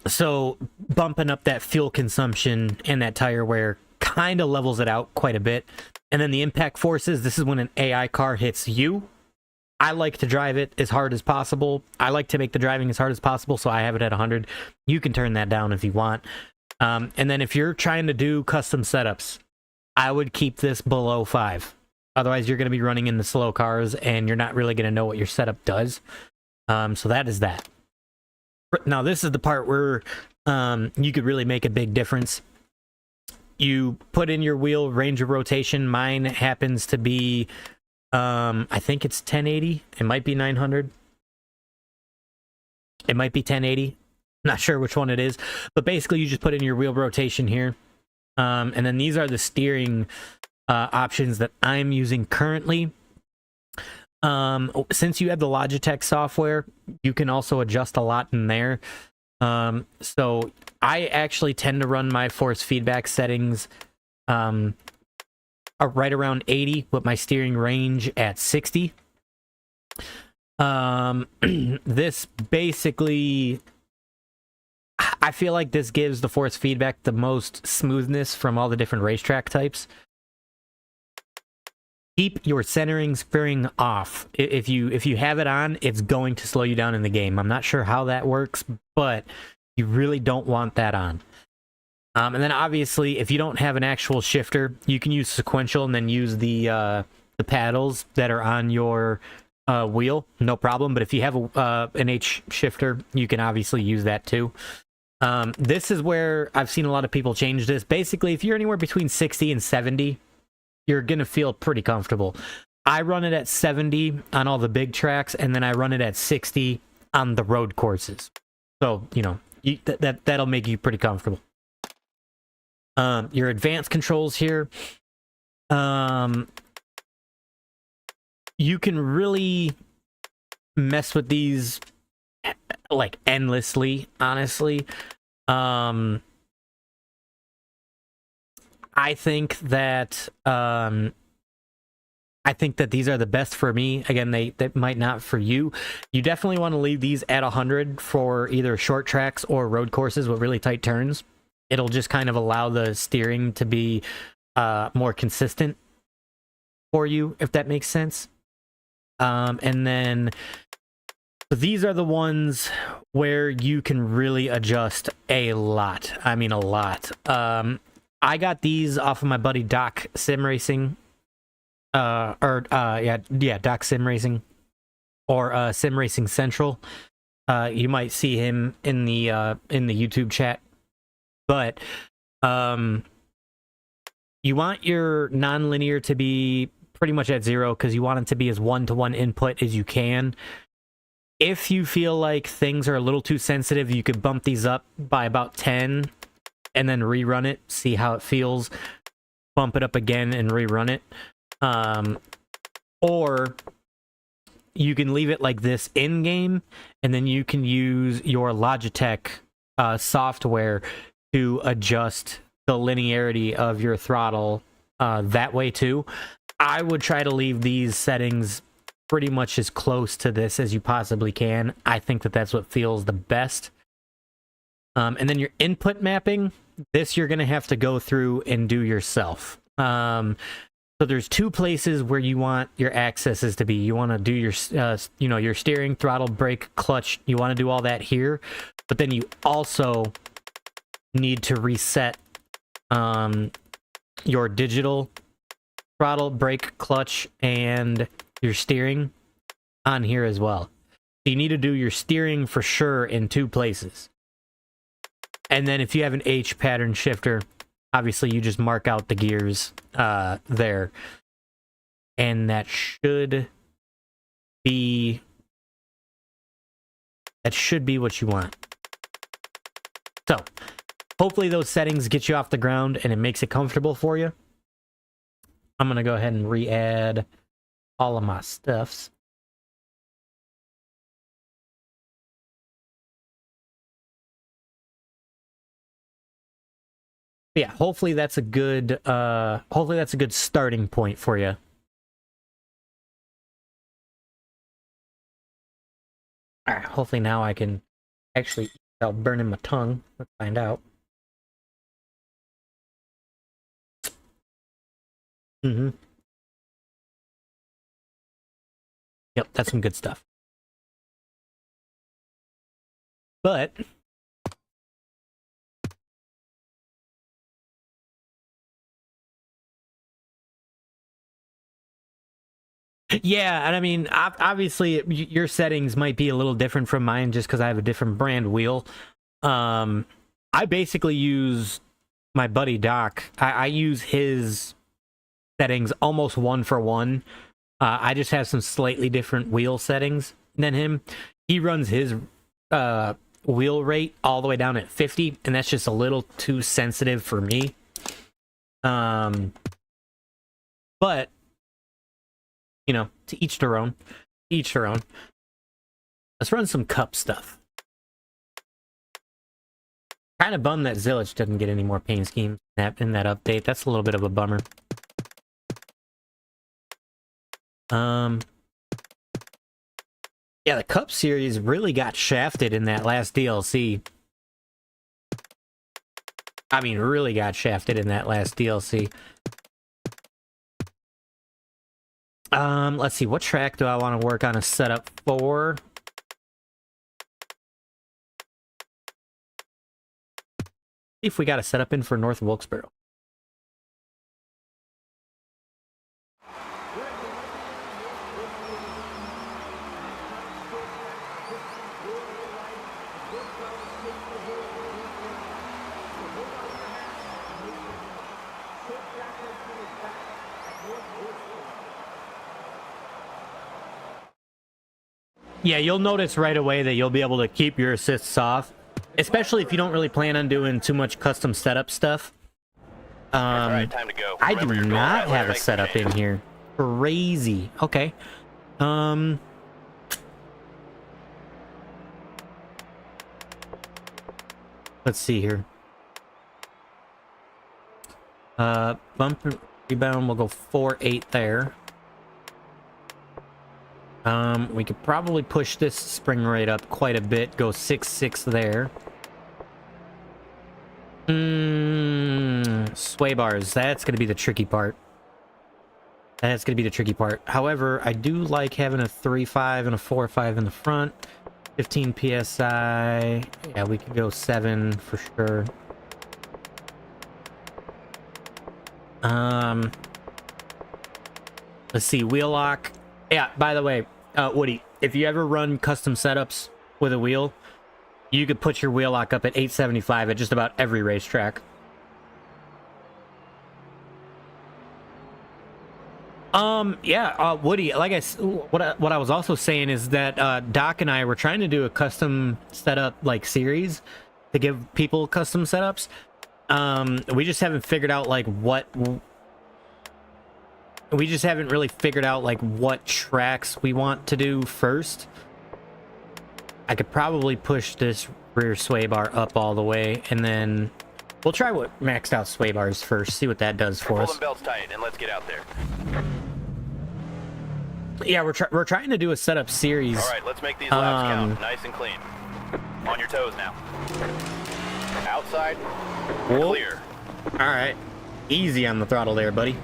So bumping up that fuel consumption and that tire wear kind of levels it out quite a bit. And then the impact forces, this is when an AI car hits you. I like to drive it as hard as possible. I like to make the driving as hard as possible, so I have it at 100. You can turn that down if you want. And then if you're trying to do custom setups, I would keep this below 5. Otherwise, you're going to be running in the slow cars, and you're not really going to know what your setup does. So that is that. Now, this is the part where you could really make a big difference. You put in your wheel range of rotation. Mine happens to be... I think it's 1080. It might be 900. It might be 1080. Not sure which one it is. But basically, you just put in your wheel rotation here. And then these are the steering options that I'm using currently. Since you have the Logitech software, you can also adjust a lot in there. So I actually tend to run my force feedback settings right around 80 with my steering range at 60. This basically, I feel like this gives the force feedback the most smoothness from all the different racetrack types. Keep your centering spring off. If you have it on, it's going to slow you down in the game. I'm not sure how that works, but you really don't want that on. And then obviously, if you don't have an actual shifter, you can use sequential and then use the paddles that are on your wheel, no problem. But if you have an H shifter, you can obviously use that too. This is where I've seen a lot of people change this. Basically, if you're anywhere between 60 and 70, you're going to feel pretty comfortable. I run it at 70 on all the big tracks, and then I run it at 60 on the road courses. So, you know, that'll make you pretty comfortable. Your advanced controls here. You can really mess with these like endlessly, honestly. I think that these are the best for me. Again, they might not for you. You definitely want to leave these at 100 for either short tracks or road courses with really tight turns. It'll just kind of allow the steering to be more consistent for you, if that makes sense. And then these are the ones where you can really adjust a lot. I mean, a lot. I got these off of my buddy DOK-SIMRACING. DOK-SIMRACING. Or Sim Racing Central. You might see him in the YouTube chat. But you want your nonlinear to be pretty much at 0 because you want it to be as one-to-one input as you can. If you feel like things are a little too sensitive, you could bump these up by about 10 and then rerun it, see how it feels. Bump it up again and rerun it. Or you can leave it like this in-game, and then you can use your Logitech software to adjust the linearity of your throttle that way too. I would try to leave these settings pretty much as close to this as you possibly can. I think that that's what feels the best. And then your input mapping, this you're going to have to go through and do yourself. So there's two places where you want your accesses to be. You want to do your, your steering, throttle, brake, clutch. You want to do all that here, but then you also need to reset your digital throttle, brake, clutch, and your steering on here as well. So you need to do your steering for sure in two places. And then if you have an H pattern shifter, obviously you just mark out the gears there. And that should be what you want. So hopefully those settings get you off the ground and it makes it comfortable for you. I'm going to go ahead and re-add all of my stuffs. Yeah, hopefully that's a good starting point for you. All right, hopefully now I can actually, without burning my tongue. Let's find out. Yep, that's some good stuff. But yeah, and I mean, obviously your settings might be a little different from mine just because I have a different brand wheel. I basically use my buddy Doc. I use his settings almost one for one. I just have some slightly different wheel settings than him. He runs his wheel rate all the way down at 50, and that's just a little too sensitive for me. But you know, to each their own. Each their own. Let's run some cup stuff. Kind of bummed that Zillich doesn't get any more paint schemes in that update. That's a little bit of a bummer. Um, yeah, the Cup series really got shafted in that last DLC. I mean, really got shafted in that last DLC. Let's see, what track do I want to work on a setup for? See if we got a setup in for North Wilkesboro. Yeah, you'll notice right away that you'll be able to keep your assists off, especially if you don't really plan on doing too much custom setup stuff. Alright, time to go. I do Remember your goal. not Alright, let's have a make some setup in changes. here. Crazy. Okay. Let's see here. Bump and rebound, we'll go 4-8 there. We could probably push this spring rate up quite a bit, go 6-6 there. Sway bars, that's going to be the tricky part. That's going to be the tricky part. However, I do like having a 3-5 and a 4-5 in the front. 15 PSI. Yeah, we could go 7 for sure. Let's see, wheel lock. Yeah, by the way, Woody, if you ever run custom setups with a wheel, you could put your wheel lock up at 875 at just about every racetrack. Yeah, Woody, like what I was also saying is that Doc and I were trying to do a custom setup like series to give people custom setups. We just haven't figured out like what we just haven't really figured out like what tracks we want to do first. I could probably push this rear sway bar up all the way, and then we'll try what maxed out sway bars first, see what that does for Pull us. them belts tight and let's get out there. Yeah, we're trying to do a setup series. Alright, let's make these laps count. Nice and clean. On your toes now. Outside. Whoa. Clear. All right, easy on the throttle there, buddy.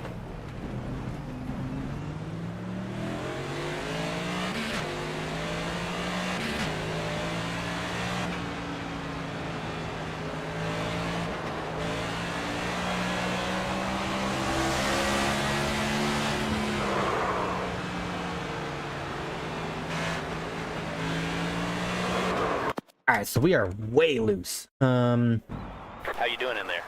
All right, so we are way loose. How you doing in there?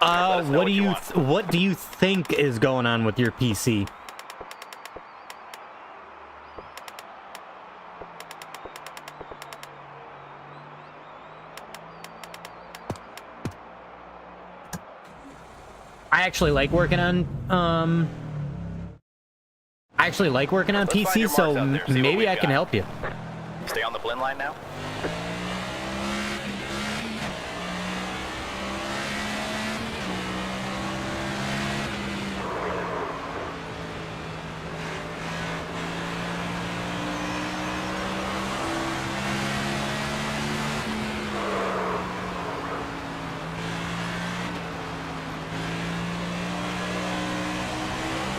us know what what do you you want. what do you think is going on with your PC? I actually like working on Let's find PC, your so marks out there, see what maybe we've I can got. help you. Stay on the blend line now.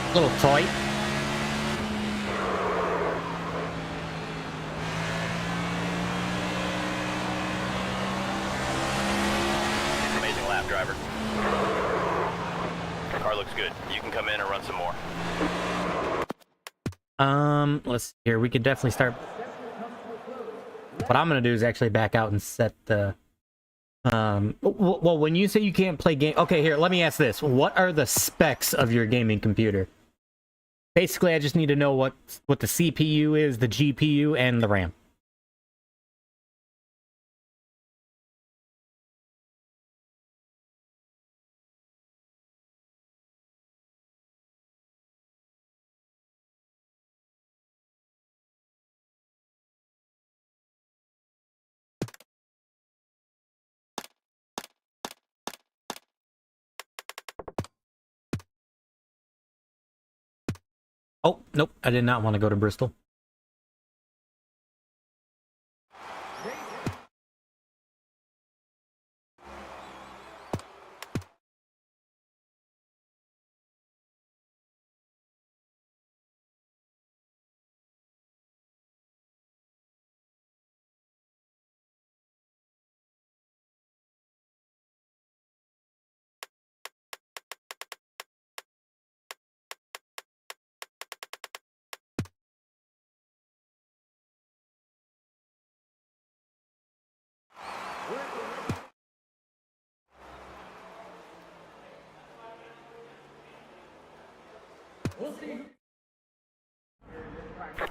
A little tight. Amazing lap, driver. Car looks good. You can come in and run some more. Let's see here. We could definitely start. What I'm gonna do is actually back out and set the. Well, when you say you can't play game, okay, here. Let me ask this: what are the specs of your gaming computer? Basically, I just need to know what the CPU is, the GPU, and the RAM. Oh, nope. I did not want to go to Bristol.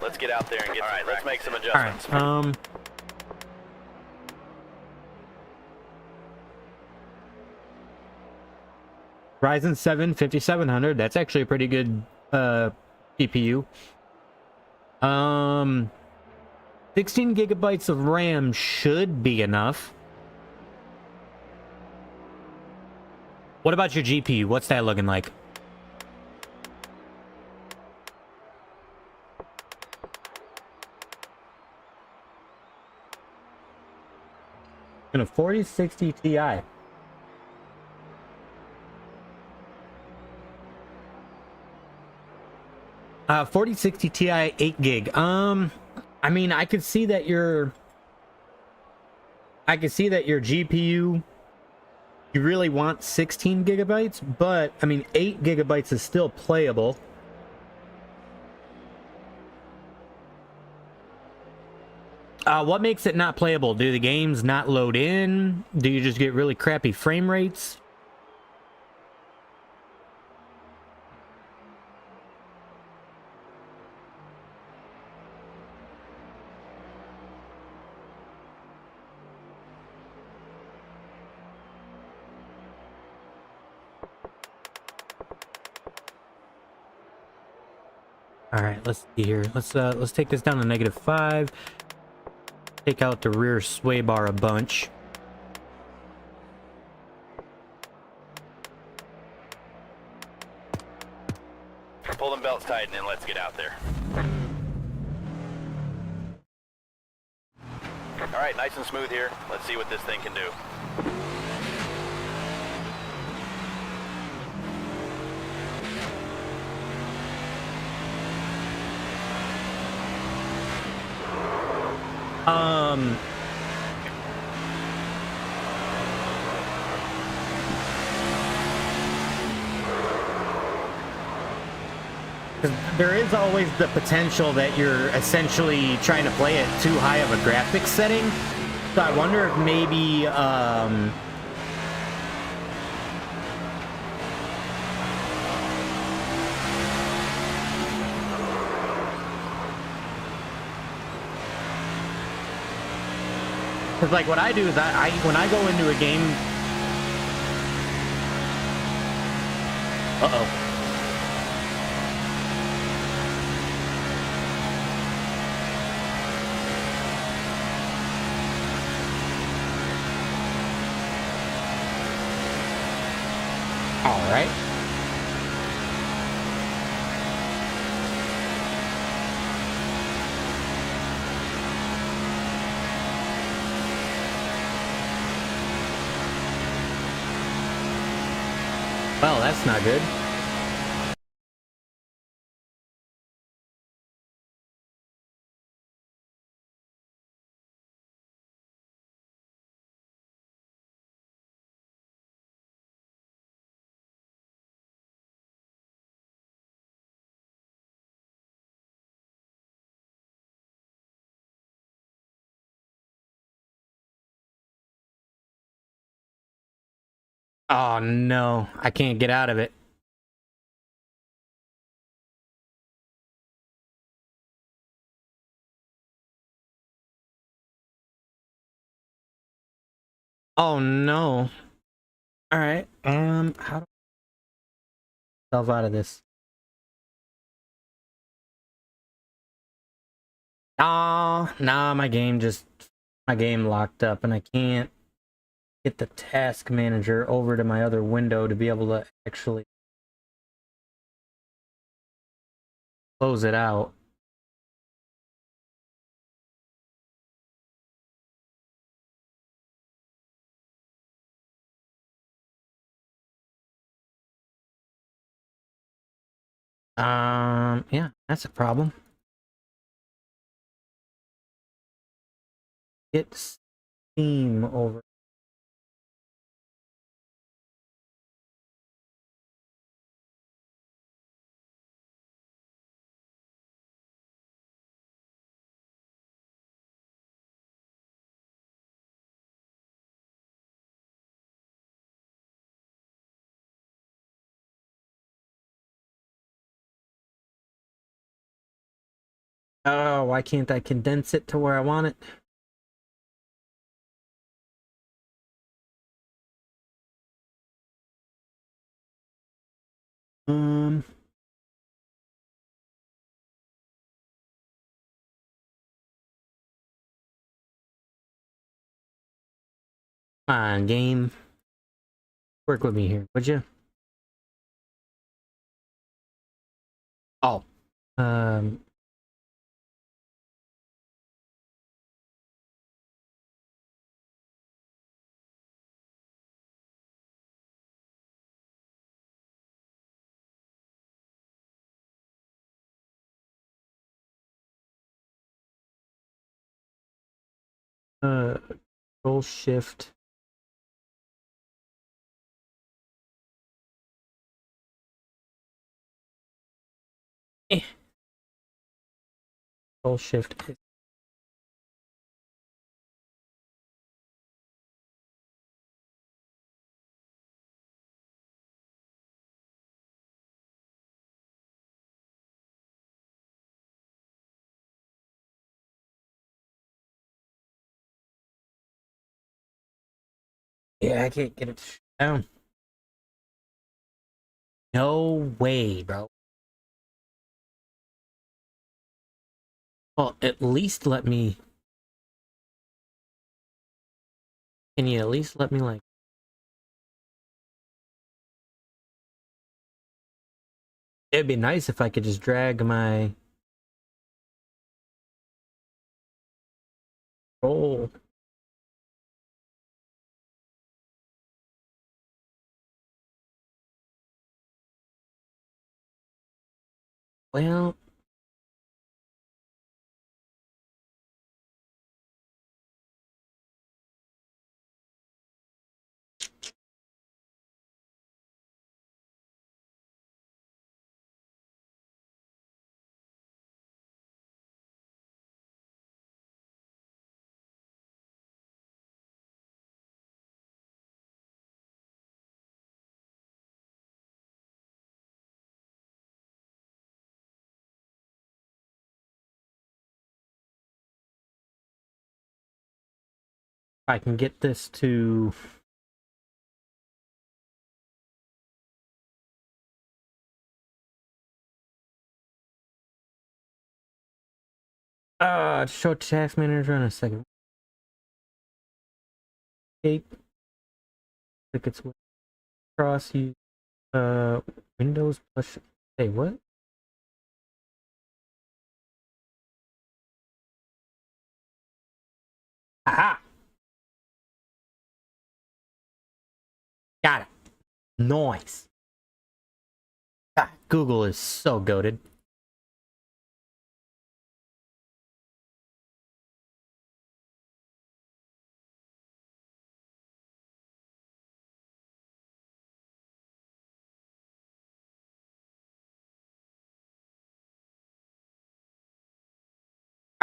Let's get out there and get. All right, let's make some All adjustments. right. Ryzen 7 5700. That's actually a pretty good CPU. 16 gigabytes of RAM should be enough. What about your GPU? What's that looking like? In a 4060 Ti. 4060 Ti 8 gig. I mean, I could see that your GPU, you really want 16 gigabytes, but I mean 8 gigabytes is still playable. What makes it not playable? Do the games not load in? Do you just get really crappy frame rates? All right, let's see here. Let's take this down to -5. Take out the rear sway bar a bunch. Pull them belts tight and then let's get out there. All right, nice and smooth here. Let's see what this thing can do. There is always the potential that you're essentially trying to play at too high of a graphics setting. So I wonder if maybe because like what I do is I when I go into a game. Uh-oh. All right. Well, that's not good. Oh no, I can't get out of it. Oh no. All right. How do I myself out of this? Nah, my game locked up and I can't get the task manager over to my other window to be able to actually close it out. Yeah, that's a problem. Get Steam over. Oh, why can't I condense it to where I want it? Um, Come on, game. Work with me here, would you? Oh. Um. Control Shift. Control Shift. Yeah, I can't get it down. No way, bro. Well, at least let me. Can you at least let me, like. It'd be nice if I could just drag my. Roll. Well. I can get this to. Show task manager in a second. Escape. Click its way across. You. Windows plus. Hey, what? Aha! Got it. Nice. God, Google is so goated.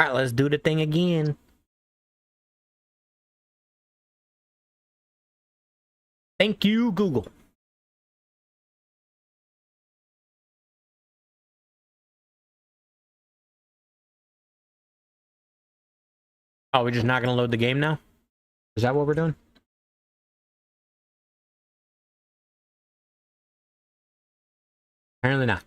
Alright, let's do the thing again. Thank you, Google. Oh, we're just not gonna load the game now? Is that what we're doing? Apparently not.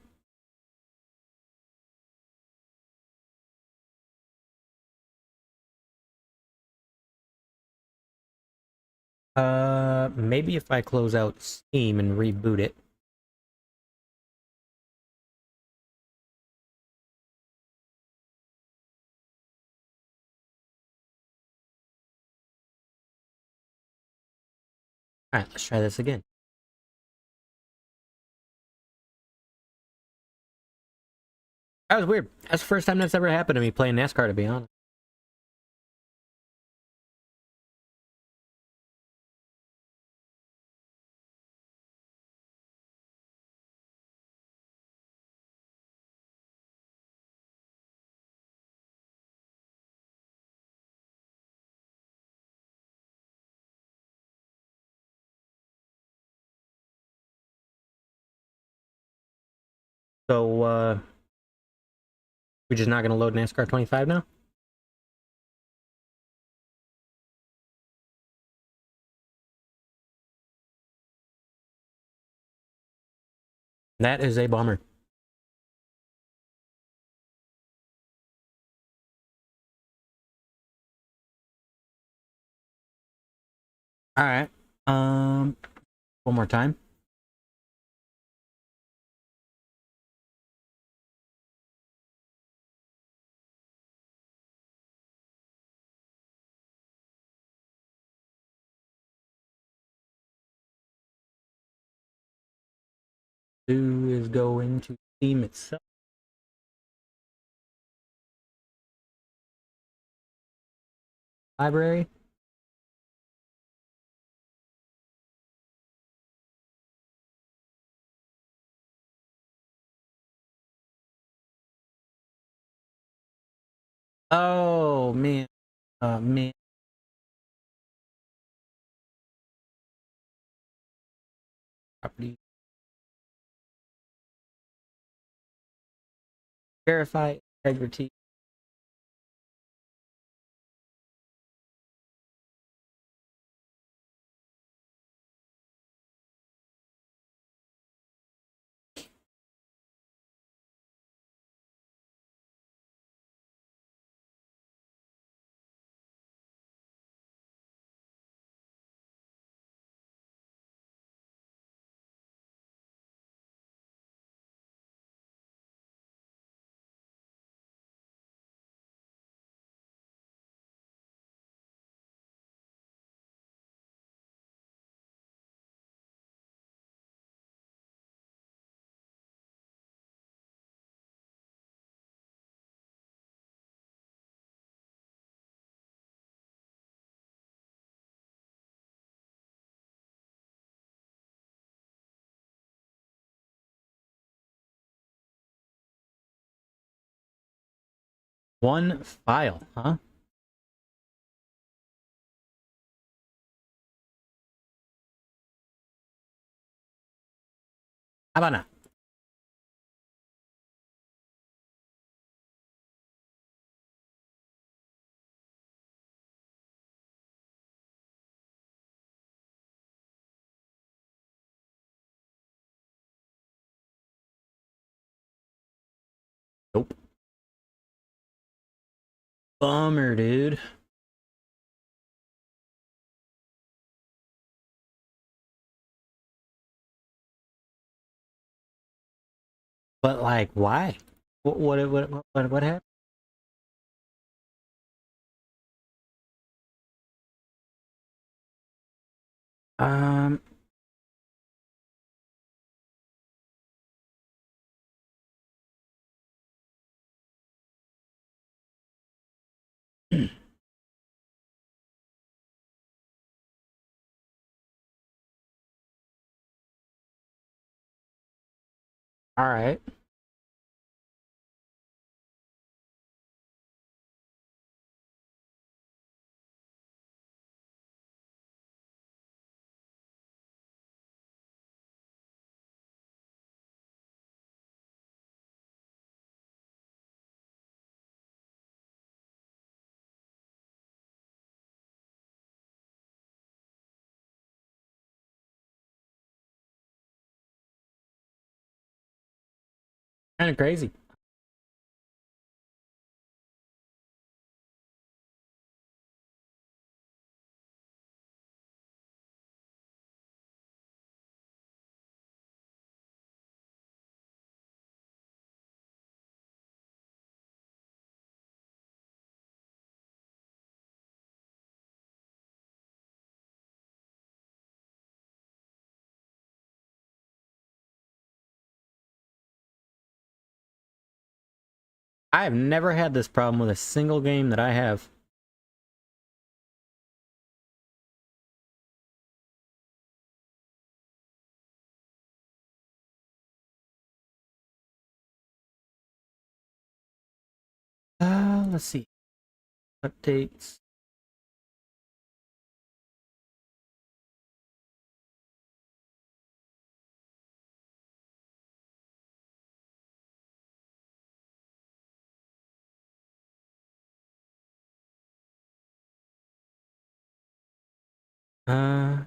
Maybe if I close out Steam and reboot it. Alright, let's try this again. That was weird. That's the first time that's ever happened to me playing NASCAR, to be honest. So, we're just not going to load NASCAR 25 now? That is a bummer. Alright. One more time. Who is going to theme itself? Library? Oh, man. Man. Property. Verify integrity. One file, huh? How about now? Nope. Bummer, dude. But like, why? What happened? Um. All right. Kind of crazy. I have never had this problem with a single game that I have. Let's see. Updates. Uh,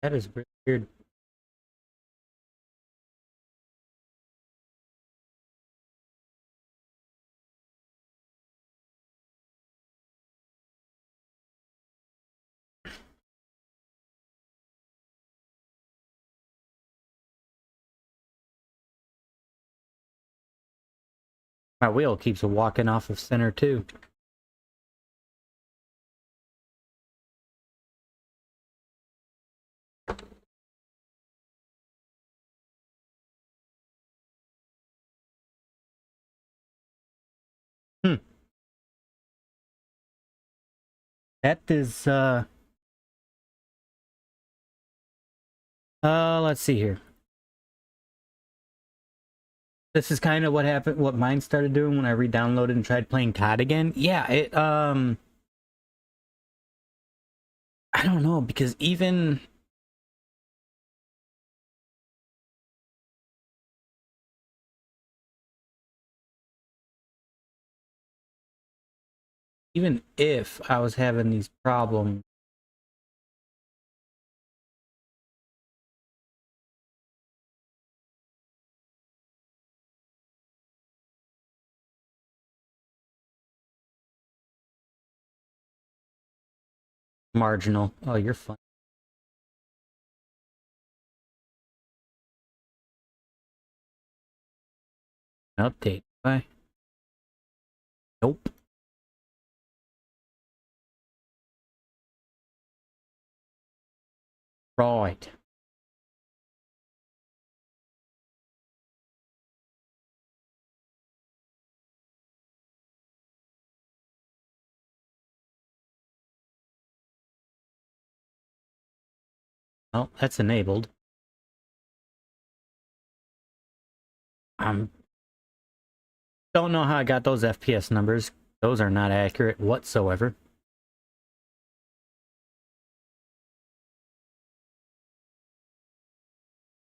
that is weird. My wheel keeps walking off of center too. Hmm. That is let's see here. This is kind of what happened, what mine started doing when I re-downloaded and tried playing COD again. Yeah, it I don't know, because even if I was having these problems, marginal. Oh, you're fine. Update. Bye. Nope. Right. Well, that's enabled. Don't know how I got those FPS numbers. Those are not accurate whatsoever.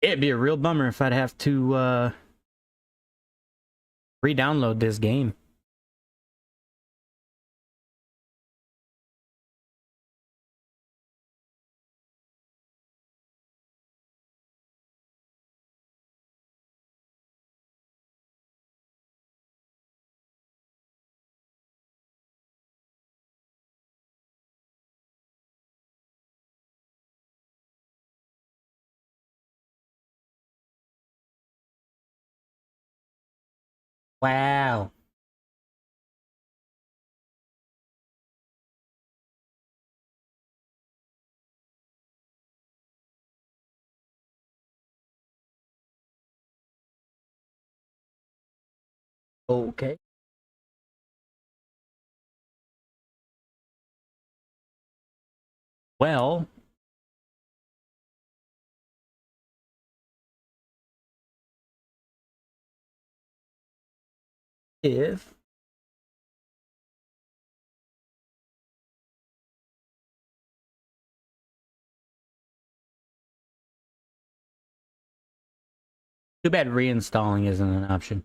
It'd be a real bummer if I'd have to re-download this game. Wow. Okay. Well, if too bad reinstalling isn't an option.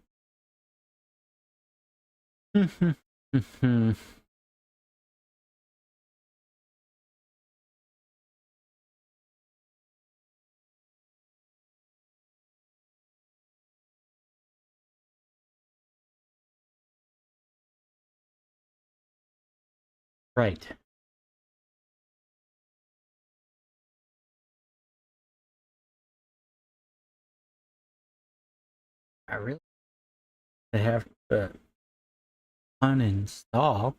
Right. I really have to uninstall.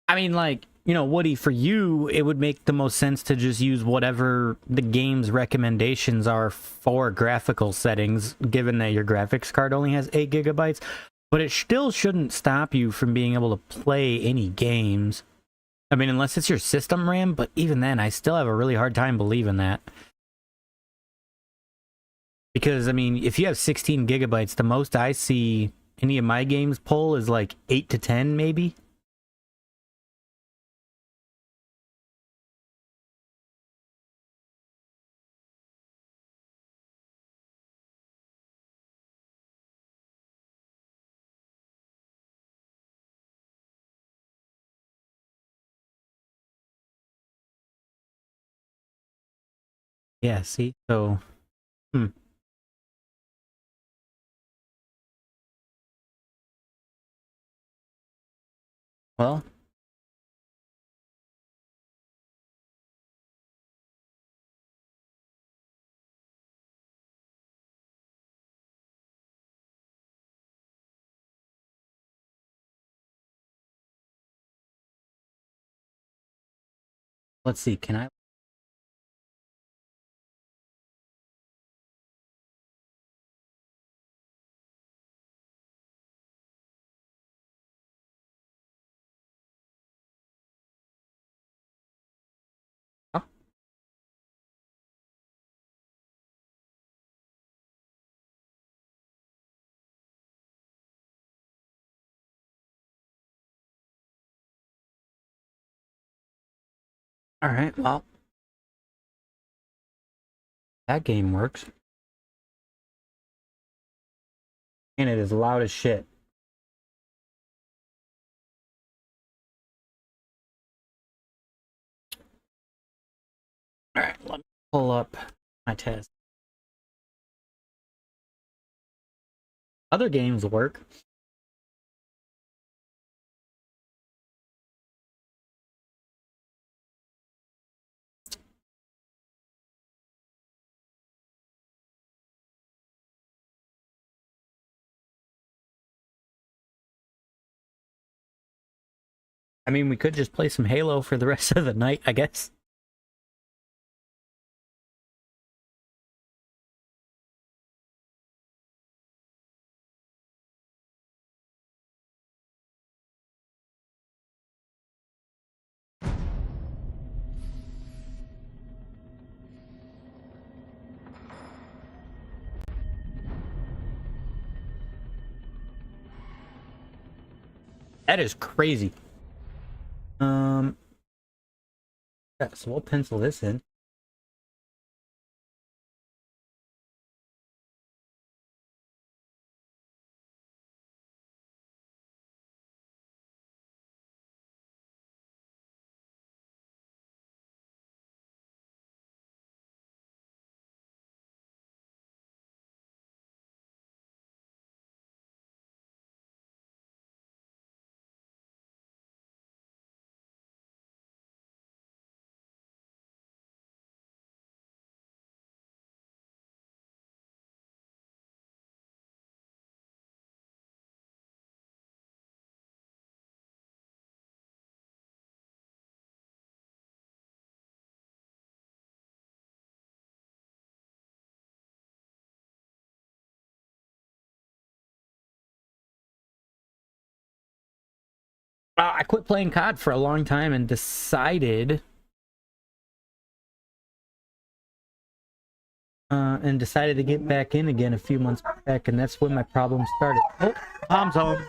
I mean, like, you know, Woody, for you, it would make the most sense to just use whatever the game's recommendations are for graphical settings, given that your graphics card only has 8 gigabytes. But it still shouldn't stop you from being able to play any games. I mean, unless it's your system RAM, but even then, I still have a really hard time believing that. Because, I mean, if you have 16 gigabytes, the most I see any of my games pull is like 8 to 10, maybe. Yeah, see? So, well, let's see. Can I? Oh, all right. Well, that game works. And it is loud as shit. All right, let me pull up my test. Other games work. I mean, we could just play some Halo for the rest of the night, I guess. That is crazy. Yeah, so we'll pencil this in. I quit playing COD for a long time and decided to get back in again a few months back, and that's when my problem started. Oh, mom's home.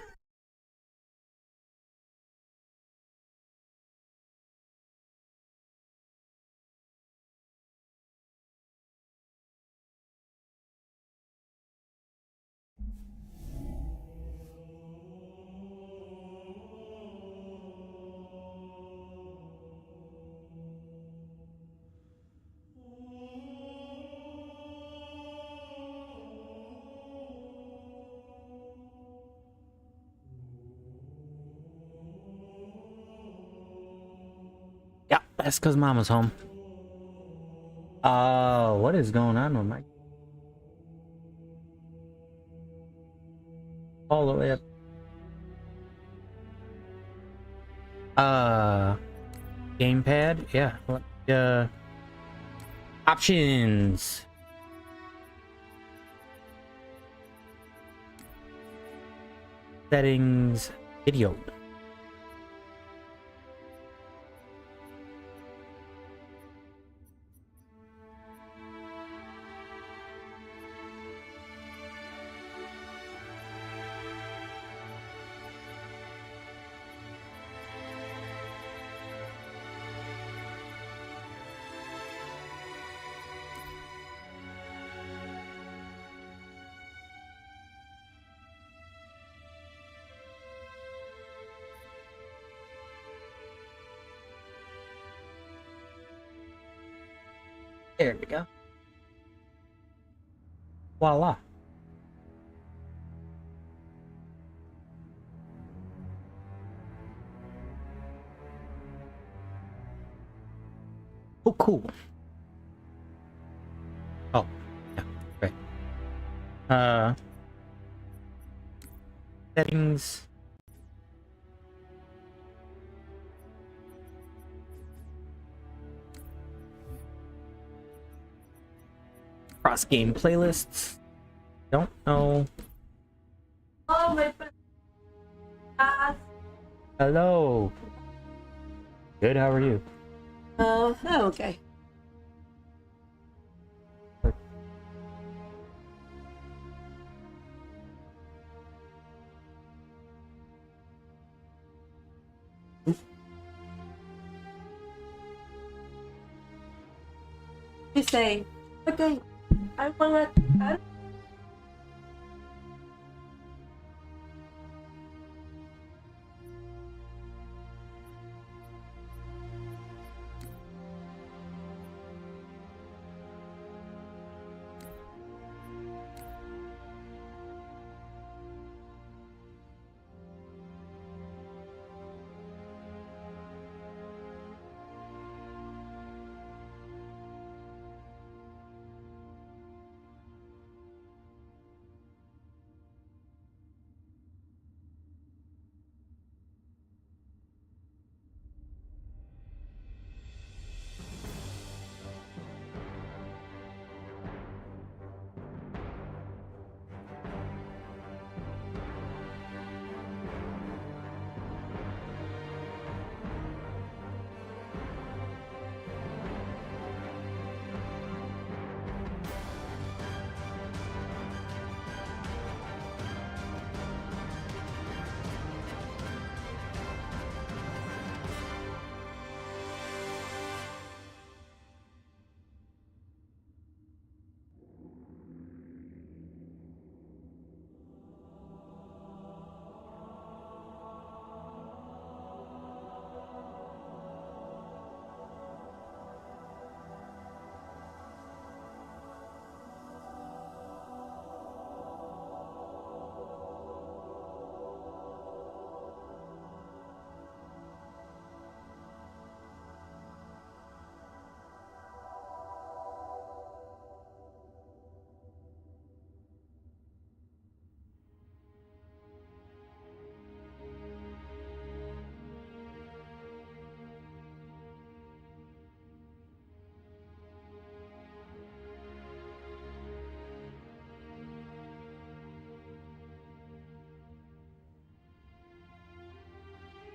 That's because Mama's home. What is going on with my... All the way up. Gamepad? Yeah. Options. Settings. Video. There we go. Voila. Oh, cool. Oh, yeah, great. Settings. Cross game playlists. Don't know. Oh, my friend. Hello. Good, how are you? Oh, okay. You say, okay, I wanna.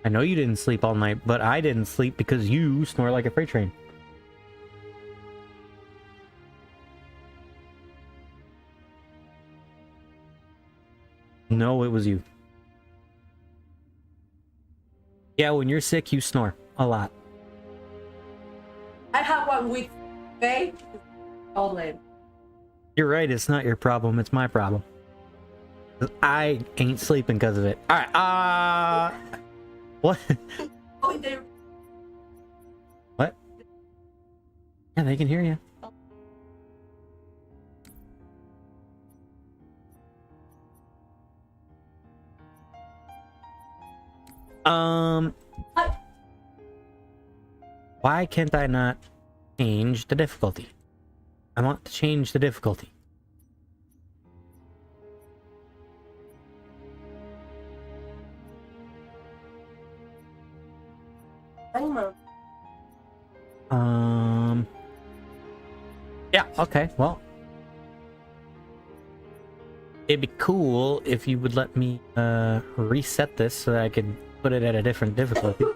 I know you didn't sleep all night, but I didn't sleep because you snore like a freight train. No, it was you. Yeah, when you're sick, you snore a lot. I have 1 week, okay? All in. You're right, it's not your problem, it's my problem. I ain't sleeping because of it. Alright, what? Holiday. What? Yeah, they can hear you. Why can't I not change the difficulty? I want to change the difficulty. Yeah, okay, well. It'd be cool if you would let me reset this so that I could put it at a different difficulty.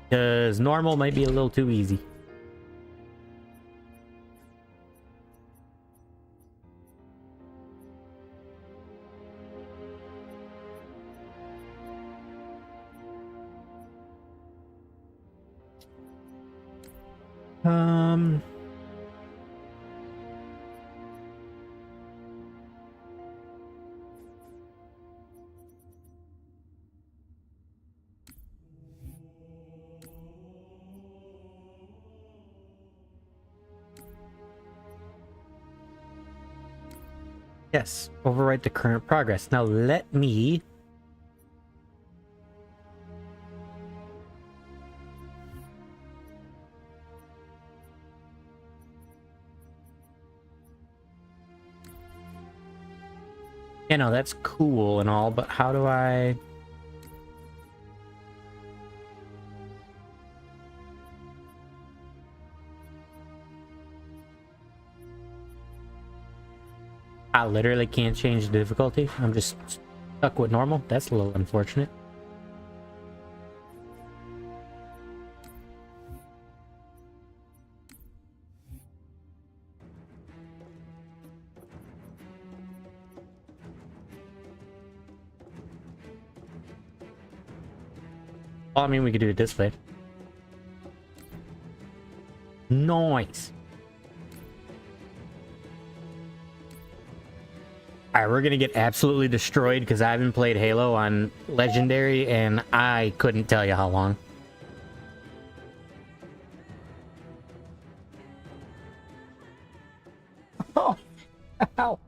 Because normal might be a little too easy. Yes, overwrite the current progress. Now let me... You know, that's cool and all, but how do I... I literally can't change the difficulty. I'm just stuck with normal. That's a little unfortunate. Well, I mean, we could do it this way. Nice. Alright, we're gonna get absolutely destroyed because I haven't played Halo on Legendary and I couldn't tell you how long. Oh, ow.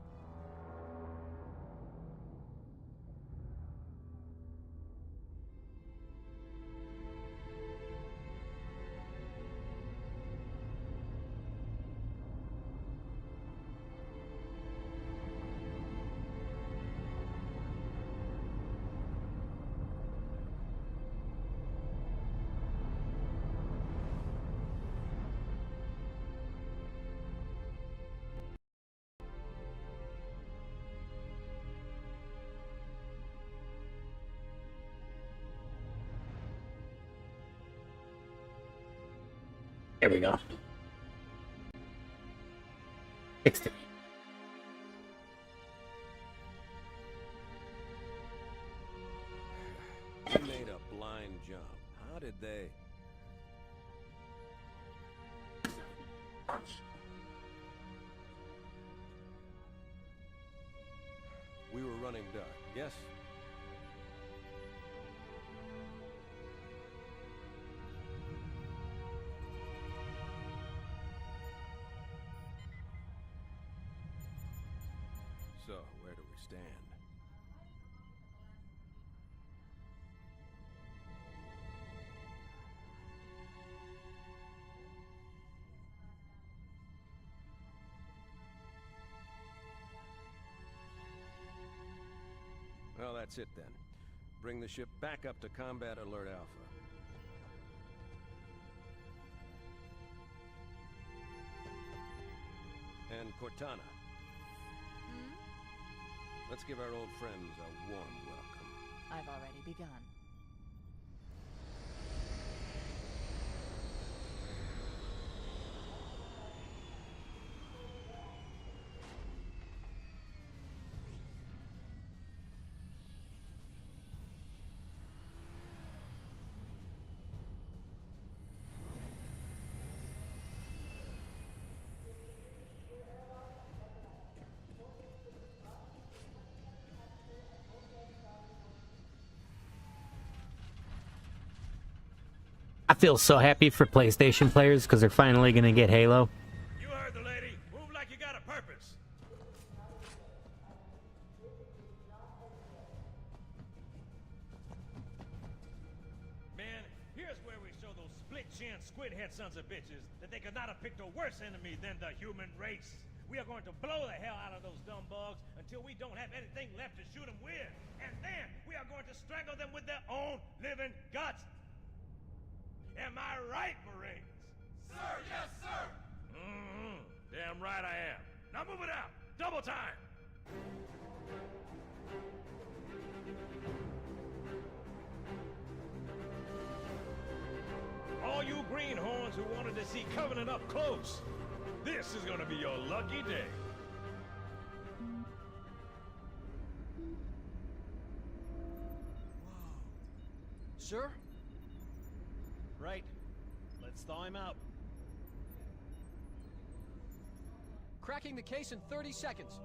There we go. Fixed it. They made a blind jump. How did they? We were running dark, yes? So, where do we stand? Well, that's it then. Bring the ship back up to Combat Alert Alpha. And Cortana. Let's give our old friends a warm welcome. I've already begun. I feel so happy for PlayStation players because they're finally gonna get Halo. You heard the lady. Move like you got a purpose. split-chin, squid-head sons of bitches that they could not have picked a worse enemy than the human race. We are going to blow the hell out of those dumb bugs until we don't have anything left to shoot them with. And then we are going to strangle them with their own living guts. Am I right, Marines? Sir, yes, sir! Mm-hmm. Damn right I am. Now move it out. Double time. All you greenhorns who wanted to see Covenant up close, this is gonna be your lucky day. Sir? Right. Let's thaw him out. Cracking the case in 30 seconds.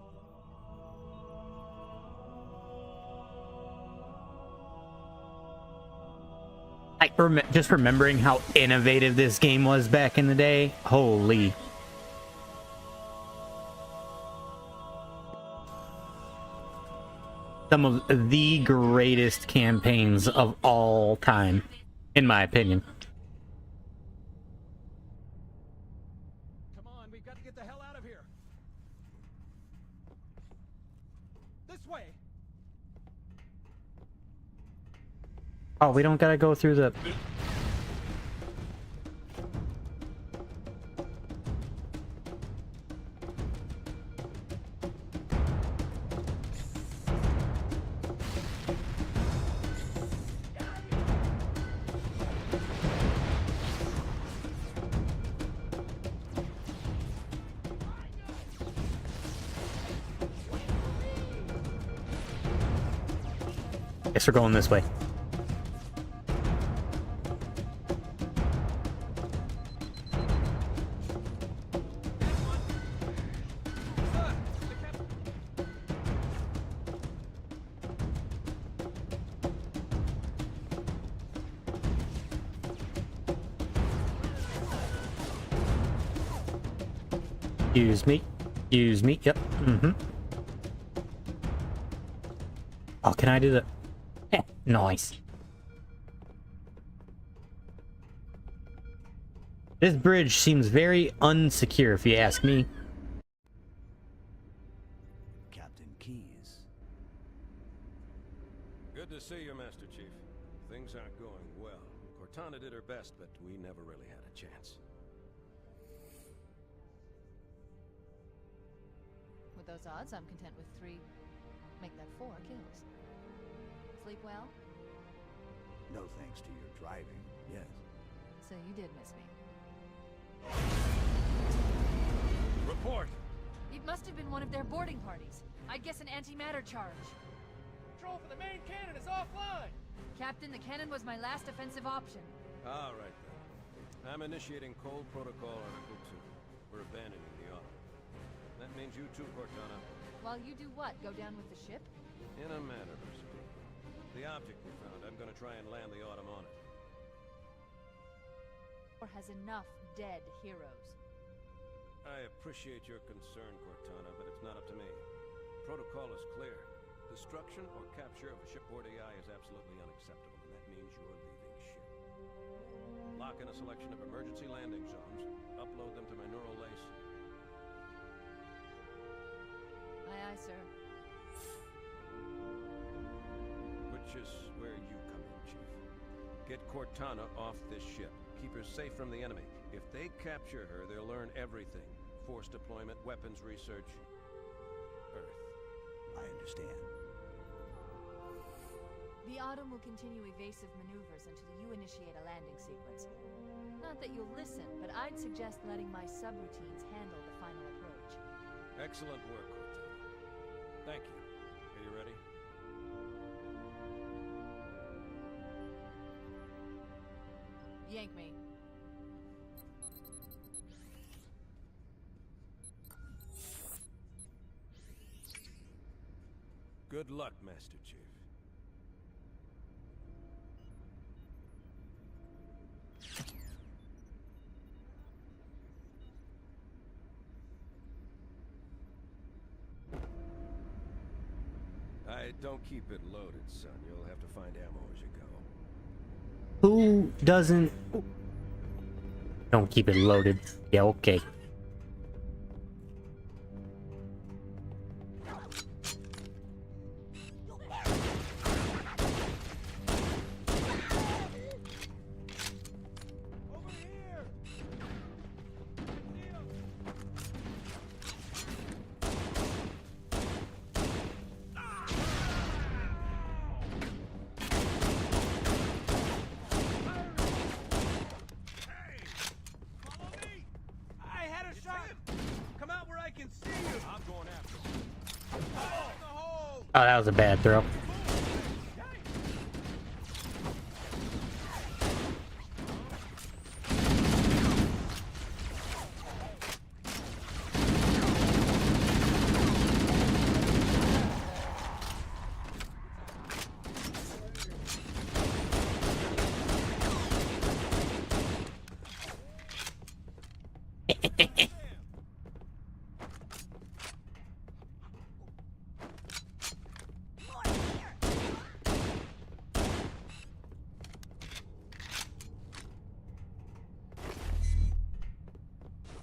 Like, just remembering how innovative this game was back in the day. Holy. Some of the greatest campaigns of all time, in my opinion. Come on, we've got to get the hell out of here. This way. Oh, we don't gotta go through the... Guess we're going this way. Excuse me. Excuse me. Yep. Mm-hmm. Oh, can I do the... Nice. This bridge seems very unsecure, if you ask me. Captain Keyes. Good to see you, Master Chief. Things aren't going well. Cortana did her best, but we never really had a chance. With those odds, I'm content with 3. Make that 4 kills. Sleep well? No thanks to your driving, yes. So you did miss me. Report. It must have been one of their boarding parties. I'd guess an antimatter charge. Control for the main cannon is offline. Captain, the cannon was my last offensive option. All right, then. I'm initiating Cold Protocol Article 2. We're abandoning the Autumn. That means you too, Cortana. While you do what? Go down with the ship? In a manner of speaking. The object we found, I'm gonna try and land the Autumn on it. Or has enough dead heroes? I appreciate your concern, Cortana, but it's not up to me. Protocol is clear. Destruction or capture of a shipboard AI is absolutely unacceptable, and that means you're leaving ship. Lock in a selection of emergency landing zones, upload them to my neural lace. Aye, aye, sir. Which is where you come in, Chief. Get Cortana off this ship. Keep her safe from the enemy. If they capture her, they'll learn everything. Force deployment, weapons research, Earth. I understand. The Autumn will continue evasive maneuvers until you initiate a landing sequence. Not that you'll listen, but I'd suggest letting my subroutines handle the final approach. Excellent work, Cortana. Thank you. Are you ready? Yank me. Good luck, Master Chief. Don't keep it loaded, son. You'll have to find ammo as you go. Who doesn't... Don't keep it loaded. Yeah, okay. Oh, that was a bad throw.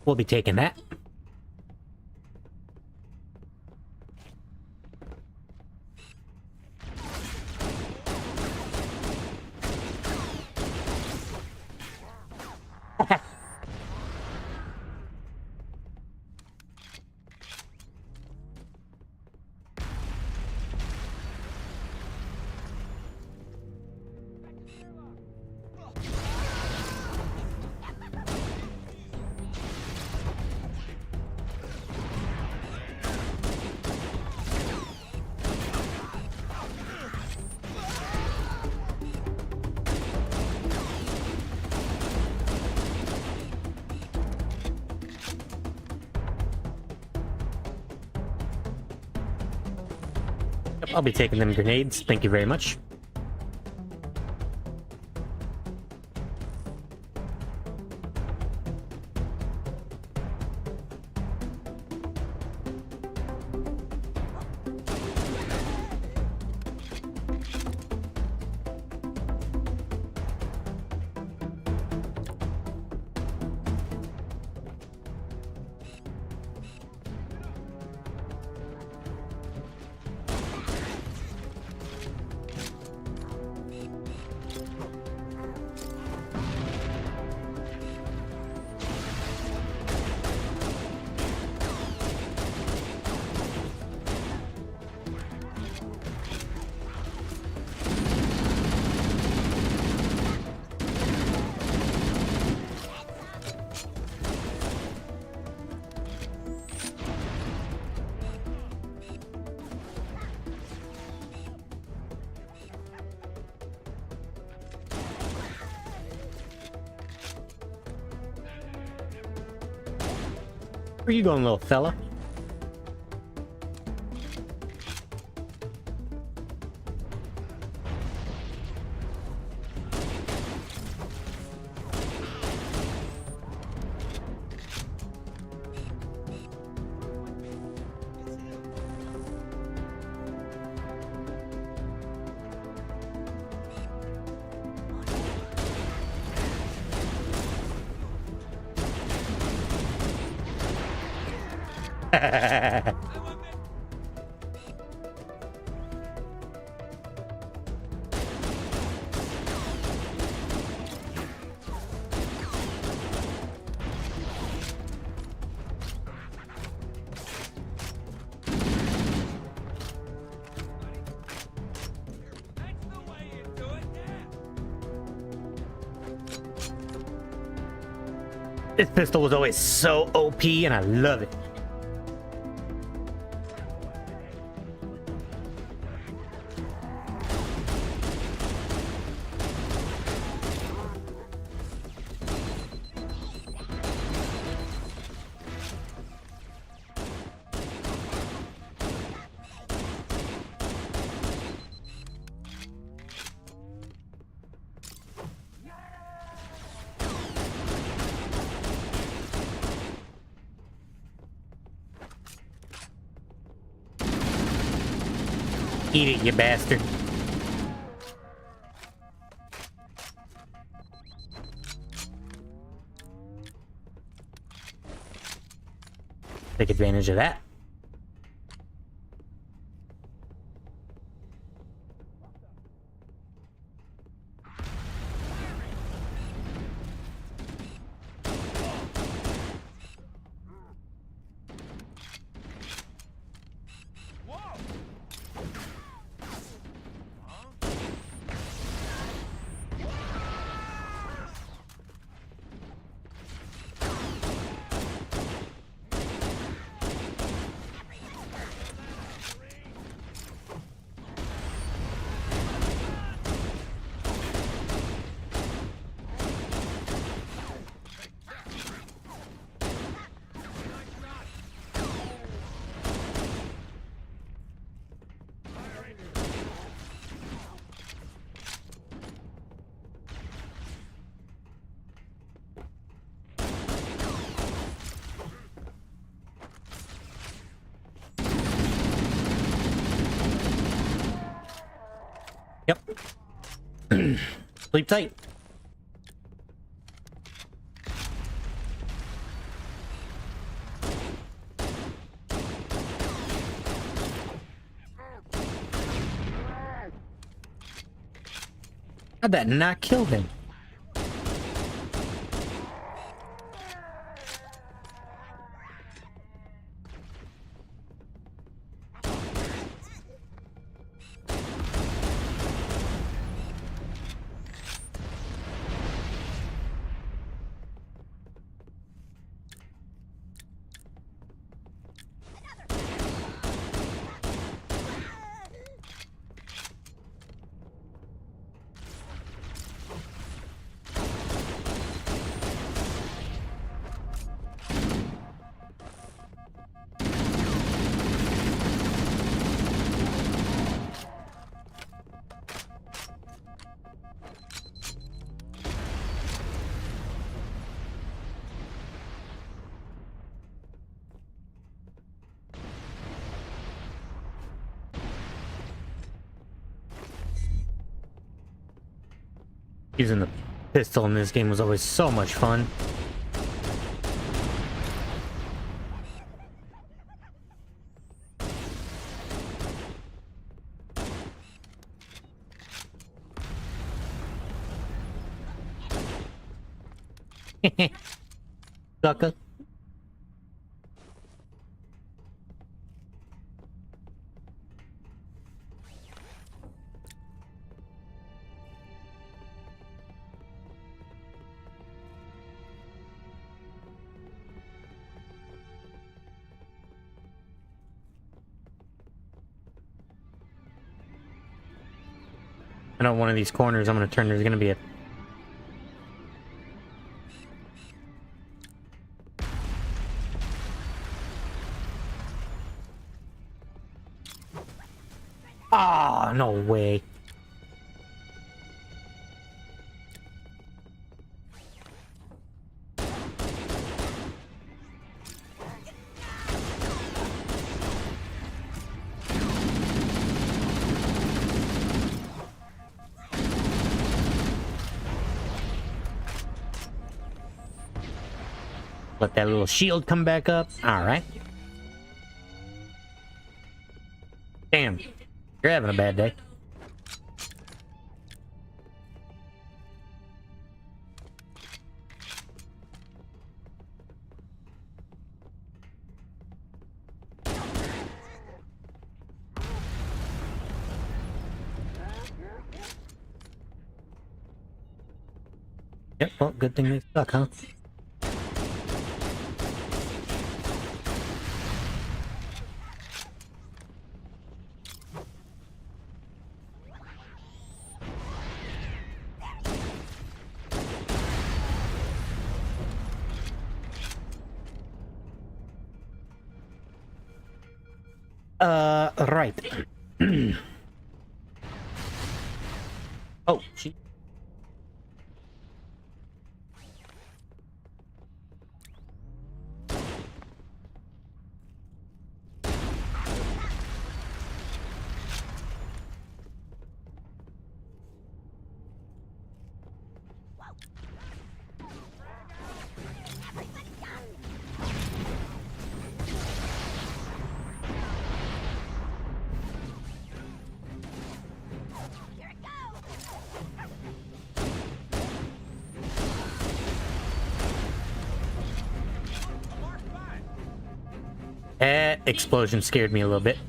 We'll be taking that. I'll be taking them grenades. Thank you very much. Where you going, little fella? This pistol was always so OP, and I love it. Eat it, you bastard. Take advantage of that. Yep. Sleep tight. How'd that not kill him? Using the pistol in this game was always so much fun. Sucker. I know one of these corners I'm going to turn, there's going to be a... Ah, no way. Let that little shield come back up. All right. Damn. You're having a bad day. Yep, well, good thing they stuck, huh? Right. Oh, gee. That explosion scared me a little bit.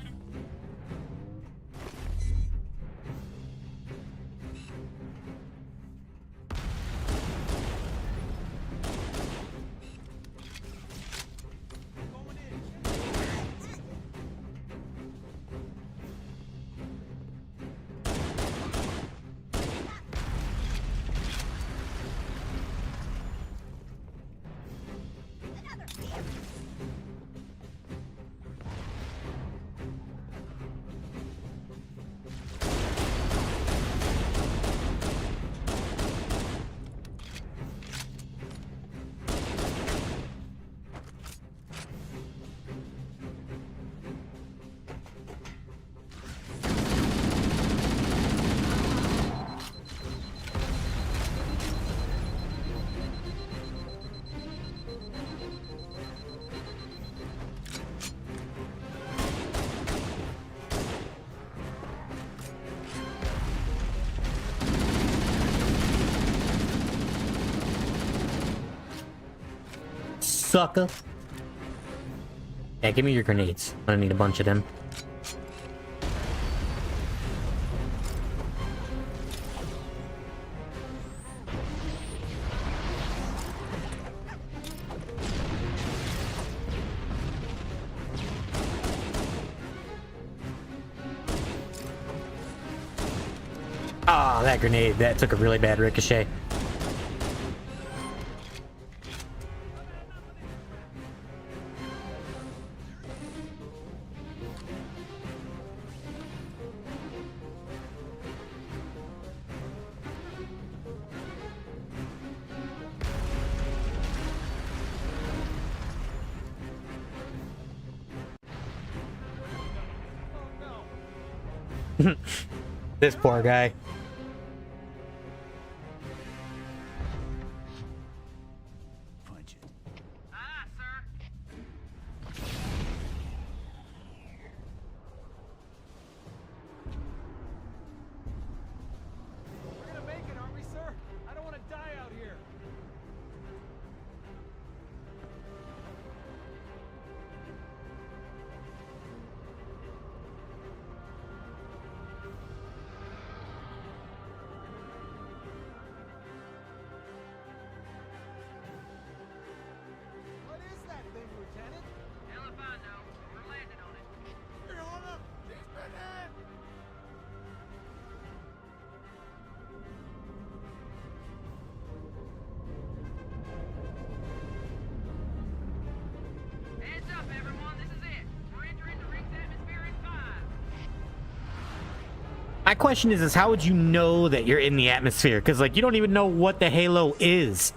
Sucker. Yeah, give me your grenades. I need a bunch of them. Ah, that grenade, that took a really bad ricochet. This poor guy. Punch it. Aye, sir. We're gonna make it, aren't we, sir? I don't want to die out here. What is that thing, Lieutenant? Hell if I know. We're landing on it. You're on up! He's been hit! Heads up, everyone. This is it. We're entering the ring's atmosphere in 5. My question is how would you know that you're in the atmosphere? Because, like, you don't even know what the halo is.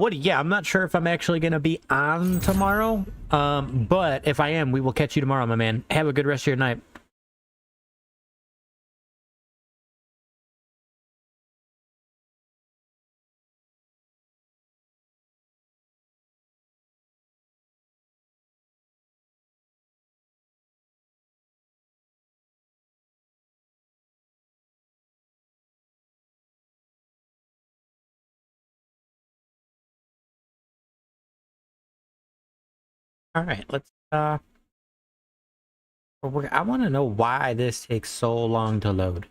Yeah, I'm not sure if I'm actually going to be on tomorrow. But if I am, we will catch you tomorrow, my man. Have a good rest of your night. All right, let's I want to know why this takes so long to load.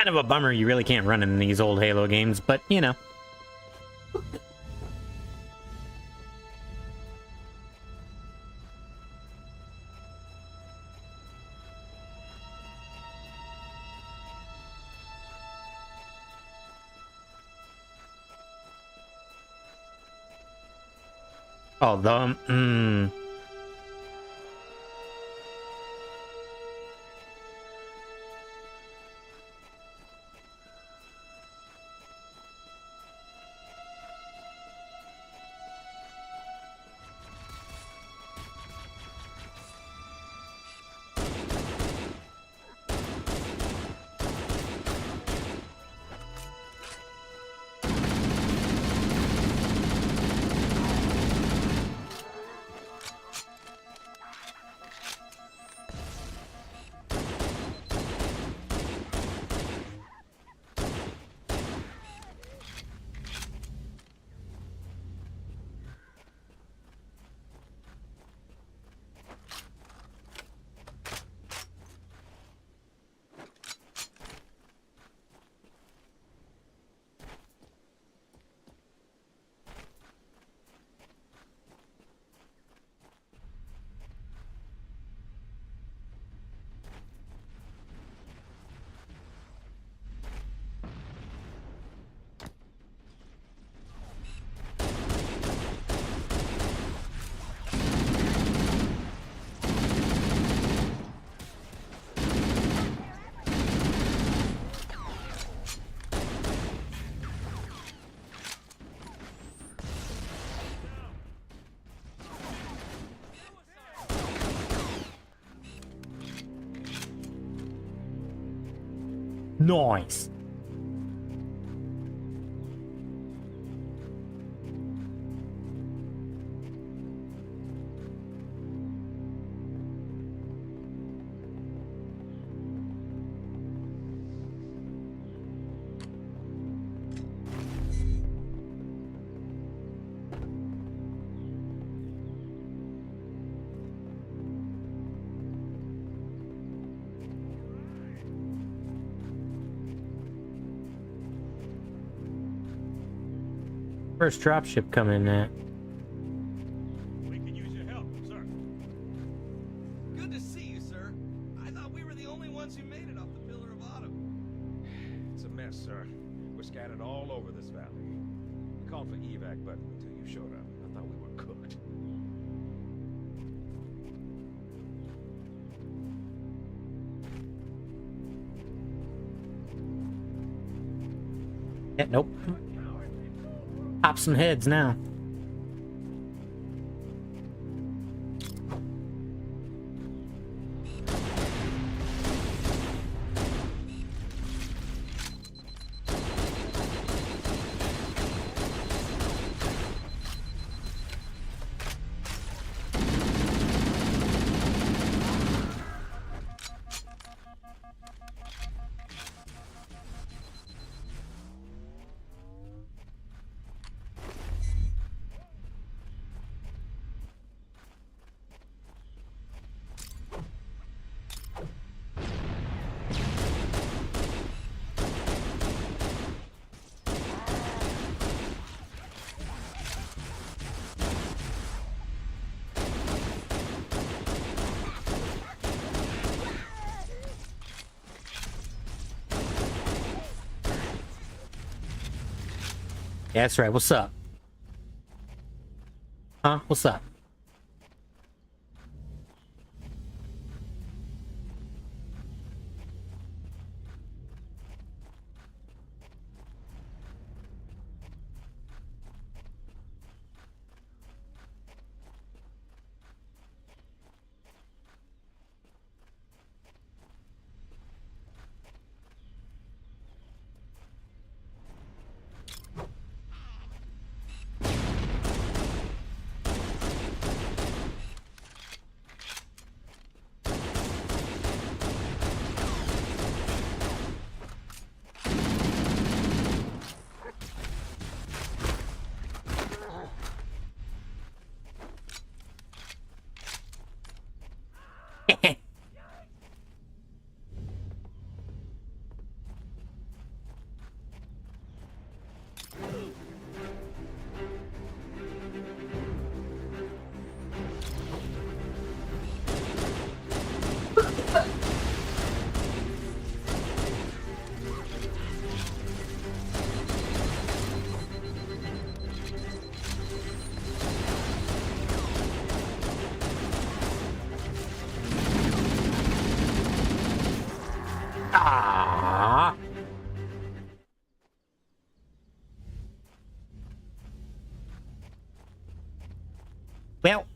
Kind of a bummer you really can't run in these old Halo games, but you know. Oh, nice. First dropship coming in at. We can use your help, sir. Good to see you, sir. I thought we were the only ones who made it off the Pillar of Autumn. It's a mess, sir. We're scattered all over this valley. We called for evac, but until you showed up, I thought we were cooked. Yeah, nope. Pop some heads now. Yeah, that's right. What's up? Huh? What's up? Ah. Well.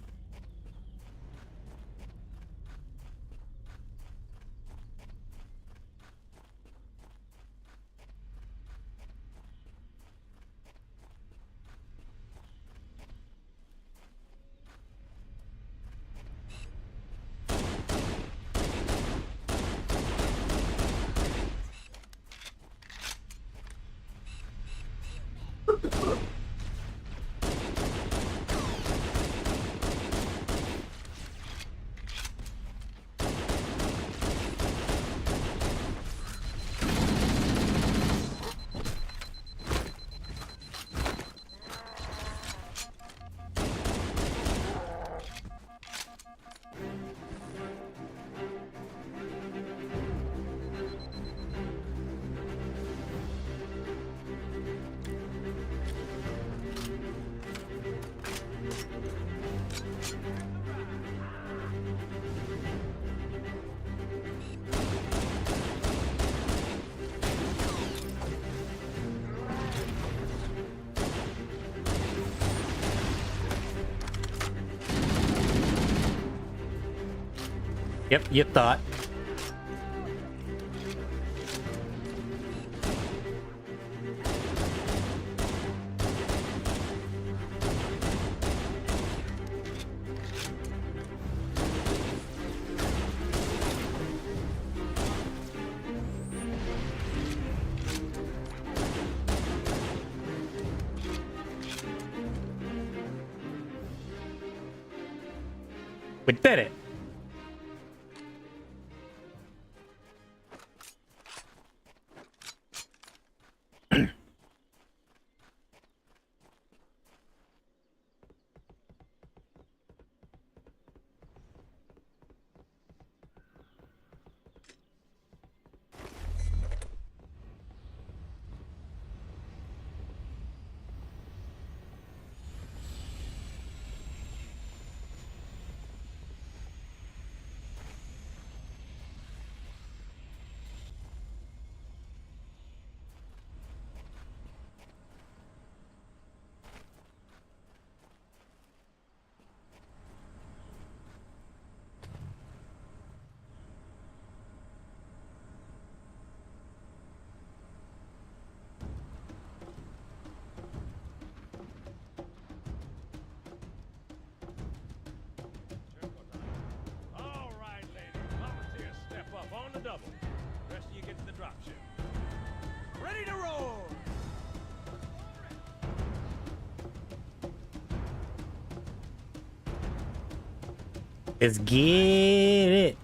Yep, you thought. We did it. All right, ladies. Volunteers, step up on the double. Rest of you get to the drop ship. Ready to roll! Let's get it.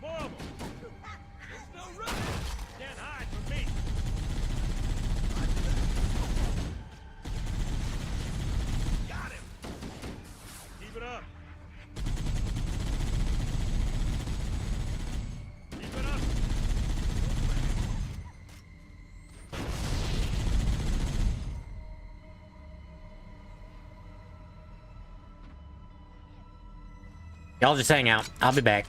More of 'em. There's no running. Can't hide from me. Got him. Keep it up. Keep it up. Y'all just hang out. I'll be back.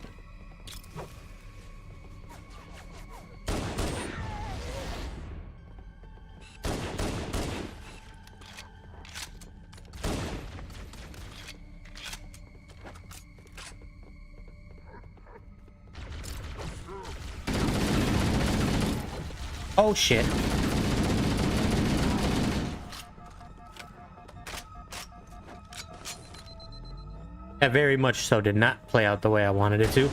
Oh shit. That very much so did not play out the way I wanted it to.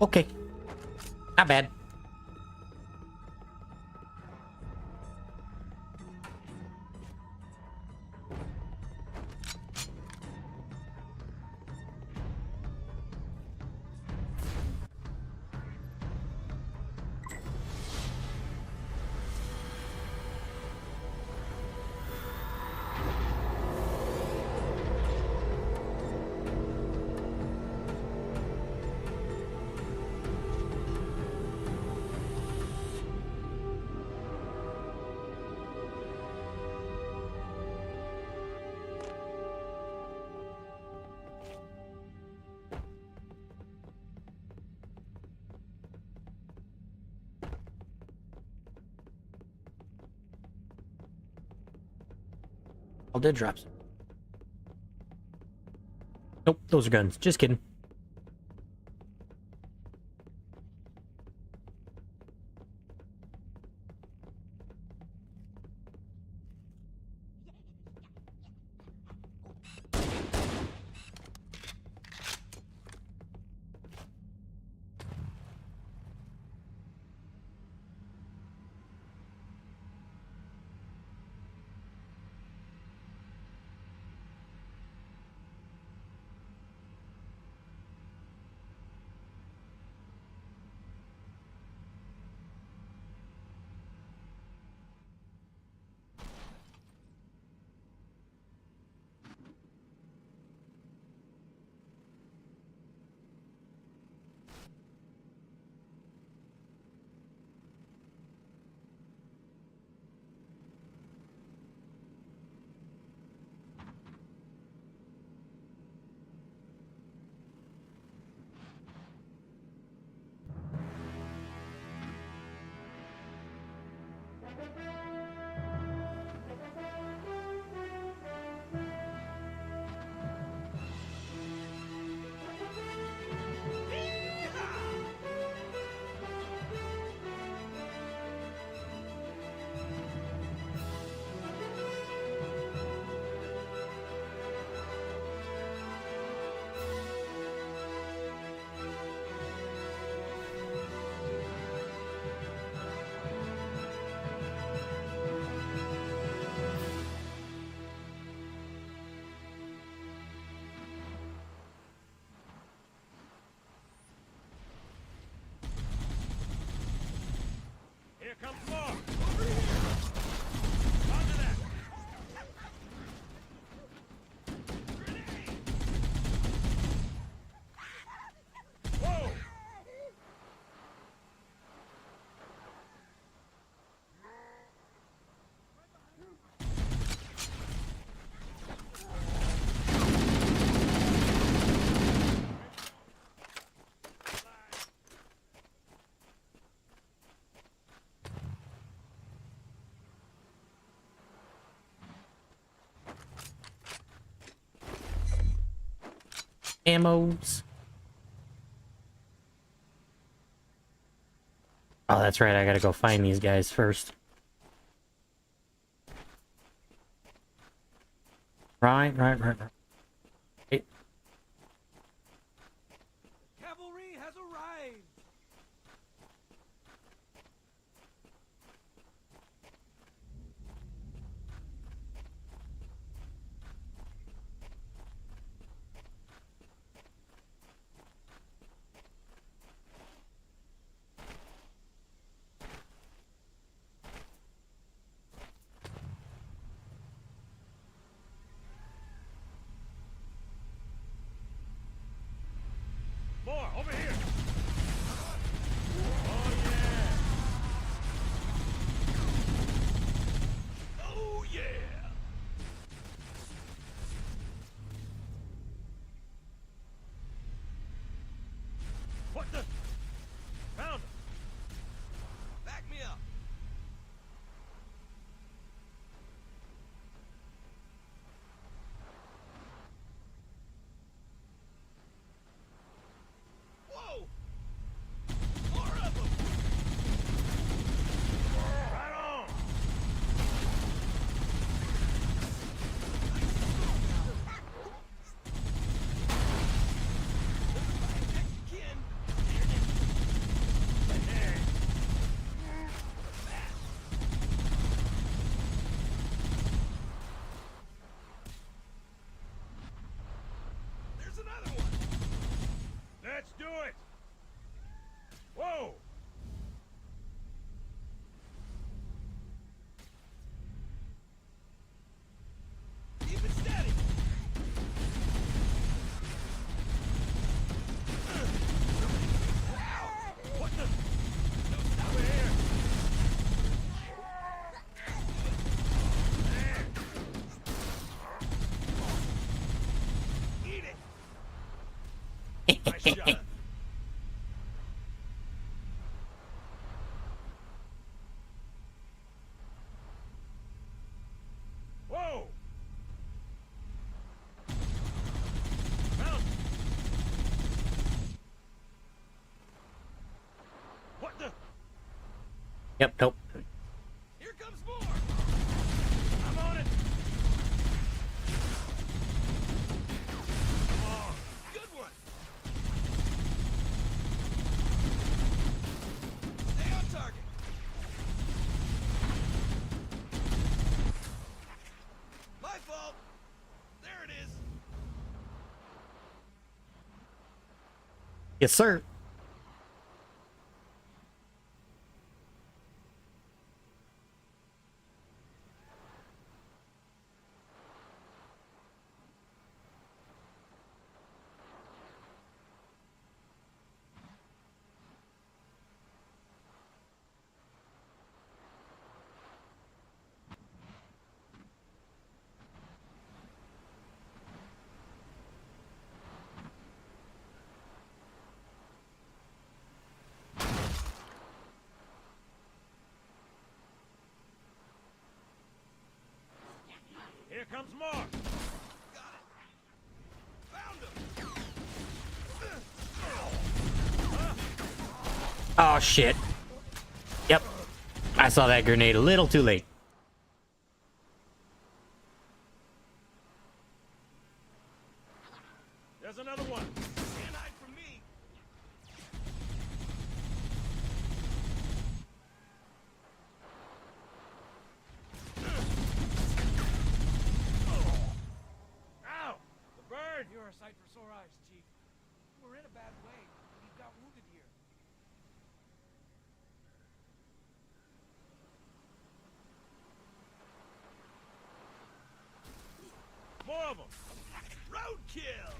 Okay. Not bad. All dead drops. Nope, those are guns. Just kidding. Here comes more. Over here. Roger that. Whoa. Ammos. Oh, that's right. I gotta go find these guys first. Right. Hey, Cavalry has arrived. Nice shot. Whoa! Mount. What the? Yep, nope. Here comes more. I'm on it. Come on. Good one. Stay on target. My fault. There it is. Yes, sir. Here comes more. Found him. Oh, shit. Yep. I saw that grenade a little too late. There's another one. Can't hide from me. Ow! The bird! You're a sight for sore eyes, Chief. We're in a bad way. We've got wounded here. More of them! Roadkill!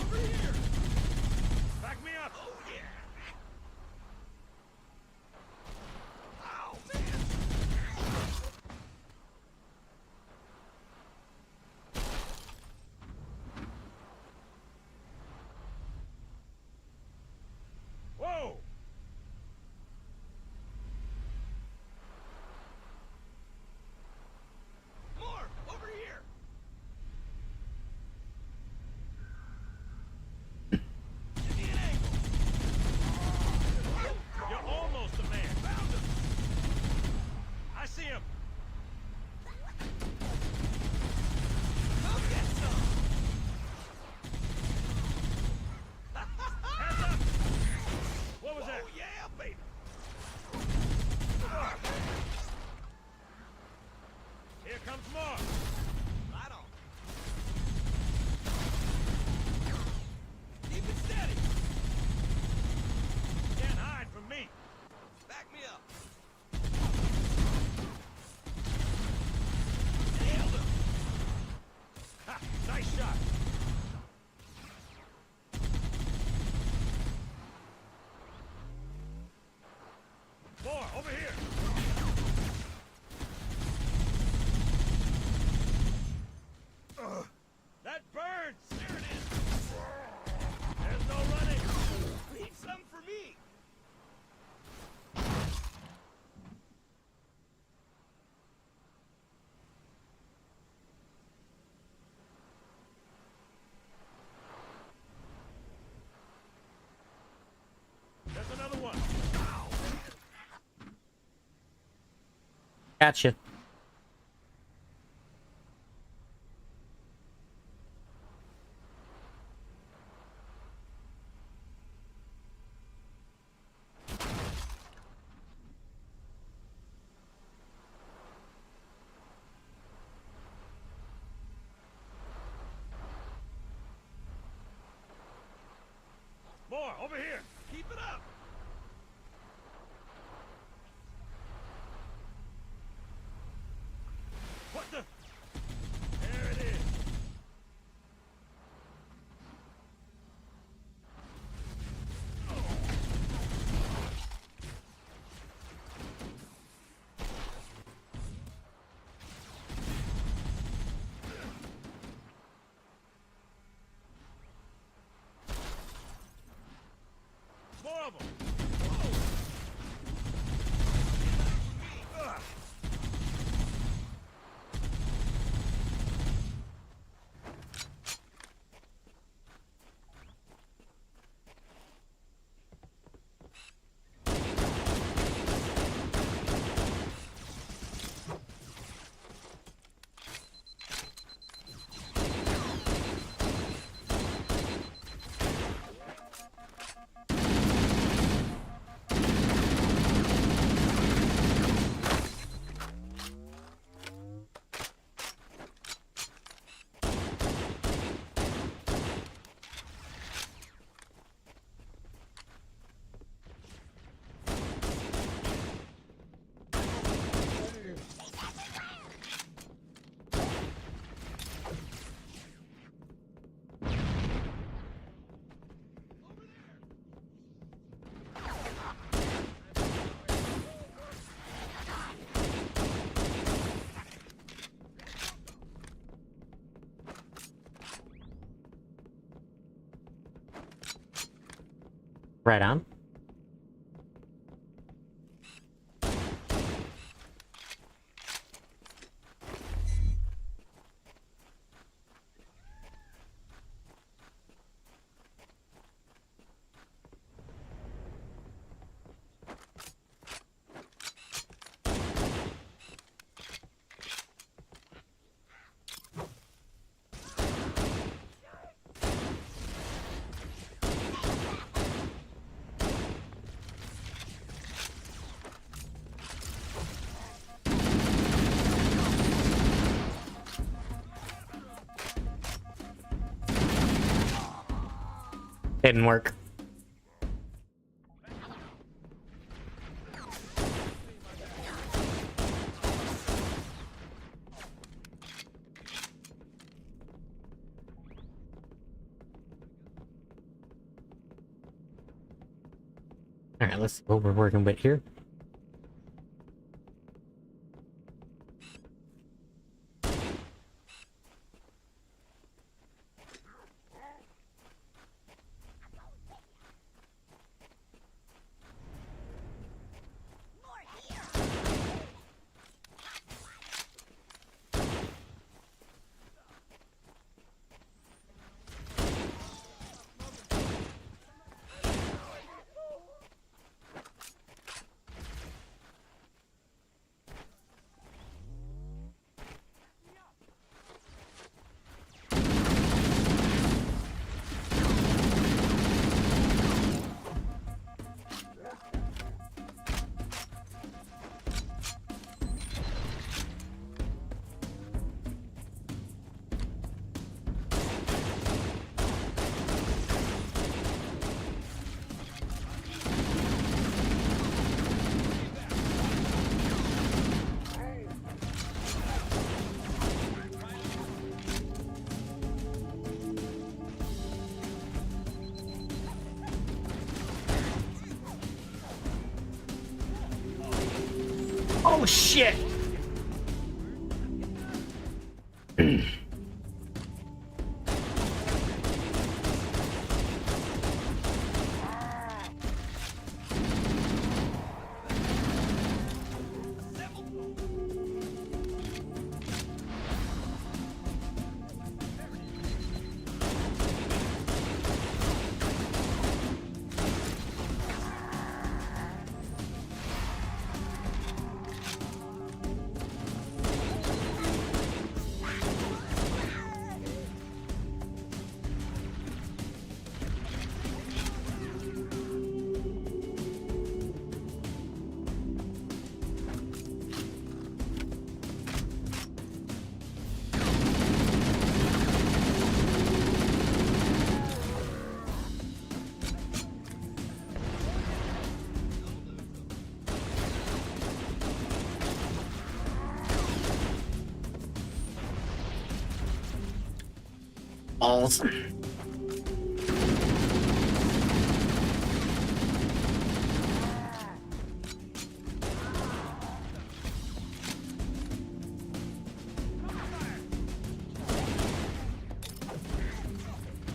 Over here! Back me up! Oh, yeah! Ow, man! Whoa! More! Over here! Give me an angle! You're almost a man! Found him! I see him! Come get some! Hands up! What was that? Oh, yeah, baby! Here comes more! Right on. Keep it steady. Can't hide from me! Back me up. Nailed him. Ha! Nice shot! More! Over here! That burns! There it is. There's no running! Leave some for me. There's another one! Gotcha. More! Over here! Keep it up. What the? There it is! Right on. Didn't work. All right, let's see what we're working with here. Oh shit! Balls.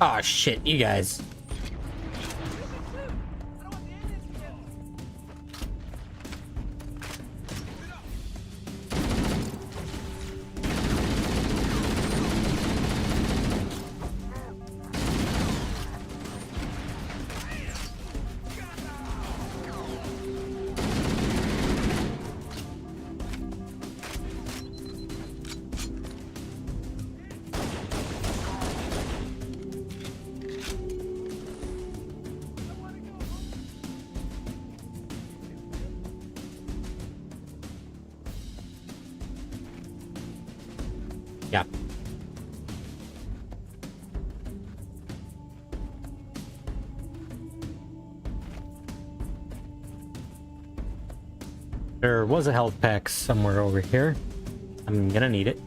Oh shit, you guys. Yeah. There was a health pack somewhere over here. I'm gonna need it.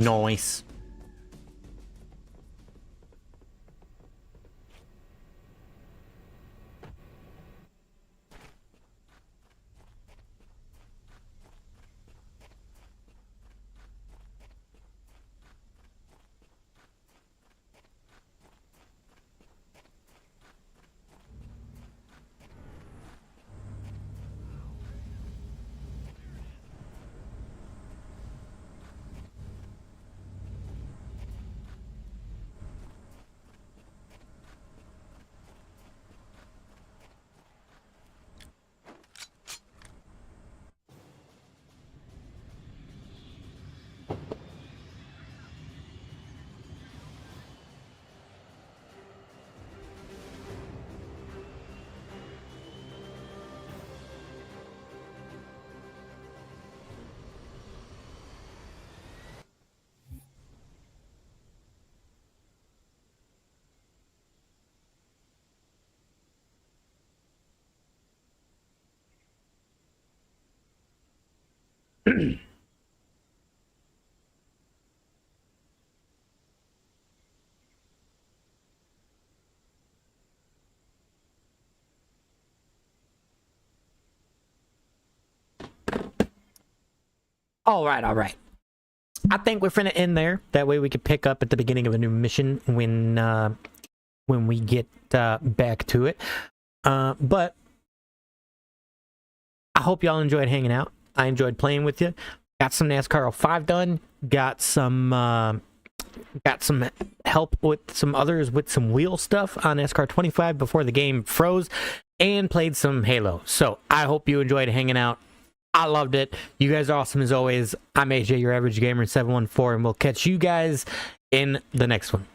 Nice. All right, all right. I think we're finna end there. That way we can pick up at the beginning of a new mission when we get back to it. But I hope y'all enjoyed hanging out. I enjoyed playing with you. Got some NASCAR 05 done. Got some help with some others with some wheel stuff on NASCAR 25 before the game froze, and played some Halo. So I hope you enjoyed hanging out. I loved it. You guys are awesome as always. I'm AJ, your average gamer 714, and we'll catch you guys in the next one.